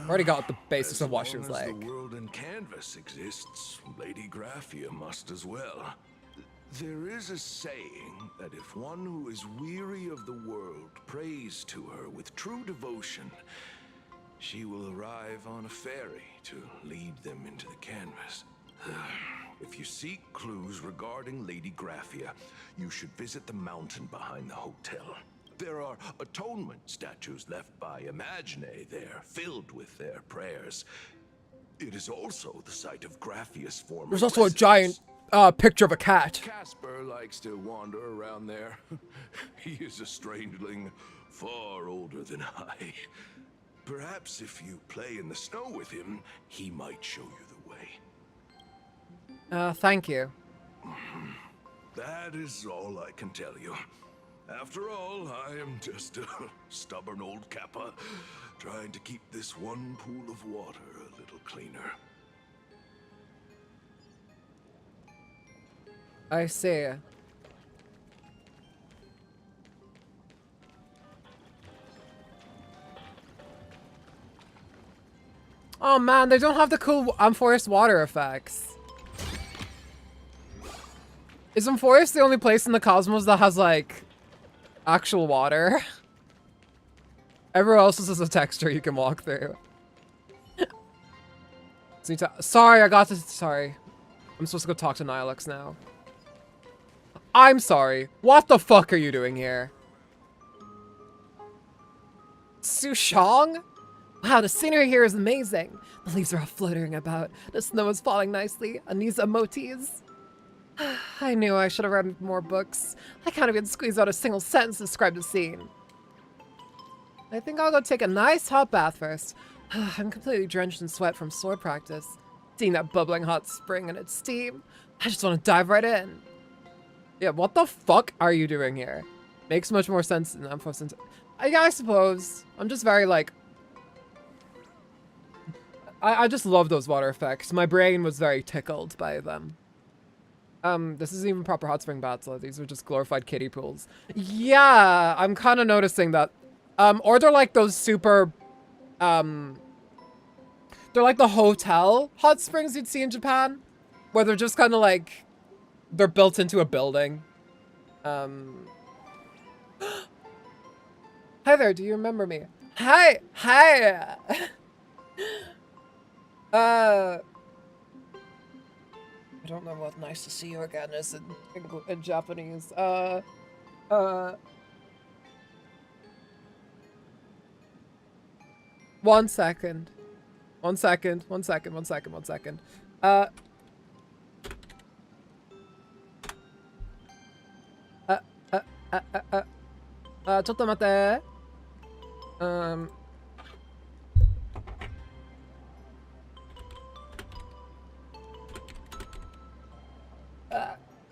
Already got the basics of what she was like. As the world in canvas exists, Lady Graphia must as well. There is a saying that if one who is weary of the world prays to her with true devotion, she will arrive on a ferry to lead them into the canvas. If you seek clues regarding Lady Graphia, you should visit the mountain behind the hotel. There are atonement statues left by Imagine there, filled with their prayers. It is also the site of Graphia's former There's also residence. a giant picture of a cat. Casper likes to wander around there. He is a strangeling far older than I. Perhaps if you play in the snow with him, he might show you the way. Thank you. That is all I can tell you. After all, I am just a stubborn old Kappa, trying to keep this one pool of water a little cleaner. I see. Oh man, they don't have the cool forest water effects. Is forest the only place in the cosmos that has like actual water? Everywhere else is just a texture you can walk through. Sorry, sorry. I'm supposed to go talk to Nihilux now. I'm sorry. What the fuck are you doing here? Sushong? Wow, the scenery here is amazing. The leaves are all fluttering about. The snow is falling nicely. And these emotes. I knew I should have read more books. I can't even squeeze out a single sentence to describe the scene. I think I'll go take a nice hot bath first. I'm completely drenched in sweat from sword practice. Seeing that bubbling hot spring and its steam, I just want to dive right in. Yeah, what the fuck are you doing here? Makes much more sense than yeah, I suppose. I'm just very like... I just love those water effects. My brain was very tickled by them. This isn't even proper hot spring baths. These are just glorified kiddie pools. Yeah, I'm kind of noticing that. Or they're like those super, they're like the hotel hot springs you'd see in Japan, where they're just kind of like, they're built into a building. Hi there, do you remember me? Hi! I don't know what nice to see you again is in Japanese. One second.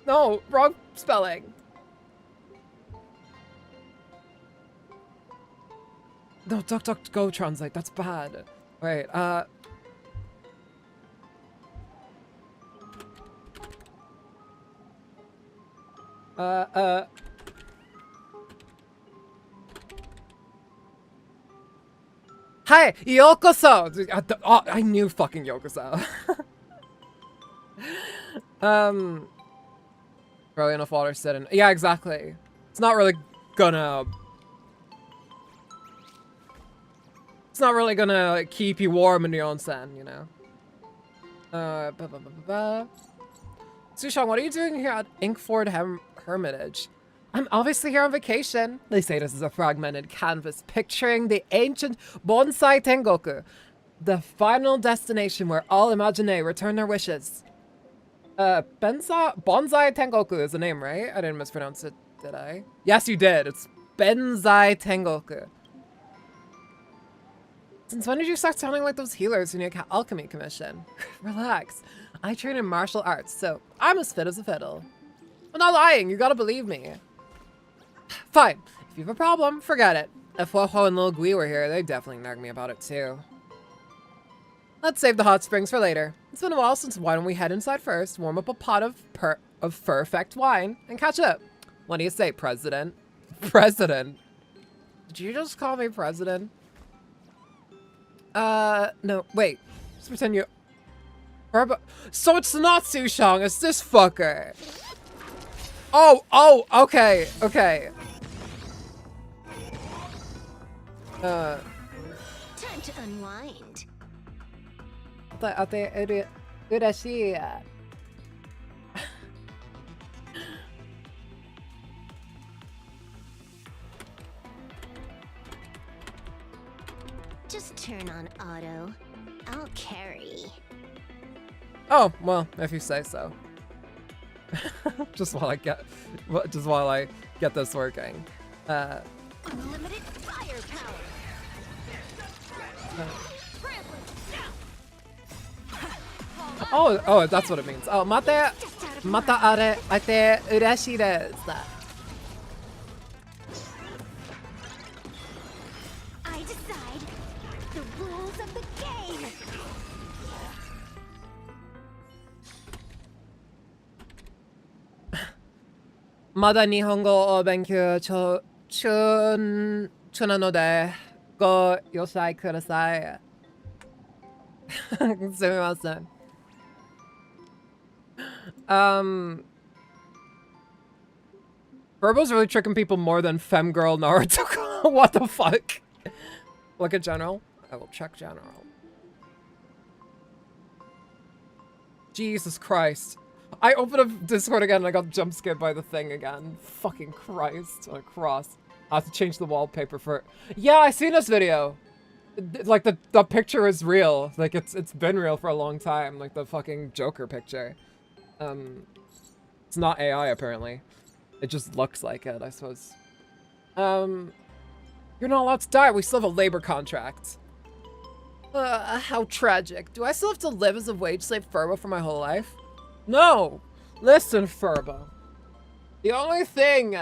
No, wrong spelling. No, go translate. That's bad. Wait, Hi, yokoso! I knew fucking yokoso. Probably enough water set in. Yeah, exactly. It's not really gonna keep you warm in the onsen, you know? Sushong, what are you doing here at Inkford Hermitage? I'm obviously here on vacation. They say this is a fragmented canvas picturing the ancient Bonsai Tengoku, the final destination where all Imagine return their wishes. Bonsai Tengoku is the name, right? I didn't mispronounce it, did I? Yes, you did. It's Benzai Tengoku. Since when did you start sounding like those healers in your alchemy commission? Relax. I train in martial arts, so I'm as fit as a fiddle. I'm not lying, you gotta believe me. Fine. If you have a problem, forget it. If Woho and Lil Gui were here, they'd definitely nag me about it too. Let's save the hot springs for later. It's been a while since why don't we head inside first, warm up a pot of perfect wine, and catch up. What do you say, President? President? Did you just call me President? No, wait. Just pretend you... So it's not Sushang, it's this fucker. Oh, okay, okay. Time to unwind. Just turn on auto. I'll carry. Oh, well, if you say so. just while I get this working. Unlimited firepower. Oh, that's what it means. Oh, mata are ate urashii desu. I decide the rules of the game. Mada Nihongo o benkyou chunanode go yoshai kudasai. Sumimasen. Burbo's really tricking people more than Femgirl Naruto. What the fuck? Look at general. I will check general. Jesus Christ. I opened up Discord again and I got jump scared by the thing again. Fucking Christ on a cross. I have to change the wallpaper for... Yeah, I seen this video. Like the picture is real. Like it's been real for a long time. Like the fucking Joker picture. It's not AI apparently. It just looks like it, I suppose. You're not allowed to die. We still have a labor contract. How tragic. Do I still have to live as a wage slave Furbo for my whole life? No! Listen, Furbo. The only thing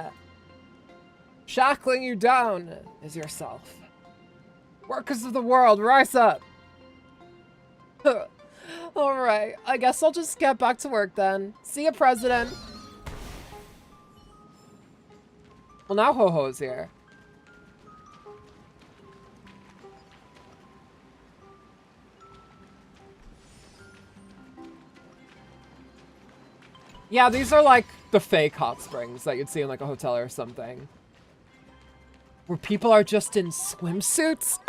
shackling you down is yourself. Workers of the world, rise up! Alright, I guess I'll just get back to work then. See ya, President! Well, now Ho-Ho's here. Yeah, these are like the fake hot springs that you'd see in like a hotel or something. Where people are just in swimsuits.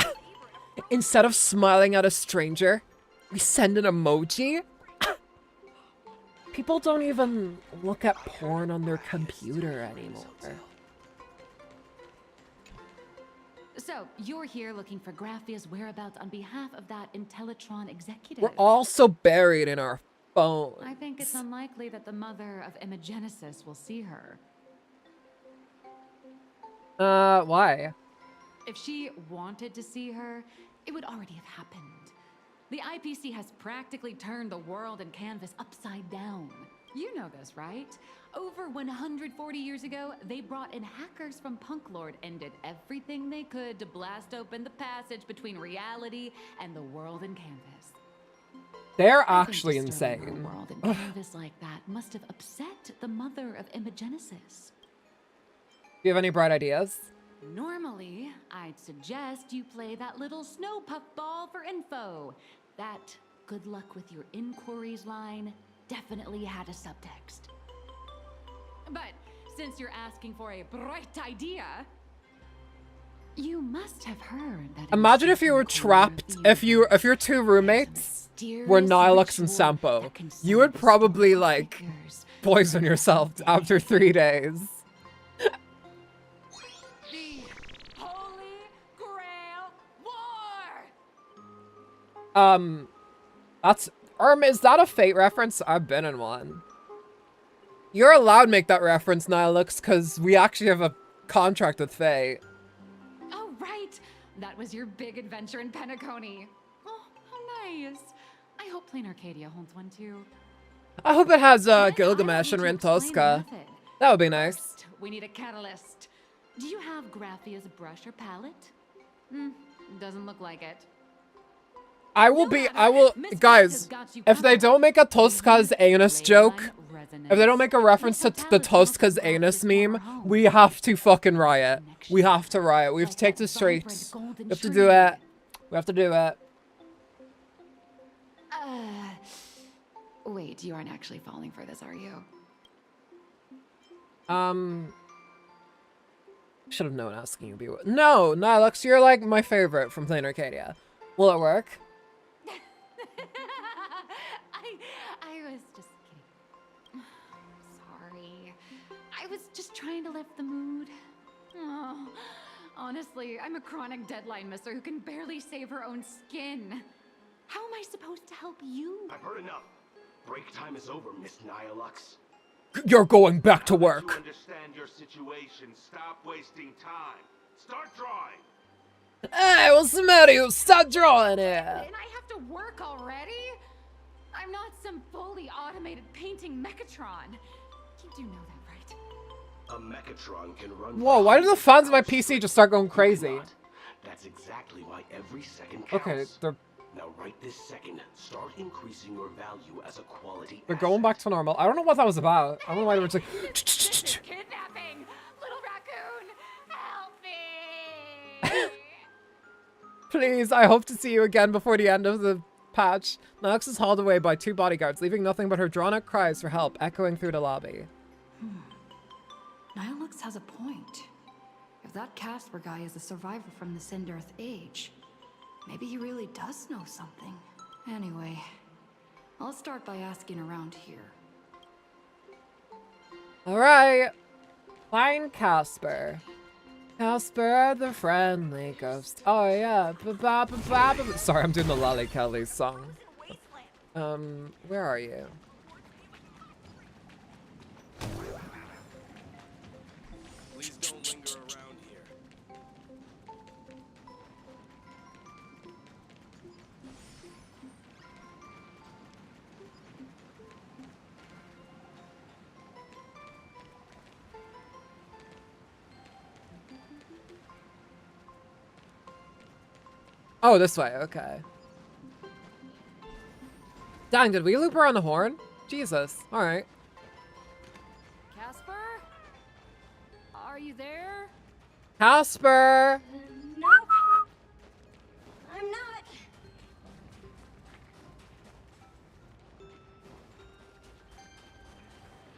Instead of smiling at a stranger, we send an emoji. People don't even look at porn on their computer anymore. So, you're here looking for Graphia's whereabouts on behalf of that Intellitron executive. We're all so buried in our phones. I think it's unlikely that the mother of Imogenesis will see her. Why? If she wanted to see her, it would already have happened. The IPC has practically turned the world and canvas upside down. You know this, right? Over 140 years ago, they brought in hackers from Punklord and did everything they could to blast open the passage between reality and the world and canvas. They're actually insane. World and canvas like that must have upset the mother of Imogenesis. Do you have any bright ideas? Normally, I'd suggest you play that little snow puff ball for info. That good luck with your inquiries line definitely had a subtext. But since you're asking for a bright idea, you must have heard that. Imagine if you were trapped, if your two roommates were Nihilux and Sampo. You would probably like poison yourself after 3 days. That's is that a Fate reference? I've been in one. You're allowed to make that reference, Nihilux, because we actually have a contract with Faye. Oh, right. That was your big adventure in Penacony. Oh, how nice. I hope Plain Arcadia holds one too. I hope it has Gilgamesh and Rentosca. That would be nice. First, we need a catalyst. Do you have Graphia's brush or palette? Doesn't look like it. Guys, if they don't make a Tosca's anus joke, if they don't make a reference to the Tosca's anus meme, we have to fucking riot. We have to riot. We have to take the streets. We have to do it. We have to do it. Wait, you aren't actually falling for this, are you? Should have known asking you to be. No, Lux, you're like my favorite from Plain Arcadia. Will it work? I was just kidding. Sorry. I was just trying to lift the mood. Oh, honestly, I'm a chronic deadline misser who can barely save her own skin. How am I supposed to help you? I've heard enough. Break time is over, Miss Nihilux. You're going back to work. To understand your situation, stop wasting time. Start drawing. Hey, what's the matter? You stop drawing it. And I have to work already? I'm not some fully automated painting Mechatron. You do know that, right? A Mechatron can run. Whoa, why do the fans of my PC just start going crazy? That's exactly why every second counts. Okay, now right this second, start increasing your value as a quality. they're going back to normal. I don't know what that was about. I don't know why they were just like... Kidnapping! Little raccoon! Help me! Please, I hope to see you again before the end of the patch. Nihilux is hauled away by 2 bodyguards, leaving nothing but her drawn-out cries for help echoing through the lobby. Nihilux has a point. If that Casper guy is a survivor from the Cinder-Earth age, maybe he really does know something. Anyway, I'll start by asking around here. Alright. Find Casper. Casper the friendly ghost. Oh yeah. Sorry, I'm doing the Lolly Kelly song. Where are you? Please don't linger around here. Oh, this way. Okay. Dang, did we loop her on the horn? Jesus. All right. Casper? Are you there? Casper! No. I'm not.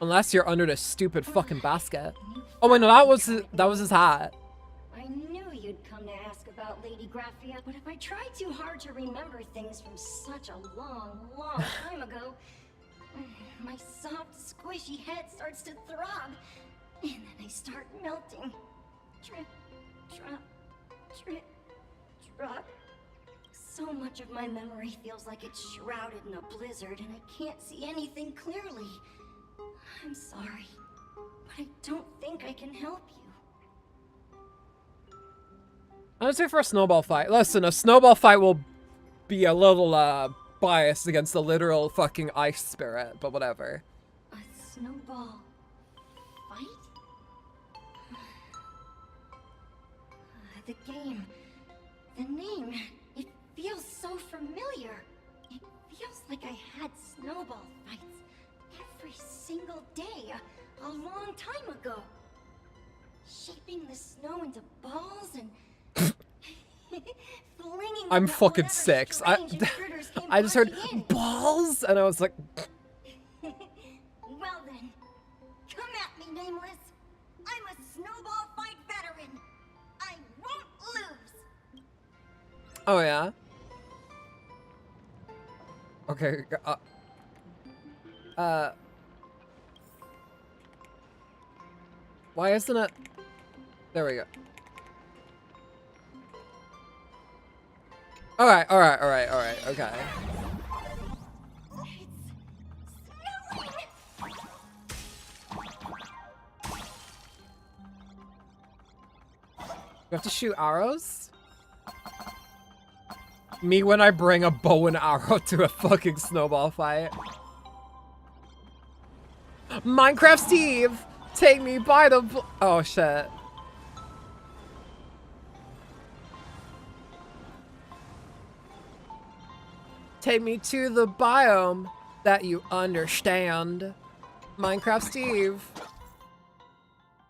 Unless you're under this stupid fucking basket. Oh wait, no, that was his hat. I knew you'd come to ask about Lady Graphia, but if I try too hard to remember things from such a long, long time ago, my soft, squishy head starts to throb, and then I start melting. Drip, drop, drip, drop. So much of my memory feels like it's shrouded in a blizzard, and I can't see anything clearly. I'm sorry, but I don't think I can help you. I'm gonna say for a snowball fight. Listen, a snowball fight will be a little biased against the literal fucking ice spirit, but whatever. A snowball fight? The game, the name, it feels so familiar. It feels like I had snowball fights every single day a long time ago. Shaping the snow into balls and flinging I'm them fucking whenever 6. strange intruders came I just heard barging in. balls and I was like Well then, come at me, Nameless. I'm a snowball fight veteran. I won't lose. oh yeah? Okay, why isn't it? There we go. Alright, okay. We have to shoot arrows? Me when I bring a bow and arrow to a fucking snowball fight. Minecraft Steve! Take me by the oh shit. Take me to the biome that you understand. Minecraft Steve.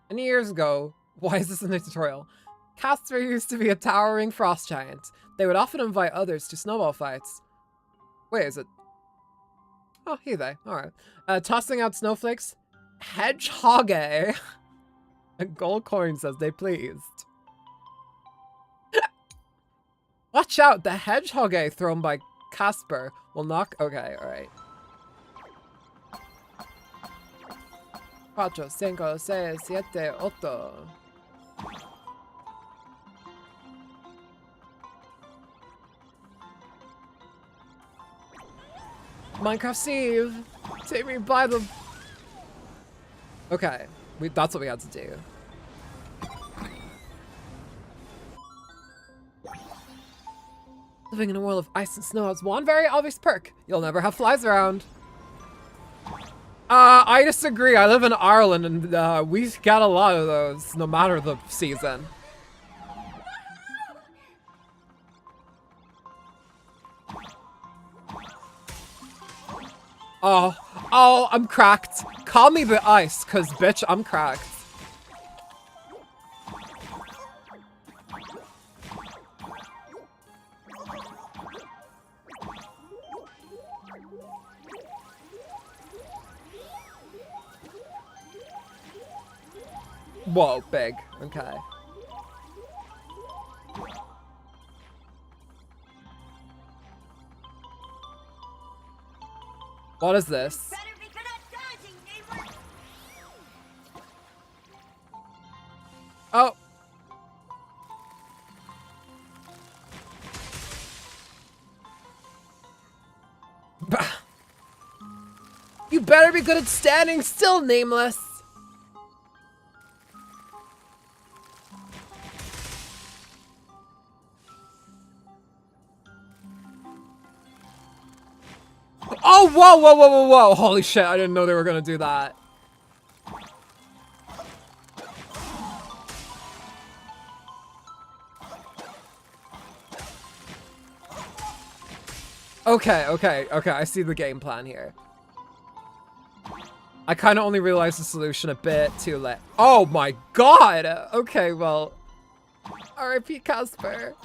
Many years ago, why is this in the tutorial? Casper used to be a towering frost giant. They would often invite others to snowball fights. Wait, is it? Oh, here they. Alright. Tossing out snowflakes. Hedgehoggy. A gold coin says they pleased. Watch out, the hedgehoggy thrown by Casper will knock. Okay, alright. 4, 5, 6, 7, 8. Minecraft Steve, take me by the... Okay, that's what we had to do. Living in a world of ice and snow has one very obvious perk. You'll never have flies around. I disagree. I live in Ireland and we got a lot of those, no matter the season. Oh, I'm cracked. Call me the ice, cause bitch, I'm cracked. Whoa, big. Okay. What is this? Oh. You better be good at standing still, nameless. Oh, whoa, whoa, whoa, whoa, whoa. Holy shit, I didn't know they were gonna do that. Okay, I see the game plan here. I kind of only realized the solution a bit too late. Oh my god! Okay, well... R.I.P. Casper.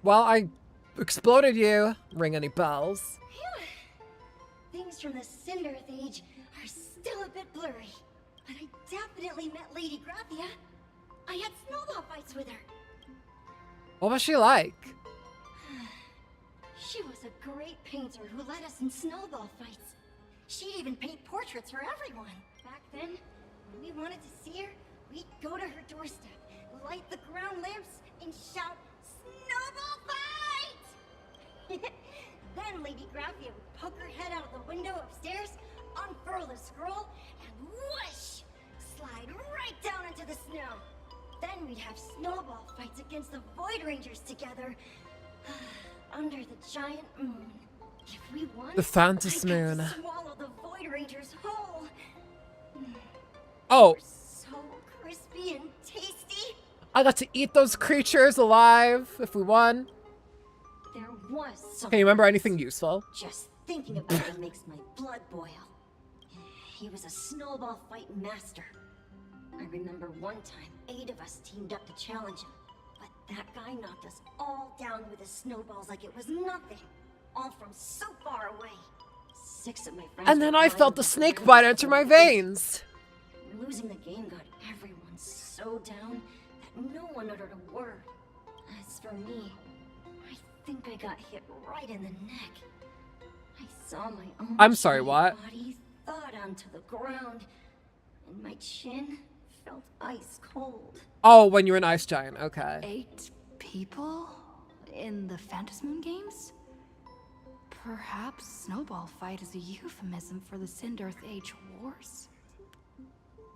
Well, I exploded you. Ring any bells? Things from the Cinder Age are still a bit blurry, but I definitely met Lady Graphia. I had snowball fights with her. What was she like? She was a great painter who led us in snowball fights. She'd even paint portraits for everyone. Back then, when we wanted to see her, we'd go to her doorstep, light the ground lamps, and shout, "Snowball fight!" Then Lady Graphia would poke her head out of the window upstairs, unfurl the scroll, and whoosh! Slide right down into the snow. Then we'd have snowball fights against the Void Rangers together, under the giant moon. If we won, The Phantom Moon. I could swallow the Void Rangers whole. Oh. So crispy and tasty. I got to eat those creatures alive if we won. There was something. Can you remember anything useful? Just thinking about it makes my blood boil. He was a snowball fight master. I remember one time 8 of us teamed up to challenge him, but that guy knocked us all down with his snowballs like it was nothing, all from so far away. 6 of my friends. And then I felt the snake bite enter my veins. Losing the game got everyone so down that no one uttered a word. As for me, I think I got hit right in the neck. I saw my own I'm sorry, what? body thud onto the ground, and my chin felt ice cold. Oh, when you're an ice giant. Okay. 8 people in the Phantasmoon games? Perhaps Snowball Fight is a euphemism for the Cinder Age Wars?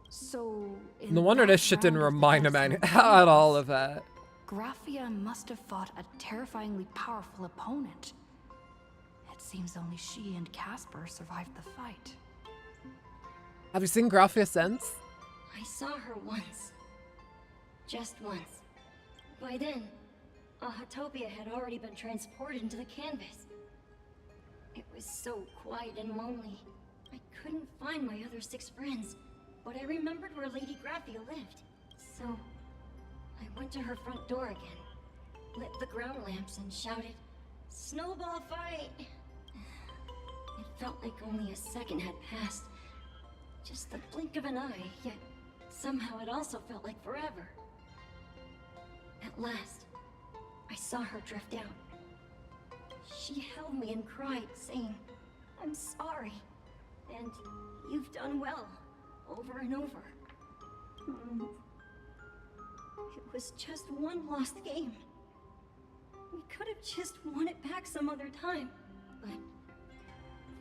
So, No wonder this shit didn't remind him at all of that. Graphia must have fought a terrifyingly powerful opponent. It seems only she and Casper survived the fight. Have you seen Graphia since? I saw her once. Just once. By then, a Homophobia had already been transported into the canvas. It was so quiet and lonely. I couldn't find my other 6 friends, but I remembered where Lady Graphia lived. So, I went to her front door again, lit the ground lamps and shouted, "Snowball fight!" It felt like only a second had passed. Just the blink of an eye, yet somehow it also felt like forever. At last, I saw her drift out. She held me and cried, saying, "I'm sorry, and you've done well," over and over. It was just one lost game. We could have just won it back some other time, but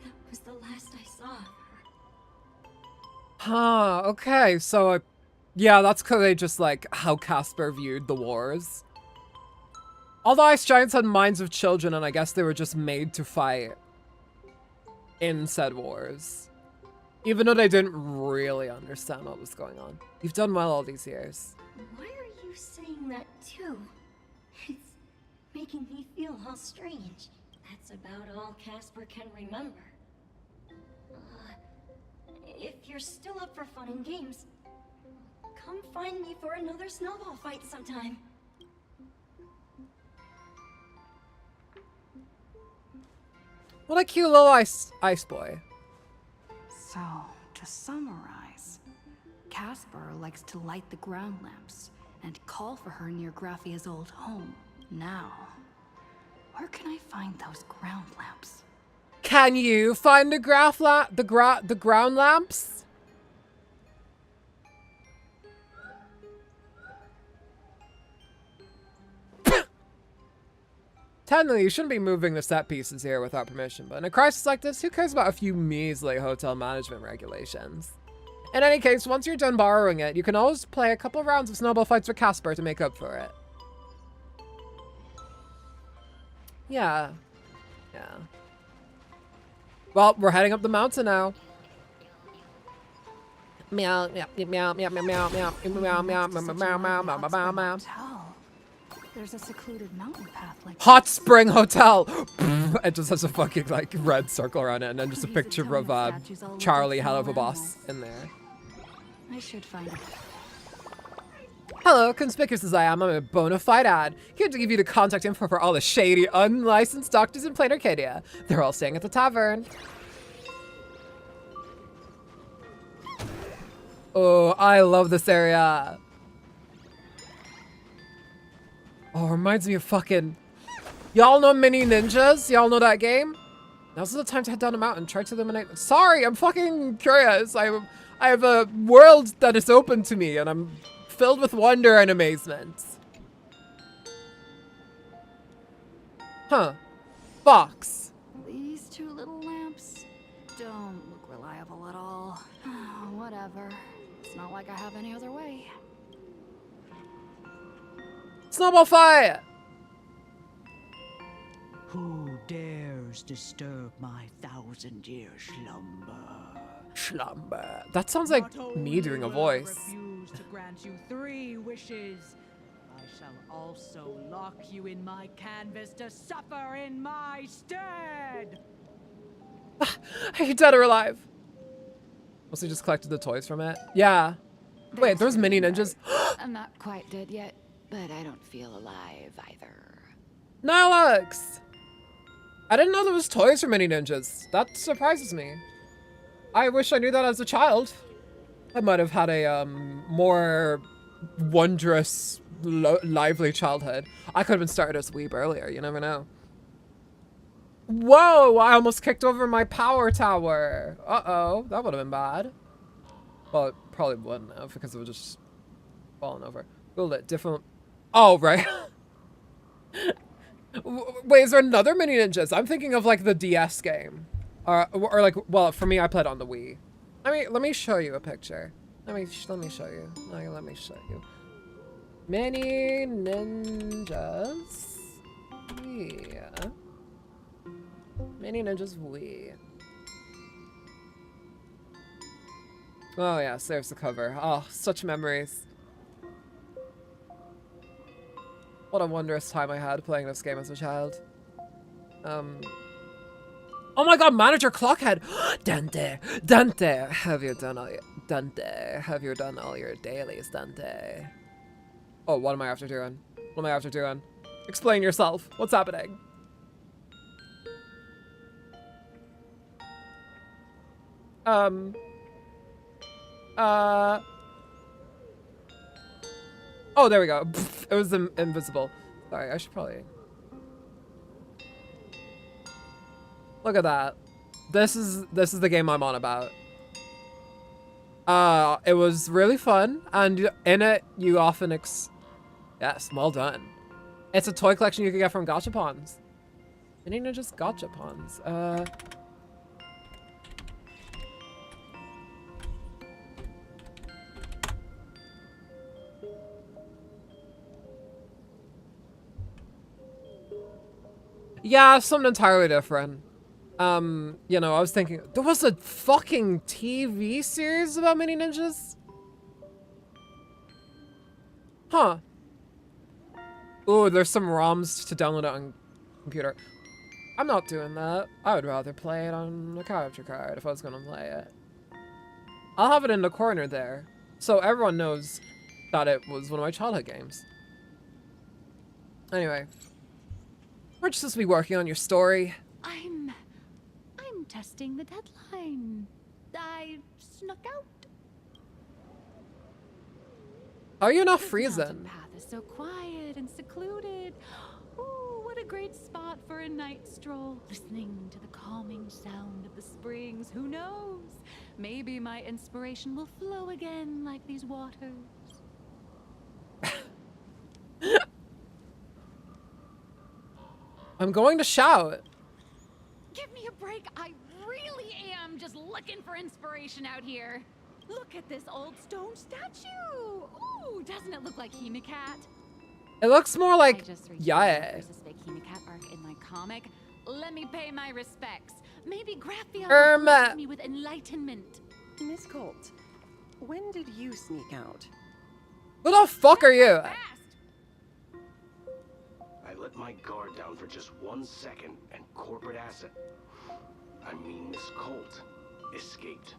that was the last I saw of her. Huh, okay, so, yeah, that's clearly just, like, how Casper viewed the wars. All the ice giants had minds of children, and I guess they were just made to fight in said wars. Even though they didn't really understand what was going on. You've done well all these years. Why are you saying that too? It's making me feel all strange. That's about all Casper can remember. If you're still up for fun and games, come find me for another snowball fight sometime. What a cute little ice boy. So, to summarize, Casper likes to light the ground lamps and call for her near Graphia's old home. Now, where can I find those ground lamps? Can you find the ground lamps? Technically, you shouldn't be moving the set pieces here without permission, but in a crisis like this, who cares about a few measly hotel management regulations? In any case, once you're done borrowing it, you can always play a couple rounds of snowball fights with Casper to make up for it. Yeah. Yeah. Well, we're heading up the mountain now. Meow, meow, meow, meow, meow, meow, meow, meow, meow, meow, meow, meow, meow. There's a secluded mountain path like Hot Spring Hotel! It just has a fucking, like, red circle around it, and then just a picture of, Charlie, hell of a boss, in there. I should find it. Hello, conspicuous as I am, I'm a bona fide ad. Here to give you the contact info for all the shady, unlicensed doctors in Plain Arcadia. They're all staying at the tavern. Oh, I love this area. Oh, reminds me of fucking... Y'all know Mini Ninjas? Y'all know that game? Now's the time to head down the mountain, try to eliminate... Sorry, I'm fucking curious. I have a world that is open to me, and I'm filled with wonder and amazement. Huh. Box. These 2 little lamps don't look reliable at all. Whatever. It's not like I have any other way. Snowball fight! Who dares disturb my 1,000-year slumber? Slumber. That sounds like me doing a voice. I refuse to grant you 3 wishes. I shall also lock you in my canvas to suffer in my stead. Are you dead or alive? Mostly just collected the toys from it. Yeah. Wait, there's Mini Ninjas. I'm not quite dead yet, but I don't feel alive either. Alex! I didn't know there was toys for Mini Ninjas. That surprises me. I wish I knew that as a child. I might have had a more wondrous, lively childhood. I could have been started as a weeb earlier, you never know. Whoa, I almost kicked over my power tower. Uh-oh, that would have been bad. Well, it probably wouldn't have because it would just fallen over. Build it different. Oh, right. Wait, is there another Mini Ninjas? I'm thinking of like the DS game, or like, well, for me, I played on the Wii. Let me show you a picture. Let me show you. Let me show you. Mini Ninjas. Yeah. Mini Ninjas Wii. Oh yes, there's the cover. Oh, such memories. What a wondrous time I had playing this game as a child. Oh my god, Manager Clockhead! Dante! Dante! Have you done all your dailies, Dante? Oh, what am I after doing? What am I after doing? Explain yourself. What's happening? Oh, there we go. It was invisible. Sorry, I should probably... Look at that. This is the game I'm on about. It was really fun, and in it, you often yes, well done. It's a toy collection you can get from gachapons. Mini Ninjas gachapons. Yeah, something entirely different. You know, I was thinking, there was a fucking TV series about Mini Ninjas? Huh. Ooh, there's some ROMs to download it on computer. I'm not doing that. I would rather play it on a capture card if I was gonna play it. I'll have it in the corner there, so everyone knows that it was one of my childhood games. Anyway. We're just supposed to be working on your story. I'm testing the deadline. I snuck out. Are you not This freezing? mountain path is so quiet and secluded. Oh, what a great spot for a night stroll. Listening to the calming sound of the springs. Who knows? Maybe my inspiration will flow again like these waters. I'm going to shout. Give me a break. I really am just looking for inspiration out here. Look at this old stone statue. Ooh, doesn't it look like Himicat? It looks more like yeah. There's this fake Himicat arc in my comic. Let me pay my respects. Maybe Graphia will bless me with enlightenment. Miss Colt, when did you sneak out? Who the fuck are you? I let my guard down for just 1 second, and corporate asset, Miss Colt, escaped.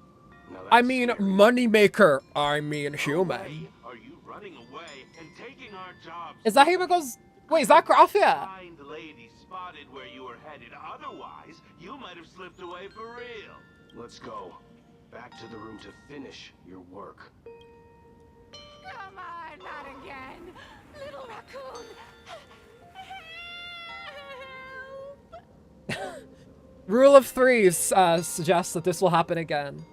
I mean, moneymaker. I mean, human. Are you running away and taking our jobs? Is that Hima goes? Wait, is that Graphia? Find lady spotted where you were headed. Otherwise, you might have slipped away for real. Let's go. Back to the room to finish your work. Come on, not again. Little raccoon. Rule of threes suggests that this will happen again.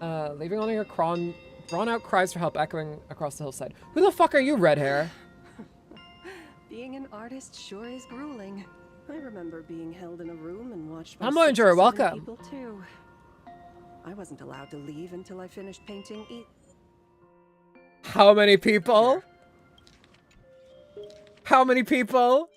Leaving only your drawn-out cries for help echoing across the hillside. Who the fuck are you, red hair? Being an artist sure is grueling. I remember being held in a room and watched by I'm 6 or Andrew, 7 welcome. people too. I wasn't allowed to leave until I finished painting How many people? How many people?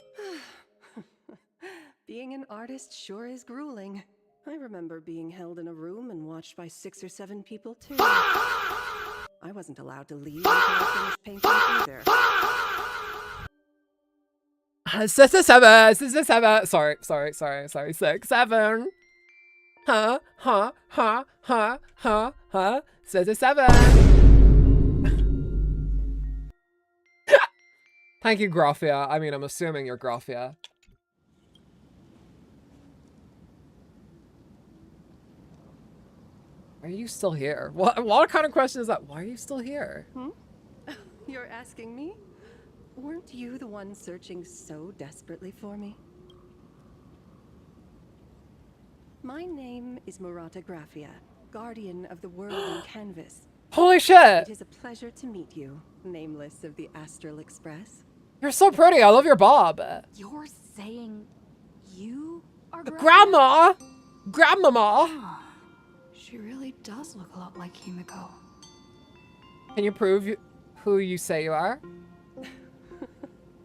Being an artist sure is grueling. I remember being held in a room and watched by 6 or 7 people too. I wasn't allowed to leave until I finished painting either. 6 or 7. Sorry. 6, 7. Huh? 6 or 7. Thank you, Graphia. I mean, I'm assuming you're Graphia. Why are you still here? What kind of question is that? Why are you still here? You're asking me? Weren't you the one searching so desperately for me? My name is Murata Graphia, guardian of the world in canvas. Holy shit! It is a pleasure to meet you, Nameless of the Astral Express. You're so pretty. I love your bob. You're saying you are Grandma! Grandmama! She really does look a lot like Himiko. Can you prove who you say you are?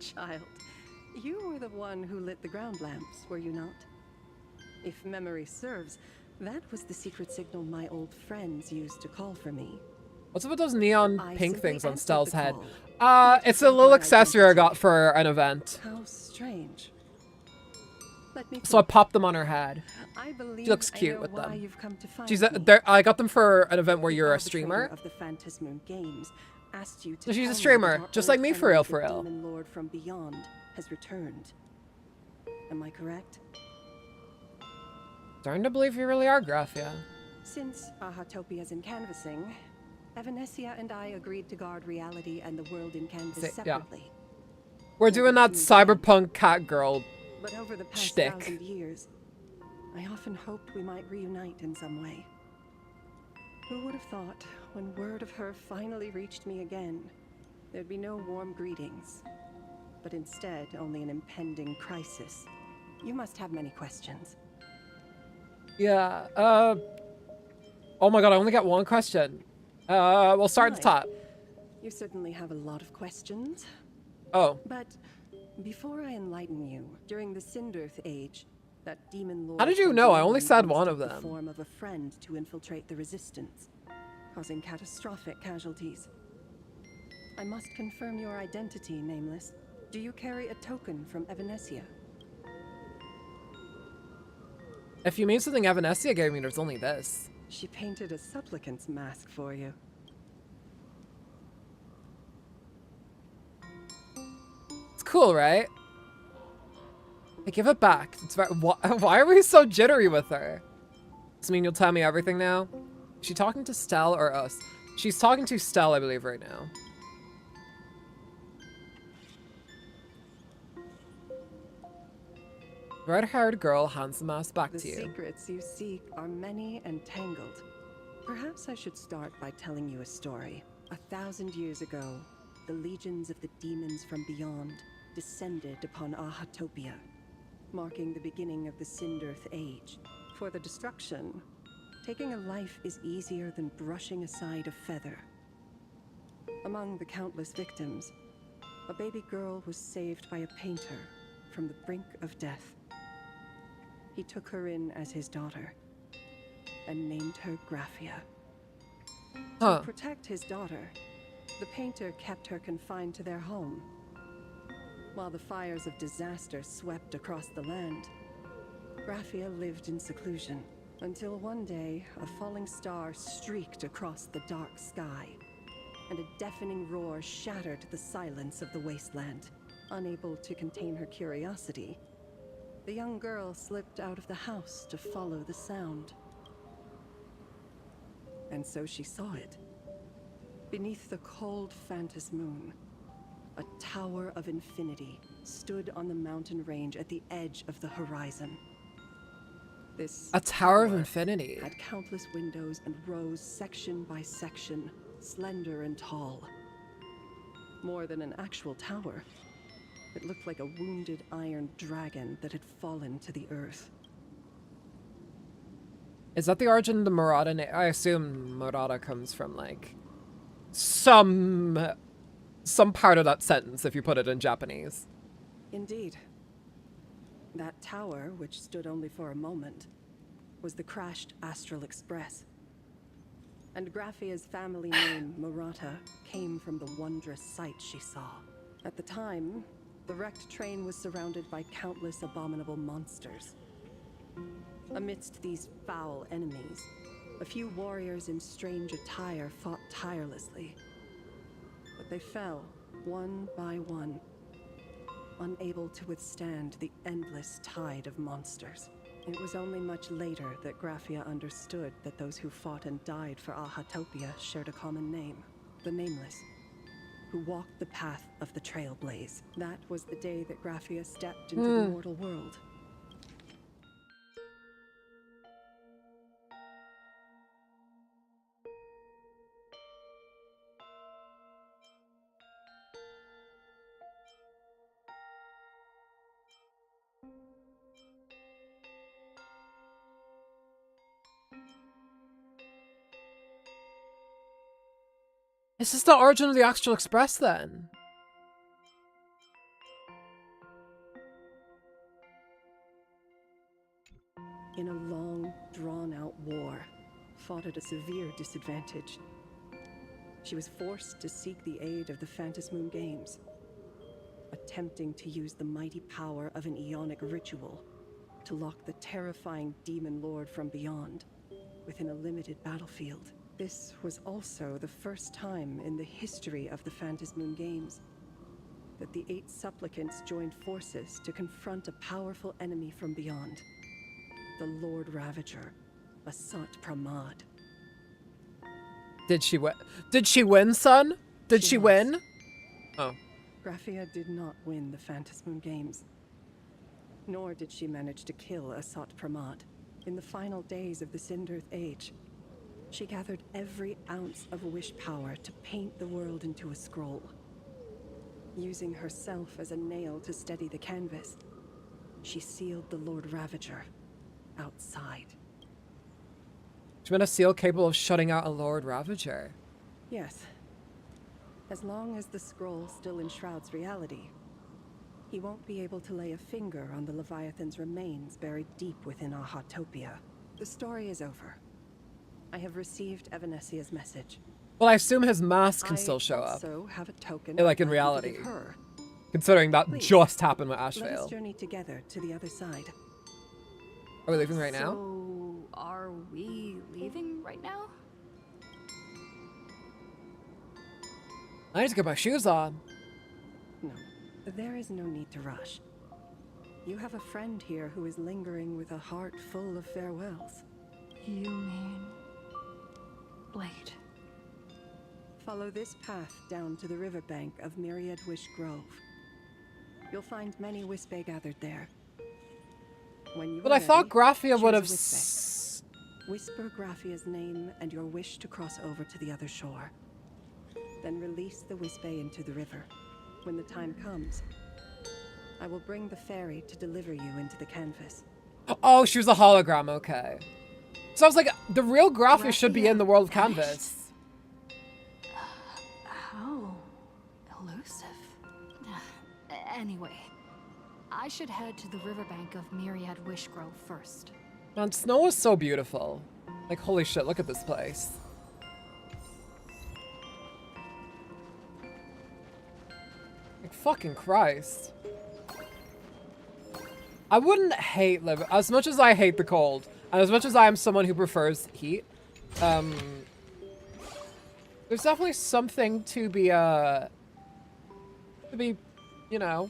Child, you were the one who lit the ground lamps, were you not? If memory serves, that was the secret signal my old friends used to call for me. What's up with those neon pink simply things on answered Stell's the head? call. It's a little accessory I got for an event. How strange. Let me So I think. popped them on her head. I believe She looks I cute know with why them. You've come to find She's me. I got them for an event where you're a Arbitrator streamer. Of the Phantasmoon Games asked you to So she's a tell me streamer, that our just old like me for enemy, real, the for real. Demon Lord from beyond has returned. Am I correct? Starting to believe you really are Graphia. Since Ahatopia's in canvassing, Evanesia and I agreed to guard reality and the world in canvas Yeah. separately. We're doing that cyberpunk cat girl But over the past shtick. 1,000 years, I often hoped we might reunite in some way. Who would have thought, when word of her finally reached me again, there'd be no warm greetings, but instead only an impending crisis. You must have many questions. Yeah, oh my god, I only got one question. We'll start at the top. You certainly have a lot of questions. Oh. But before I enlighten you, during the Cinderth Age, that demon lord... How did you from know? I beyond only said one of took the them. form of a friend to infiltrate the resistance, causing catastrophic casualties. I must confirm your identity, Nameless. Do you carry a token from Evanesia? If you mean something Evanesia gave me, there's only this. She painted a supplicant's mask for you. It's cool, right? I give it back. It's very, why are we so jittery with her? Does this mean you'll tell me everything now? Is she talking to Stell or us? She's talking to Stell, I believe, right now. Red-haired girl hands the mask back to you. The secrets you seek are many and tangled. Perhaps I should start by telling you a story. 1,000 years ago, the legions of the demons from beyond descended upon Ahatopia, marking the beginning of the Cinderth Age. For the destruction, taking a life is easier than brushing aside a feather. Among the countless victims, a baby girl was saved by a painter from the brink of death. He took her in as his daughter and named her Graphia. To protect his daughter, the painter kept her confined to their home. While the fires of disaster swept across the land, Graphia lived in seclusion until one day a falling star streaked across the dark sky, and a deafening roar shattered the silence of the wasteland. Unable to contain her curiosity, the young girl slipped out of the house to follow the sound. And so she saw it. Beneath the cold phantasmoon, a tower of infinity stood on the mountain range at the edge of the horizon. This A tower of infinity had countless windows and rose section by section, slender and tall. More than an actual tower, it looked like a wounded iron dragon that had fallen to the earth. Is that the origin of the Murata name? I assume Murata comes from, like, some part of that sentence, if you put it in Japanese. Indeed. That tower, which stood only for a moment, was the crashed Astral Express. And Graphia's family name, Murata, came from the wondrous sight she saw. At the time, the wrecked train was surrounded by countless abominable monsters. Amidst these foul enemies, a few warriors in strange attire fought tirelessly. But they fell, one by one, unable to withstand the endless tide of monsters. It was only much later that Graphia understood that those who fought and died for Ahatopia shared a common name, the Nameless, who walked the path of the Trailblaze. That was the day that Graphia stepped into the mortal world. Is this the origin of the Astral Express then? In a long, drawn-out war, fought at a severe disadvantage, she was forced to seek the aid of the Phantasmoon Games, attempting to use the mighty power of an Aeonic ritual to lock the terrifying demon lord from beyond within a limited battlefield. This was also the first time in the history of the Phantasmoon Games that the 8 supplicants joined forces to confront a powerful enemy from beyond, the Lord Ravager, Asat Pramad. Did she win? Did she win, son? Did she win? Oh. Graphia did not win the Phantasmoon Games, nor did she manage to kill Asat Pramad. In the final days of the Cinderth Age, she gathered every ounce of wish power to paint the world into a scroll. Using herself as a nail to steady the canvas, she sealed the Lord Ravager outside. She made a seal capable of shutting out a Lord Ravager. Yes. As long as the scroll still enshrouds reality, he won't be able to lay a finger on the Leviathan's remains buried deep within Ahatopia. The story is over. I have received Evanesia's message. Well, I assume his mask can still show up. I also have a token Like in I'd like reality. to give her. Considering that Please, just happened with let us Ashvale. journey together to the other side. Are we leaving right now? So, are we leaving right now? I need to get my shoes on. No, there is no need to rush. You have a friend here who is lingering with a heart full of farewells. You mean... Blade? Follow this path down to the riverbank of Myriad Wish Grove. You'll find many Wispe gathered there. When you But are I thought ready, Graphia choose would a have. Wispe. Whisper Graphia's name and your wish to cross over to the other shore. Then release the Wispe into the river. When the time comes, I will bring the ferry to deliver you into the canvas. Oh, she was a hologram. Okay. So I was like, the real Graphia should be in the world of Canvas. How elusive. Anyway, I should head to the riverbank of Myriad Wish Grove first. Man, snow is so beautiful. Like, holy shit, look at this place. Like, fucking Christ. I wouldn't hate living, as much as I hate the cold, and as much as I am someone who prefers heat, there's definitely something to be, you know,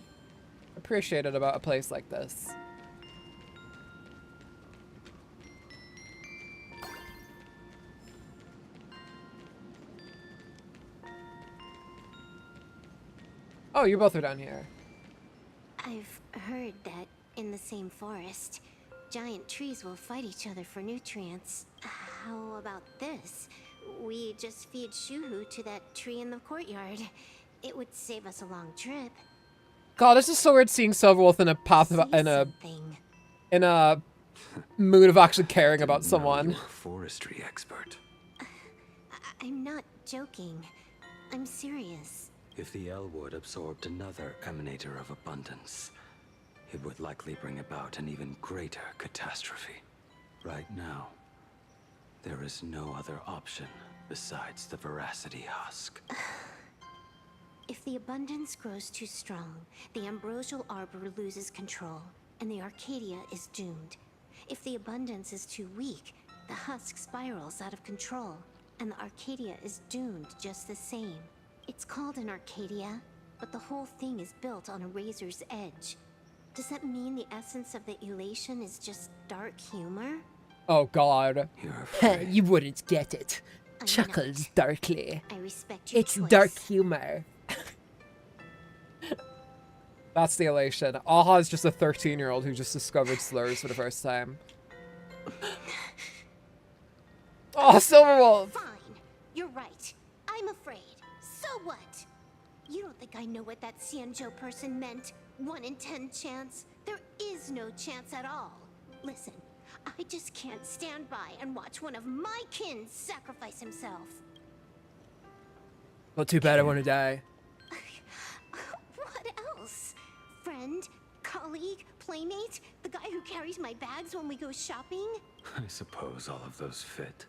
appreciated about a place like this. Oh, you both are down here. I've heard that in the same forest, giant trees will fight each other for nutrients. How about this? We just feed Shuhu to that tree in the courtyard. It would save us a long trip. God, this is so weird seeing Silverwolf in a path of, in a mood of actually caring about someone. You're a forestry expert. I'm not joking. I'm serious. If the Elwood absorbed another emanator of abundance, it would likely bring about an even greater catastrophe. Right now, there is no other option besides the Veracity Husk. If the abundance grows too strong, the ambrosial arbor loses control, and the Arcadia is doomed. If the abundance is too weak, the husk spirals out of control, and the Arcadia is doomed just the same. It's called an Arcadia, but the whole thing is built on a razor's edge. Does that mean the essence of the elation is just dark humor? Oh God. You wouldn't get it. Chuckles darkly. I respect your It's choice. dark humor. That's the elation. Aha is just a 13-year-old who just discovered slurs for the first time. Oh, Silverwolf! Fine. You're right. I'm afraid. So what? You don't think I know what that Xianzhou person meant? 1 in 10 chance? There is no chance at all. Listen, I just can't stand by and watch one of my kin sacrifice himself. Not too bad I want to die. What else? Friend? Colleague? Playmate? The guy who carries my bags when we go shopping? I suppose all of those fit.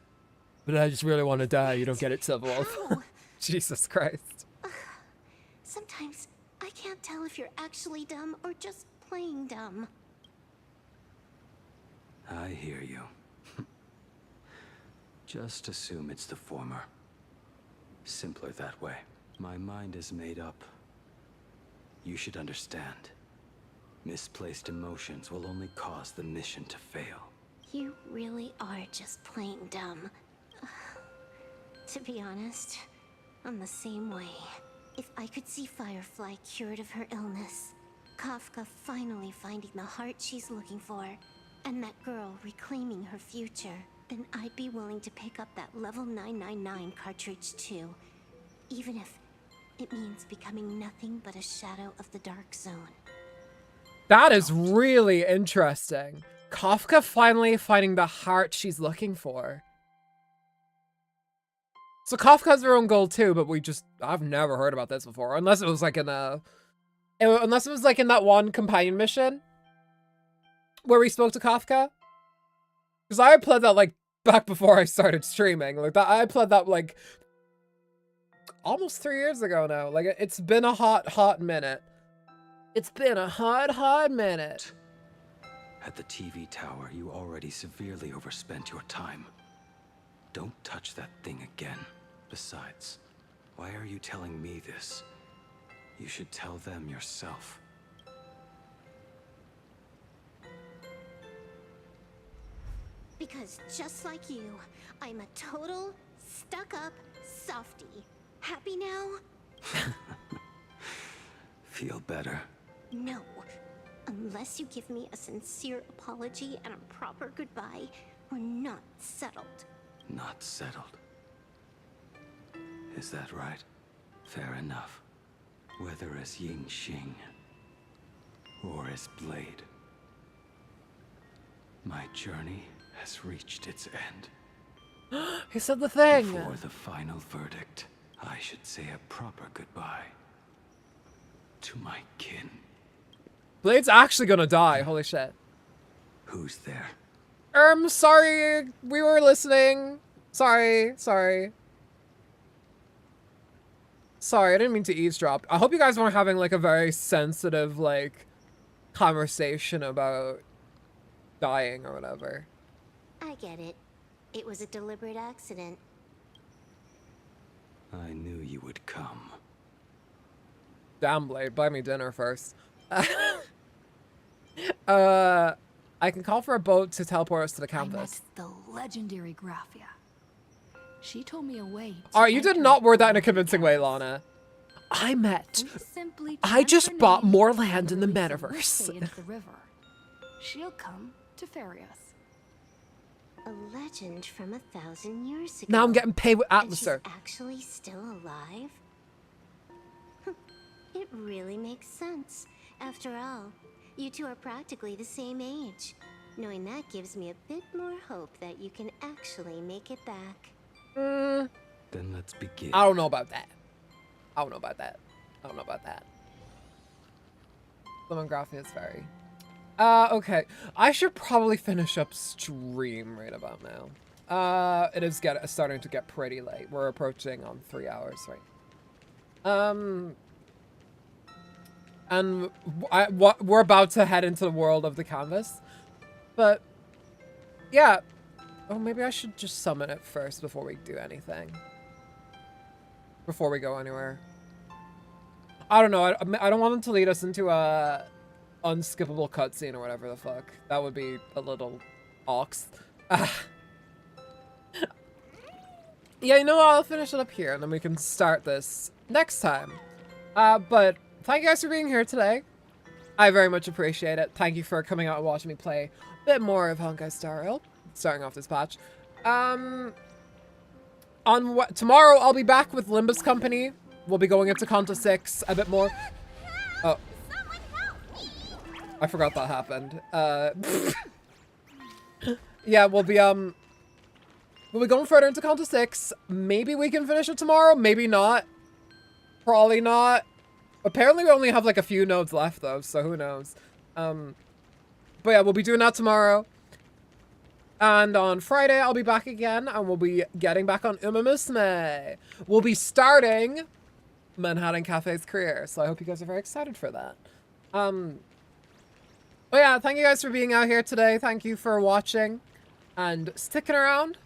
But I just really want to die. You don't get it, Silverwolf. Jesus Christ. Sometimes I can't tell if you're actually dumb or just playing dumb. I hear you. Just assume it's the former. Simpler that way. My mind is made up. You should understand. Misplaced emotions will only cause the mission to fail. You really are just plain dumb. To be honest, I'm the same way. If I could see Firefly cured of her illness, Kafka finally finding the heart she's looking for, and that girl reclaiming her future, then I'd be willing to pick up that level 999 cartridge too, even if it means becoming nothing but a shadow of the Dark Zone. That is really interesting. Kafka finally finding the heart she's looking for. So Kafka has her own goal too, but I've never heard about this before. Unless it was like in that one companion mission where we spoke to Kafka. Because I played that like back before I started streaming. Like that, I played that like almost 3 years ago now. Like it's been a hot minute. It's been a hot minute. At the TV tower, you already severely overspent your time. Don't touch that thing again. Besides, why are you telling me this? You should tell them yourself. Because just like you, I'm a total stuck-up softie. Happy now? Feel better? No. Unless you give me a sincere apology and a proper goodbye, we're not settled. Not settled. Is that right? Fair enough. Whether as Ying Xing or as Blade, my journey has reached its end. He said the thing. Before the final verdict, I should say a proper goodbye to my kin. Blade's actually gonna die. Holy shit. Who's there? Sorry, we were listening. Sorry, I didn't mean to eavesdrop. I hope you guys weren't having like a very sensitive like conversation about dying or whatever. I get it. It was a deliberate accident. I knew you would come. Damn, Blade, buy me dinner first. I can call for a boat to teleport us to the campus. I met the legendary Graphia. She told me a way. Alright, you did not word that in a convincing way, Lana. I just bought more land in the metaverse. Into the river. She'll come to ferry us. A legend from 1,000 years ago. Now I'm getting paid with Atlaser. And she's actually still alive? It really makes sense. After all, you two are practically the same age. Knowing that gives me a bit more hope that you can actually make it back. Then let's begin. I don't know about that. Lemon Graphia is very. Okay. I should probably finish up stream right about now. It is starting to get pretty late. We're approaching on 3 hours, right? And we're about to head into the world of the canvas. But, yeah. Oh, maybe I should just summon it first before we do anything. Before we go anywhere. I don't know. I don't want them to lead us into a unskippable cutscene or whatever the fuck. That would be a little ox. Yeah, you know what? I'll finish it up here and then we can start this next time. But thank you guys for being here today. I very much appreciate it. Thank you for coming out and watching me play a bit more of Honkai Star Rail. Starting off this patch. Tomorrow I'll be back with Limbus Company. We'll be going into Conta 6 a bit more. Oh. I forgot that happened. Yeah, we'll be going further into Conta 6. Maybe we can finish it tomorrow, maybe not. Probably not. Apparently we only have like a few nodes left though, so who knows. But yeah, we'll be doing that tomorrow. And on Friday, I'll be back again, and we'll be getting back on Uma Musume. We'll be starting Manhattan Cafe's career, so I hope you guys are very excited for that. But yeah, thank you guys for being out here today. Thank you for watching and sticking around.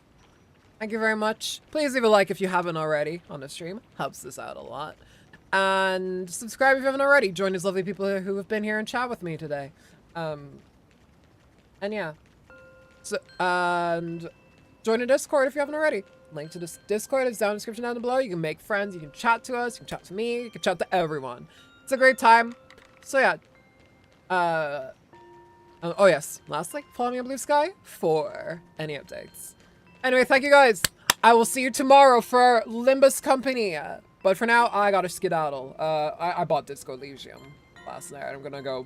Thank you very much. Please leave a like if you haven't already on the stream. Helps us out a lot. And subscribe if you haven't already. Join these lovely people who have been here and chat with me today. And yeah. So, and join a Discord if you haven't already. Link to this Discord is down in the description down below. You can make friends, you can chat to us, you can chat to me, you can chat to everyone. It's a great time. So yeah. Oh yes, lastly, follow me on Blue Sky for any updates. Anyway, thank you guys. I will see you tomorrow for Limbus Company. But for now, I gotta skedaddle. I bought Disco Elysium last night. I'm gonna go.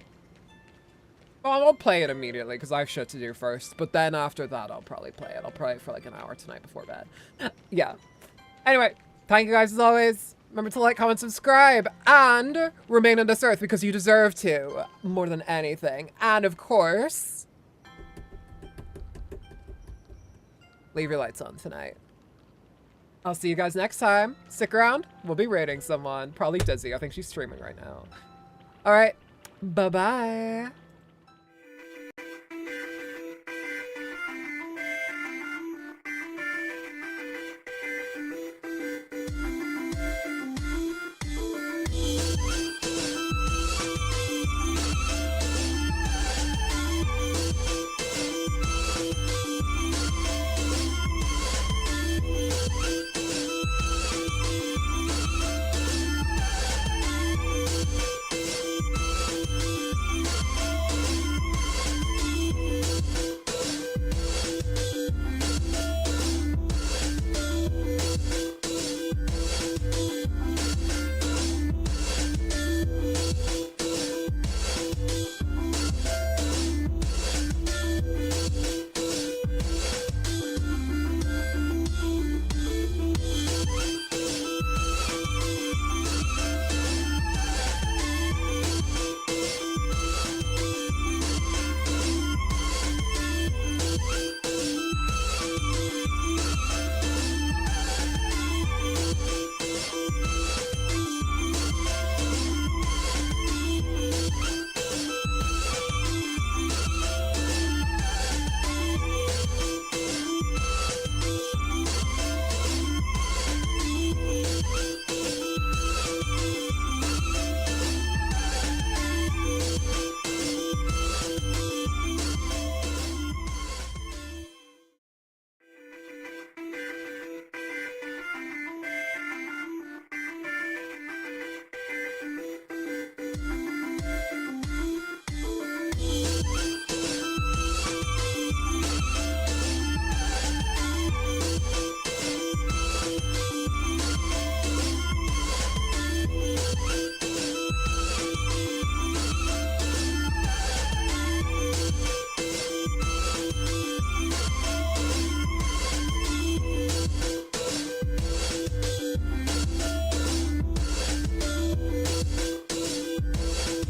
Well, I won't play it immediately because I have shit to do first. But then after that, I'll probably play it. I'll play it for like an hour tonight before bed. Yeah. Anyway, thank you guys as always. Remember to like, comment, subscribe, and remain on this earth because you deserve to more than anything. And of course, leave your lights on tonight. I'll see you guys next time. Stick around. We'll be raiding someone. Probably Dizzy. I think she's streaming right now. All right. Bye-bye.